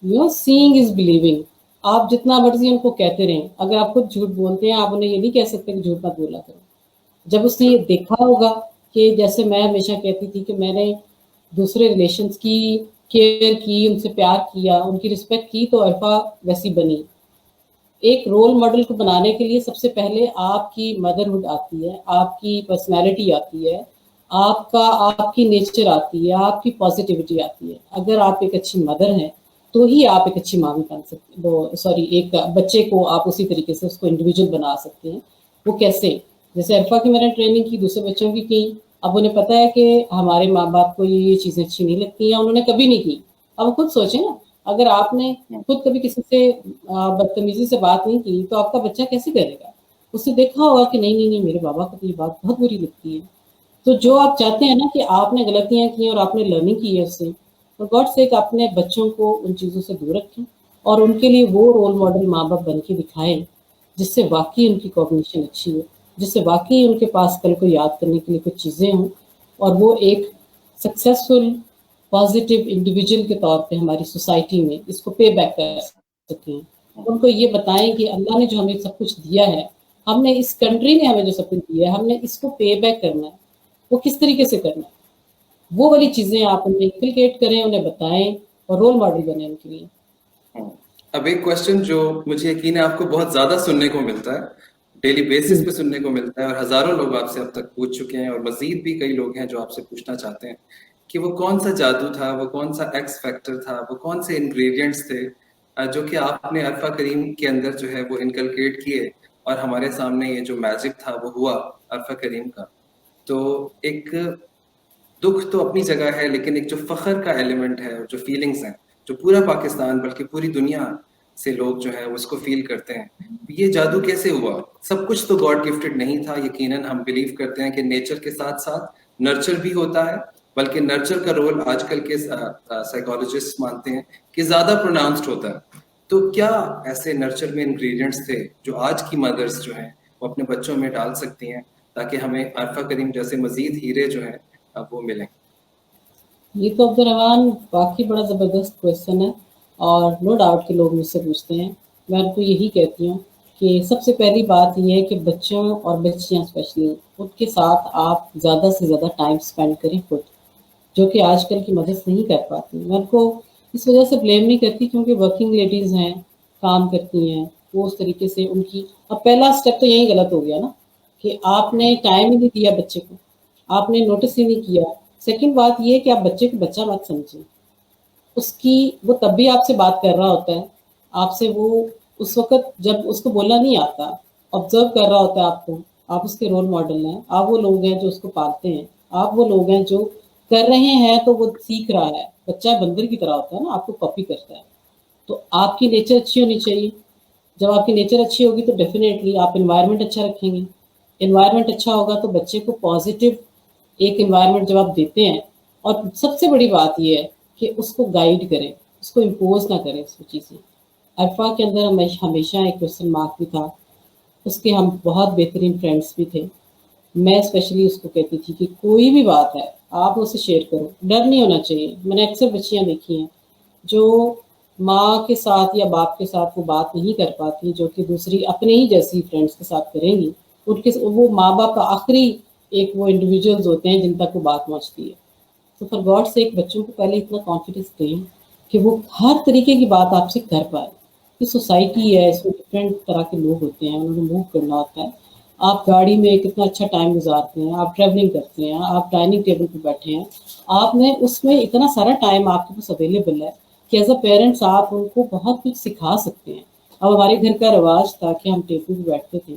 seeing is believing. آپ جتنا مرضی ان کو کہتے رہیں, اگر آپ خود جھوٹ بولتے ہیں آپ انہیں یہ نہیں کہہ سکتے کہ جھوٹ مت بولا کرو. جب اس نے یہ دیکھا ہوگا کہ جیسے میں ہمیشہ کہتی تھی کہ میں نے دوسرے ریلیشنز کی کیئر کی, ان سے پیار کیا, ان کی رسپیکٹ کی, تو عرفہ ویسی بنی. ایک رول ماڈل کو بنانے کے لیے سب سے پہلے آپ کی مدرہڈ آتی ہے, آپ کی پرسنالٹی آتی ہے, آپ کی نیچر آتی ہے, آپ کی پازیٹیوٹی آتی ہے. اگر آپ ایک اچھی مدر ہیں تو ہی آپ ایک اچھی ماں بھی بن سکتے, ایک بچے کو آپ اسی طریقے سے اس کو انڈیویجول بنا سکتے ہیں. وہ کیسے؟ جیسے عرفہ کی میں نے ٹریننگ کی, دوسرے بچوں کی. اب انہیں پتہ ہے کہ ہمارے ماں باپ کو یہ چیزیں اچھی نہیں لگتی ہیں, انہوں نے کبھی نہیں کی. اب خود سوچیں نا, اگر آپ نے خود کبھی کسی سے بدتمیزی سے بات نہیں کی تو آپ کا بچہ کیسے کرے گا؟ اس سے دیکھا ہوگا کہ نہیں میرے بابا کو تو یہ بات بہت بری لگتی ہے. تو جو آپ چاہتے ہیں نا کہ آپ نے غلطیاں کی اور آپ نے لرننگ کی ہے اس سے, اور گاڈ سے اپنے بچوں کو ان چیزوں سے دور رکھیں اور ان کے لیے وہ رول ماڈل ماں باپ بن کے دکھائیں جس سے واقعی ان کی کوگنیشن اچھی ہو, جس سے واقعی ان کے پاس کل کو یاد کرنے کے لیے کچھ چیزیں ہوں, اور وہ ایک سکسیسفل پازیٹیو انڈیویجول کے طور پہ ہماری سوسائٹی میں اس کو پے بیک کر سکیں. ان کو یہ بتائیں کہ اللہ نے جو ہمیں سب کچھ دیا ہے, ہم نے اس کنٹری نے ہمیں جو سب کچھ دیا ہے, ہم نے اس کو پے بیک کرنا ہے. وہ کس طریقے سے کرنا ہے, وہ والی چیزیں آپ انہیں انکلکیٹ کریں, انہیں بتائیں اور رول ماڈل بنیں ان کے لیے. اب ایک کوشچن جو مجھے یقین ہے آپ کو بہت زیادہ سننے کو ملتا ہے, ڈیلی بیسس پہ سننے کو ملتا ہے, اور ہزاروں لوگ آپ سے اب تک پوچھ چکے ہیں, اور مزید بھی کئی لوگ ہیں جو آپ سے پوچھنا چاہتے ہیں کہ وہ کون سا جادو تھا, وہ کون سا ایکس فیکٹر تھا, وہ کون سے انگریڈینٹس تھے جو کہ آپ نے عرفہ کریم کے اندر جو ہے وہ انکلکیٹ کیے, اور ہمارے سامنے یہ جو میجک تھا وہ ہوا عرفہ کریم کا. تو ایک دکھ تو اپنی جگہ ہے, لیکن ایک جو فخر کا ایلیمنٹ ہے, جو فیلنگز ہیں جو پورا پاکستان بلکہ پوری دنیا سے لوگ جو ہے اس کو فیل کرتے ہیں, یہ جادو کیسے ہوا؟ سب کچھ تو گاڈ گفٹڈ نہیں تھا. یقیناً ہم بلیو کرتے ہیں کہ نیچر کے ساتھ ساتھ نرچر بھی ہوتا ہے, بلکہ نرچر کا رول آج کل کے سائیکالوجسٹ مانتے ہیں کہ زیادہ پروناؤنسڈ ہوتا ہے. تو کیا ایسے نرچر میں انگریڈینٹس تھے جو آج کی مدرس جو ہیں وہ اپنے بچوں میں ڈال سکتی ہیں تاکہ ہمیں عرفہ کریم جیسے مزید ہیرے جو ہیں وہ ملیں؟ یہ تو عبدالرحمٰن واقعی بڑا زبردست کویشچن ہے, اور نو ڈاؤٹ کہ لوگ مجھ سے پوچھتے ہیں. میں ان کو یہی کہتی ہوں کہ سب سے پہلی بات یہ ہے کہ بچوں اور بچیاں اسپیشلی ان کے ساتھ آپ زیادہ سے زیادہ ٹائم اسپینڈ کریں خود, جو کہ آج کل کی مدرس نہیں کر پاتی. میں ان کو اس وجہ سے بلیم نہیں کرتی کیونکہ ورکنگ لیڈیز ہیں, کام کرتی ہیں, وہ اس طریقے سے ان کی. اب پہلا اسٹیپ تو یہی غلط ہو گیا نا کہ آپ نے ٹائم ہی نہیں دیا بچے کو, آپ نے نوٹس ہی نہیں کیا. سیکنڈ بات یہ کہ آپ بچے کو بچہ مت سمجھیں, اس کی وہ تب بھی آپ سے بات کر رہا ہوتا ہے, آپ سے وہ اس وقت جب اس کو بولنا نہیں آتا آبزرو کر رہا ہوتا ہے آپ کو. آپ اس کے رول ماڈل ہیں, آپ وہ لوگ ہیں جو اس کو پالتے ہیں, آپ وہ لوگ ہیں جو کر رہے ہیں تو وہ سیکھ رہا ہے. بچہ بندر کی طرح ہوتا ہے نا, آپ کو کاپی کرتا ہے. تو آپ کی نیچر اچھی ہونی چاہیے. جب آپ کی نیچر اچھی ہوگی تو ڈیفینیٹلی آپ انوائرمنٹ اچھا رکھیں گے. انوائرمنٹ اچھا ہوگا تو بچے کو پازیٹیو ایک انوائرمنٹ جب آپ دیتے ہیں, اور سب سے بڑی بات یہ ہے کہ اس کو گائیڈ کریں, اس کو امپوز نہ کریں اس چیزیں. عرفہ کے اندر ہمیشہ ایک کویسچن مارک بھی تھا, اس کے ہم بہت بہترین فرینڈس بھی تھے. میں اسپیشلی اس کو کہتی تھی کہ کوئی بھی بات ہے آپ اسے شیئر کرو, ڈر نہیں ہونا چاہیے. میں نے اکثر بچیاں دیکھی ہیں جو ماں کے ساتھ یا باپ کے ساتھ وہ بات نہیں کر پاتی جو کہ دوسری اپنے ہی جیسی فرینڈس کے ساتھ کریں گی. ان کے وہ ماں باپ کا آخری ایک وہ انڈیویجولز ہوتے ہیں جن تک وہ بات پہنچتی ہے. تو فار گاڈ سے ایک بچوں کو پہلے اتنا کانفیڈنس دیں کہ وہ ہر طریقے کی بات آپ سے کر پائے. یہ سوسائٹی ہے, اس میں ڈفرینٹ طرح کے لوگ ہوتے ہیں, انہوں نے موو کرنا ہوتا ہے. آپ گاڑی میں کتنا اچھا ٹائم گزارتے ہیں, آپ ٹریولنگ کرتے ہیں, آپ ڈائننگ ٹیبل پہ بیٹھے ہیں, آپ نے اس میں اتنا سارا ٹائم آپ کے پاس اویلیبل ہے کہ ایز اے پیرنٹس آپ ان کو بہت کچھ سکھا سکتے ہیں. اب ہمارے گھر کا رواج تھا کہ ہم ٹیبل پہ بیٹھتے تھے,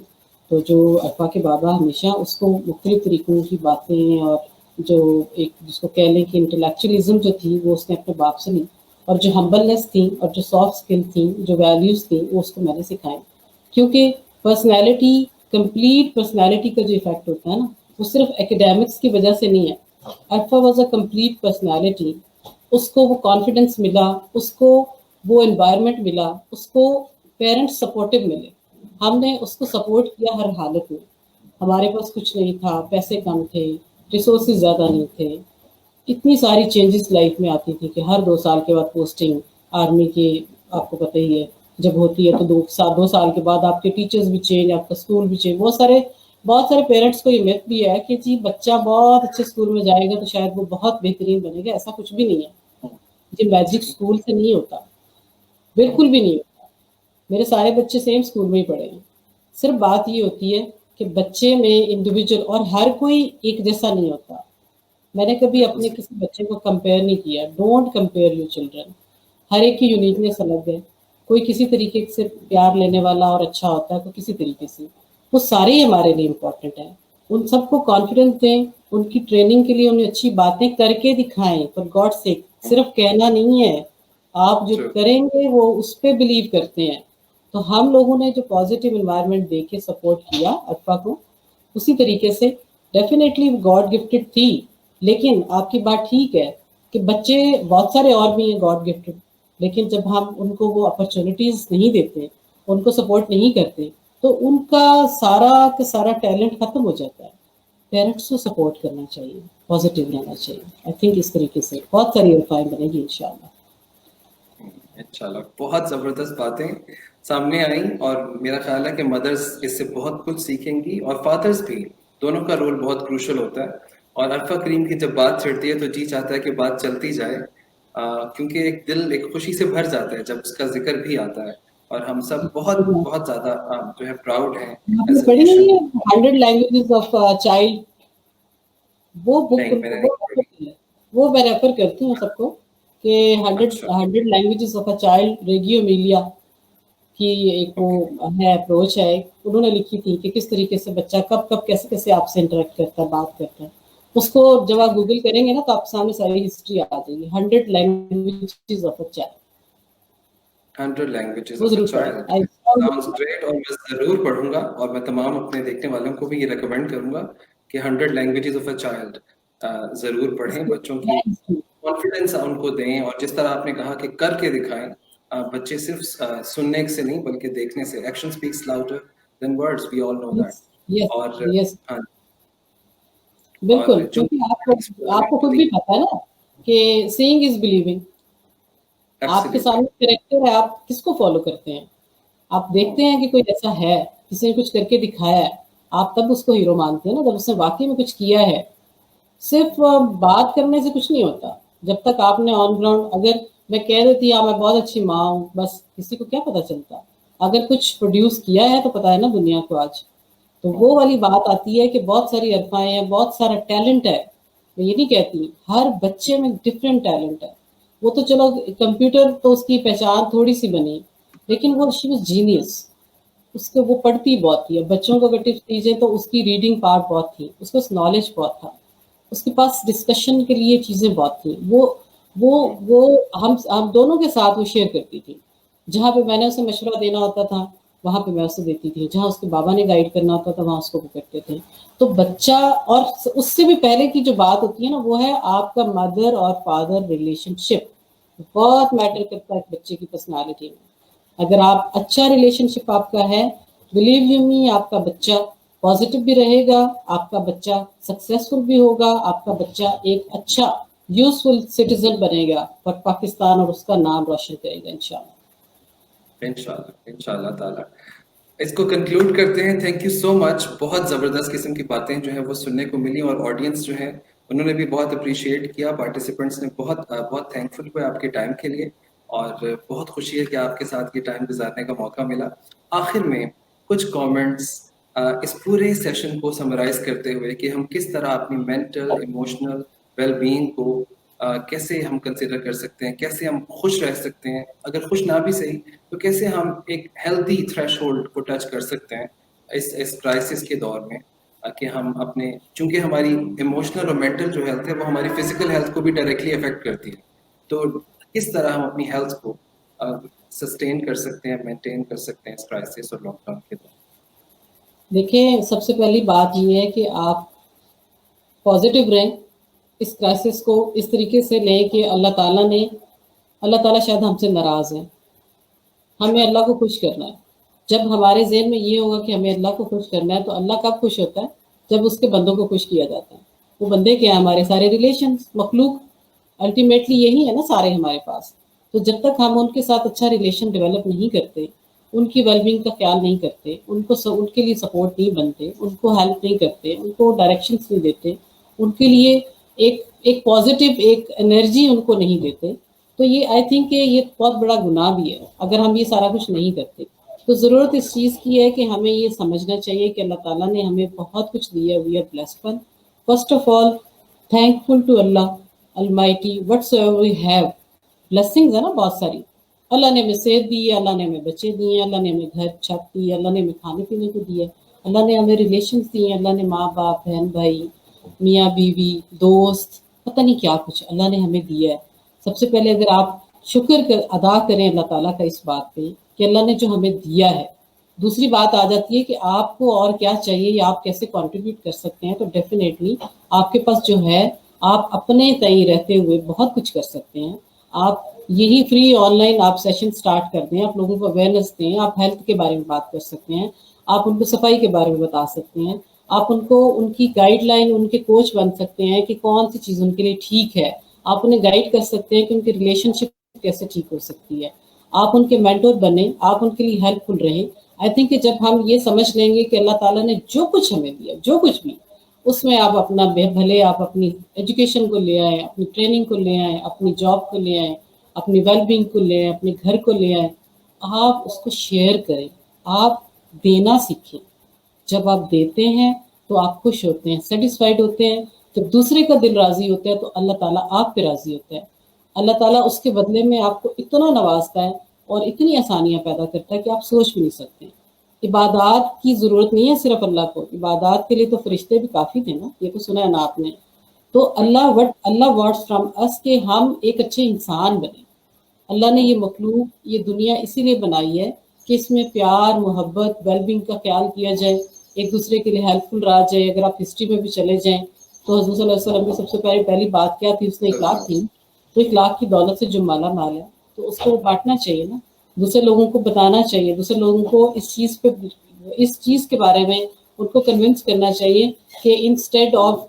تو جو عرفہ کے بابا ہمیشہ اس کو مختلف طریقوں کی باتیں, اور جو ایک جس کو کہہ لیں کہ انٹلیکچولیزم جو تھی وہ اس نے اپنے باپ سے لی, اور جو ہمبلنس تھی اور جو سافٹ اسکل تھیں, جو ویلیوز تھیں, وہ اس کو میں نے سکھائیں. کیونکہ پرسنالٹی, کمپلیٹ پرسنالٹی کا جو افیکٹ ہوتا ہے نا, وہ صرف ایکیڈیمکس کی وجہ سے نہیں ہے. عرفہ واز اے کمپلیٹ پرسنالٹی. اس کو وہ کانفیڈنس ملا, اس کو وہ انوائرمنٹ ملا, اس کو پیرنٹس سپورٹیو ملے. ہم نے اس کو سپورٹ کیا ہر حالت میں. ہمارے پاس کچھ نہیں تھا, پیسے کم تھے, ریسورسز زیادہ نہیں تھے, اتنی ساری چینجز لائف میں آتی تھی کہ ہر 2 سال کے بعد پوسٹنگ, आर्मी की आपको पता ही है, जब होती है तो 2 साल के बाद आपके टीचर्स भी चेंज, आपका स्कूल भी चेंज। बहुत सारे पेरेंट्स को ये मिथ भी है कि जी बच्चा बहुत अच्छे स्कूल में जाएगा तो शायद वो बहुत बेहतरीन बनेगा। ऐसा कुछ भी नहीं है, ये मैजिक स्कूल से नहीं होता, बिल्कुल भी नहीं होता। मेरे सारे बच्चे सेम स्कूल में ही पढ़े हैं। सिर्फ बात ये होती है कि बच्चे में इंडिविजुअल, और हर कोई एक जैसा नहीं होता। मैंने कभी अपने किसी बच्चे को कंपेयर नहीं किया। Don't compare your children. हर एक की यूनिकनेस अलग है। कोई किसी तरीके से प्यार लेने वाला और अच्छा होता है, कोई किसी तरीके से। वो सारे ही हमारे लिए इम्पोर्टेंट हैं। उन सबको कॉन्फिडेंस दें, उनकी ट्रेनिंग के लिए उन्हें अच्छी बातें करके दिखाएं, फॉर गॉड सेक। सिर्फ कहना नहीं है, आप जो करेंगे वो उस पर बिलीव करते हैं। तो हम लोगों ने जो पॉजिटिव एनवायरनमेंट दे के सपोर्ट किया अरफा को, उसी तरीके से डेफिनेटली गॉड गिफ्टेड थी। लेकिन आपकी बात ठीक है कि बच्चे बहुत सारे और भी हैं गॉड गिफ्टेड, लेकिन जब हम उनको वो अपॉर्चुनिटीज नहीं देते, उनको सपोर्ट नहीं करते, तो उनका सारा का सारा टैलेंट खत्म हो जाता है। पेरेंट्स को सपोर्ट करना चाहिए, पॉजिटिव रहना चाहिए। आई थिंक इस तरीके से बहुत सारी अरफाएं बनेगी इंशाल्लाह। इंशाल्लाह। बहुत ज़बरदस्त बातें सामने आई और मेरा ख्याल है कि मदर्स इससे बहुत कुछ सीखेंगी और फादर्स भी, दोनों का रोल बहुत क्रूशल होता है। और अरफा करीम की जब बात चढ़ती है तो जी चाहता है कि बात चलती जाए, क्योंकि एक दिल एक खुशी से भर जाता है जब उसका जिक्र भी आता है। और हम सब बहुत बहुत ज़्यादा जो है प्राउड हैं आपने एज अ पढ़ी नहीं है नेशन। 100 languages of child? वो बुक नहीं, मैंने नहीं पढ़ी। वो मैं रेफर करती हूँ सबको कि अच्छा, 100 लैंग्वेजेस ऑफ अ चाइल्ड, रेगियो मीलिया की एक वो ओके, है, अप्रोच है। उन्होंने लिखी थी कि किस तरीके से बच्चा कब कब कैसे कैसे आपसे इंटरेक्ट करता है, बात करता है। उसको जब आप गूगल करेंगे ना तो आपके सामने सारी हिस्ट्री आ जाएगी। 100 languages of a child, 100 languages वो ऑफ अ जरूर चाइल्ड। पढ़ें। साउंड्स ग्रेट और मैं ज़रूर पढ़ूंगा और मैं तमाम अपने देखने वालों को भी ये रिकमेंड करूंगा कि 100 लैंग्वेजेस ऑफ अ चाइल्ड ज़रूर पढ़ें। बच्चों की कॉन्फिडेंस उनको दें और जिस तरह आपने कहा कि करके दिखाएं। बच्चे सिर्फ सुनने से नहीं बल्कि देखने से, action speaks louder than words, we all know that. Yes yes और यस, हाँ, बिल्कुल। और जो क्योंकि आपको खुद भी पता है ना कि सीइंग इज बिलीविंग। आपके एब्सोल्युटली, सामने कैरेक्टर है, आप किसको फॉलो करते हैं? आप देखते हैं कि कोई ऐसा है, किसी ने कुछ करके दिखाया है, आप तब उसको हीरो मानते हैं ना, जब उसने वाकई में कुछ किया है। सिर्फ बात करने से कुछ नहीं होता। जब तक आपने ऑन ग्राउंड, अगर मैं कह देती हाँ मैं बहुत अच्छी माँ हूँ, बस किसी को क्या पता चलता? अगर कुछ प्रोड्यूस किया है तो पता है ना दुनिया को आज। तो वो वाली बात आती है कि बहुत सारी अरफाएं हैं, बहुत सारा टैलेंट है। मैं ये नहीं कहती, हर बच्चे में डिफरेंट टैलेंट है। वो तो चलो कंप्यूटर तो उसकी पहचान थोड़ी सी बनी, लेकिन वो शी वाज जीनियस। उसको वो पढ़ती बहुत थी। अब बच्चों को अगर टिप्स दीजिए तो उसकी रीडिंग पार्ट बहुत थी, उसको नॉलेज बहुत था, उसके पास डिस्कशन के लिए चीज़ें बहुत थी। वो हम दोनों के साथ वो शेयर करती थी। जहाँ पे मैंने उसे मशवरा देना होता था वहाँ पे मैं उसे देती थी, जहाँ उसके बाबा ने गाइड करना होता था वहाँ उसको वो करते थे। तो बच्चा, और उससे भी पहले की जो बात होती है ना, वो है आपका मदर और फादर रिलेशनशिप। बहुत मैटर करता है बच्चे की पर्सनालिटी में। अगर आप अच्छा रिलेशनशिप आपका है, बिलीव यू मी, आपका बच्चा पॉजिटिव भी रहेगा, आपका बच्चा सक्सेसफुल भी होगा, आपका बच्चा एक अच्छा यूजफुल सिटीजन बनेगा और पाकिस्तान और उसका नाम रोशन करेगा इंशाल्लाह। इंशाल्लाह इंशाल्लाह ताला। इसको कंक्लूड करते हैं। Thank you so much. बहुत ज़बरदस्त किस्म की बातें जो है वो सुनने को मिली और ऑडियंस जो है उन्होंने भी बहुत अप्रिशिएट किया। पार्टिसिपेंट्स ने बहुत थैंकफुल हुए आपके टाइम के लिए और बहुत खुशी है कि आपके साथ ये टाइम गुजारने का मौका मिला। आखिर में कुछ कमेंट्स इस पूरे सेशन को समराइज करते हुए कि हम किस तरह अपनी मेंटल इमोशनल वेलबींग को कैसे हम कंसिडर कर सकते हैं, कैसे हम खुश रह सकते हैं, अगर खुश ना भी सही तो कैसे हम एक हेल्दी थ्रेशोल्ड को टच कर सकते हैं इस क्राइसिस के दौर में। कि हम अपने, चूंकि हमारी इमोशनल और मेंटल जो हेल्थ है वो हमारी फिजिकल हेल्थ को भी डायरेक्टली अफेक्ट करती है। तो किस तरह हम अपनी हेल्थ को सस्टेन कर सकते हैं, मेंटेन कर सकते हैं इस क्राइसिस और लॉकडाउन के दौर। देखिए, सबसे पहली बात ये है कि आप पॉजिटिव रहें। इस क्राइसिस को इस तरीके से लें कि अल्लाह ताला शायद हमसे नाराज़ है, हमें अल्लाह को खुश करना है। जब हमारे ज़हन में ये होगा कि हमें अल्लाह को खुश करना है, तो अल्लाह कब खुश होता है? जब उसके बंदों को खुश किया जाता है। वो बंदे क्या है? हमारे सारे रिलेशंस, मखलूक, अल्टीमेटली यही है ना सारे हमारे पास। تو جب تک ہم ان کے ساتھ اچھا ریلیشن ڈیولپ نہیں کرتے, ان کی ویلبینگ کا خیال نہیں کرتے, ان کے لیے سپورٹ نہیں بنتے, ان کو ہیلپ نہیں کرتے, ان کو ڈائریکشنس نہیں دیتے, ان کے لیے ایک پازیٹیو ایک انرجی ان کو نہیں دیتے, تو یہ آئی تھنک کہ یہ بہت بڑا گناہ بھی ہے اگر ہم یہ سارا کچھ نہیں کرتے. تو ضرورت اس چیز کی ہے کہ ہمیں یہ سمجھنا چاہیے کہ اللہ تعالیٰ نے ہمیں بہت کچھ دیا, we are blessed one. First of all thankful to Allah almighty whatsoever we have. Blessings ہے نا بہت ساری. اللہ نے ہمیں صحت دی ہے, اللہ نے ہمیں بچے دیے ہیں, اللہ نے ہمیں گھر چھت دی ہے, اللہ نے ہمیں کھانے پینے کو دیا ہے, اللہ نے ہمیں ریلیشنس دیے ہیں, اللہ نے ماں باپ بہن بھائی میاں بیوی دوست پتہ نہیں کیا کچھ اللہ نے ہمیں دیا ہے. سب سے پہلے اگر آپ شکر ادا کریں اللہ تعالیٰ کا اس بات پہ کہ اللہ نے جو ہمیں دیا ہے. دوسری بات آ جاتی ہے کہ آپ کو اور کیا چاہیے یا آپ کیسے کنٹریبیوٹ کر سکتے ہیں. تو ڈیفینیٹلی آپ کے پاس جو ہے آپ اپنے تئیں رہتے ہوئے بہت کچھ کر سکتے ہیں. آپ یہی فری آن لائن آپ سیشن سٹارٹ کر دیں, آپ لوگوں کو اویئرنیس دیں, آپ ہیلتھ کے بارے میں بات کر سکتے ہیں, آپ ان کو صفائی کے بارے میں بتا سکتے ہیں, آپ ان کو ان کی گائیڈ لائن ان کے کوچ بن سکتے ہیں کہ کون سی چیز ان کے لیے ٹھیک ہے. آپ انہیں گائیڈ کر سکتے ہیں کہ ان کی ریلیشن شپ کیسے ٹھیک ہو سکتی ہے. آپ ان کے مینٹور بنیں, آپ ان کے لیے ہیلپ فل رہیں. آئی تھنک کہ جب ہم یہ سمجھ لیں گے کہ اللہ تعالیٰ نے جو کچھ ہمیں دیا جو کچھ بھی اس میں آپ اپنا بھلے آپ اپنی ایجوکیشن کو لے آئیں, اپنی ٹریننگ کو لے آئیں, اپنی جاب کو لے آئیں, اپنی ویل بینگ کو لے آئیں, اپنے گھر کو لے آئیں, آپ اس کو شیئر کریں, آپ دینا سیکھیں. جب آپ دیتے ہیں تو آپ خوش ہوتے ہیں, سیٹسفائیڈ ہوتے ہیں. جب دوسرے کا دل راضی ہوتا ہے تو اللہ تعالیٰ آپ پہ راضی ہوتا ہے. اللہ تعالیٰ اس کے بدلے میں آپ کو اتنا نوازتا ہے اور اتنی آسانیاں پیدا کرتا ہے کہ آپ سوچ بھی نہیں سکتے. عبادات کی ضرورت نہیں ہے صرف اللہ کو, عبادات کے لیے تو فرشتے بھی کافی تھے نا, یہ تو سنا ہے نا آپ نے. تو اللہ وانٹس فرام اس کہ ہم ایک اچھے انسان بنیں. اللہ نے یہ مخلوق یہ دنیا اسی لیے بنائی ہے کہ اس میں پیار محبت ویل بینگ کا خیال کیا جائے, ایک دوسرے کے لیے ہیلپ فل رہا جائے. اگر آپ ہسٹری میں بھی چلے جائیں تو حضور صلی اللہ علیہ وسلم کی سب سے پہلی بات کیا تھی, اس نے اخلاق تھی. تو اخلاق کی دولت سے جو مالا مال ہے تو اس کو بانٹنا چاہیے نا, دوسرے لوگوں کو بتانا چاہیے, دوسرے لوگوں کو اس چیز کے بارے میں ان کو کنونس کرنا چاہیے کہ انسٹیڈ آف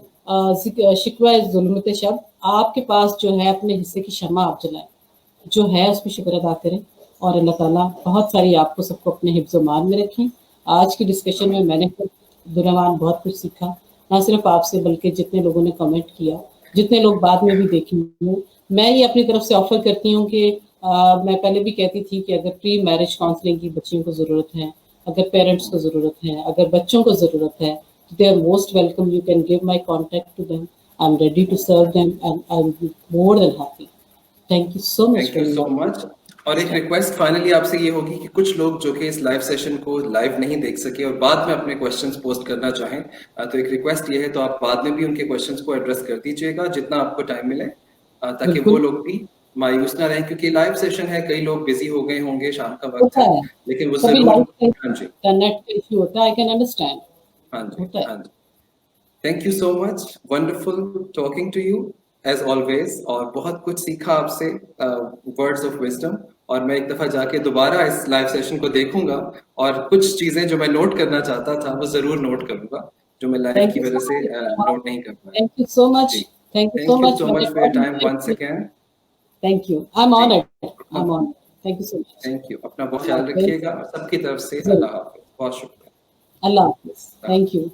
شکوہ ظلمت شب آپ کے پاس جو ہے اپنے حصے کی شمع آپ جلائیں, جو ہے اس پہ شکر ادا کریں. اور اللہ تعالیٰ بہت ساری آپ کو سب کو اپنے حفظ و مان میں رکھیں. آج کی ڈسکشن میں میں نے دوران بہت کچھ سیکھا, نہ صرف آپ سے بلکہ جتنے لوگوں نے کمنٹ کیا, جتنے لوگ بعد میں بھی دیکھیں گے. میں یہ اپنی طرف سے آفر کرتی ہوں کہ میں پہلے بھی کہتی تھی کہ اگر پری میرج کاؤنسلنگ کی بچیوں کو ضرورت ہے, اگر پیرنٹس کو ضرورت ہے, اگر بچوں کو ضرورت ہے, they are most welcome. You can give my contact to them. I'm ready to serve them and I'll be more than happy. Thank you so much thank you so much. اور ایک ریکویسٹ فائنلی آپ سے یہ ہوگی کہ کچھ لوگ جو کہ اس لائیو سیشن کو لائیو نہیں دیکھ سکے اور بعد میں اپنے کویشچنس پوسٹ کرنا چاہیں, تو ایک ریکویسٹ یہ ہے تو آپ بعد میں بھی ان کے کویشچنس کو ایڈریس کر دیجیے گا جتنا آپ کو ٹائم ملے, تاکہ وہ لوگ بھی مایوس نہ رہیں, کیونکہ لائیو سیشن ہے, کئی لوگ بزی ہو گئے ہوں گے, شام کا وقت ہے, لیکن وہ ضرور. ہاں جی نیٹ کا ایشو ہوتا ہے, I can understand. ہاں جی ہاں جی. Thank you so much, wonderful talking to you as always, اور بہت کچھ سیکھا آپ سے ورڈز آف وزڈم. اور میں ایک دفعہ جا کے دوبارہ اس لائیو سیشن کو دیکھوں گا اور کچھ چیزیں جو میں نوٹ کرنا چاہتا تھا وہ ضرور نوٹ کروں گا, جو میں لائیو کی وجہ سے نوٹ نہیں کر پایا. Thank you so much. Thank you so much for your time once again. Thank you. I'm honored. Thank you so much. Thank you. اپنا بہت خیال رکھیے گا, سب کی طرف سے اللہ حافظ. بہت شکریہ. اللہ حافظ. Thank you.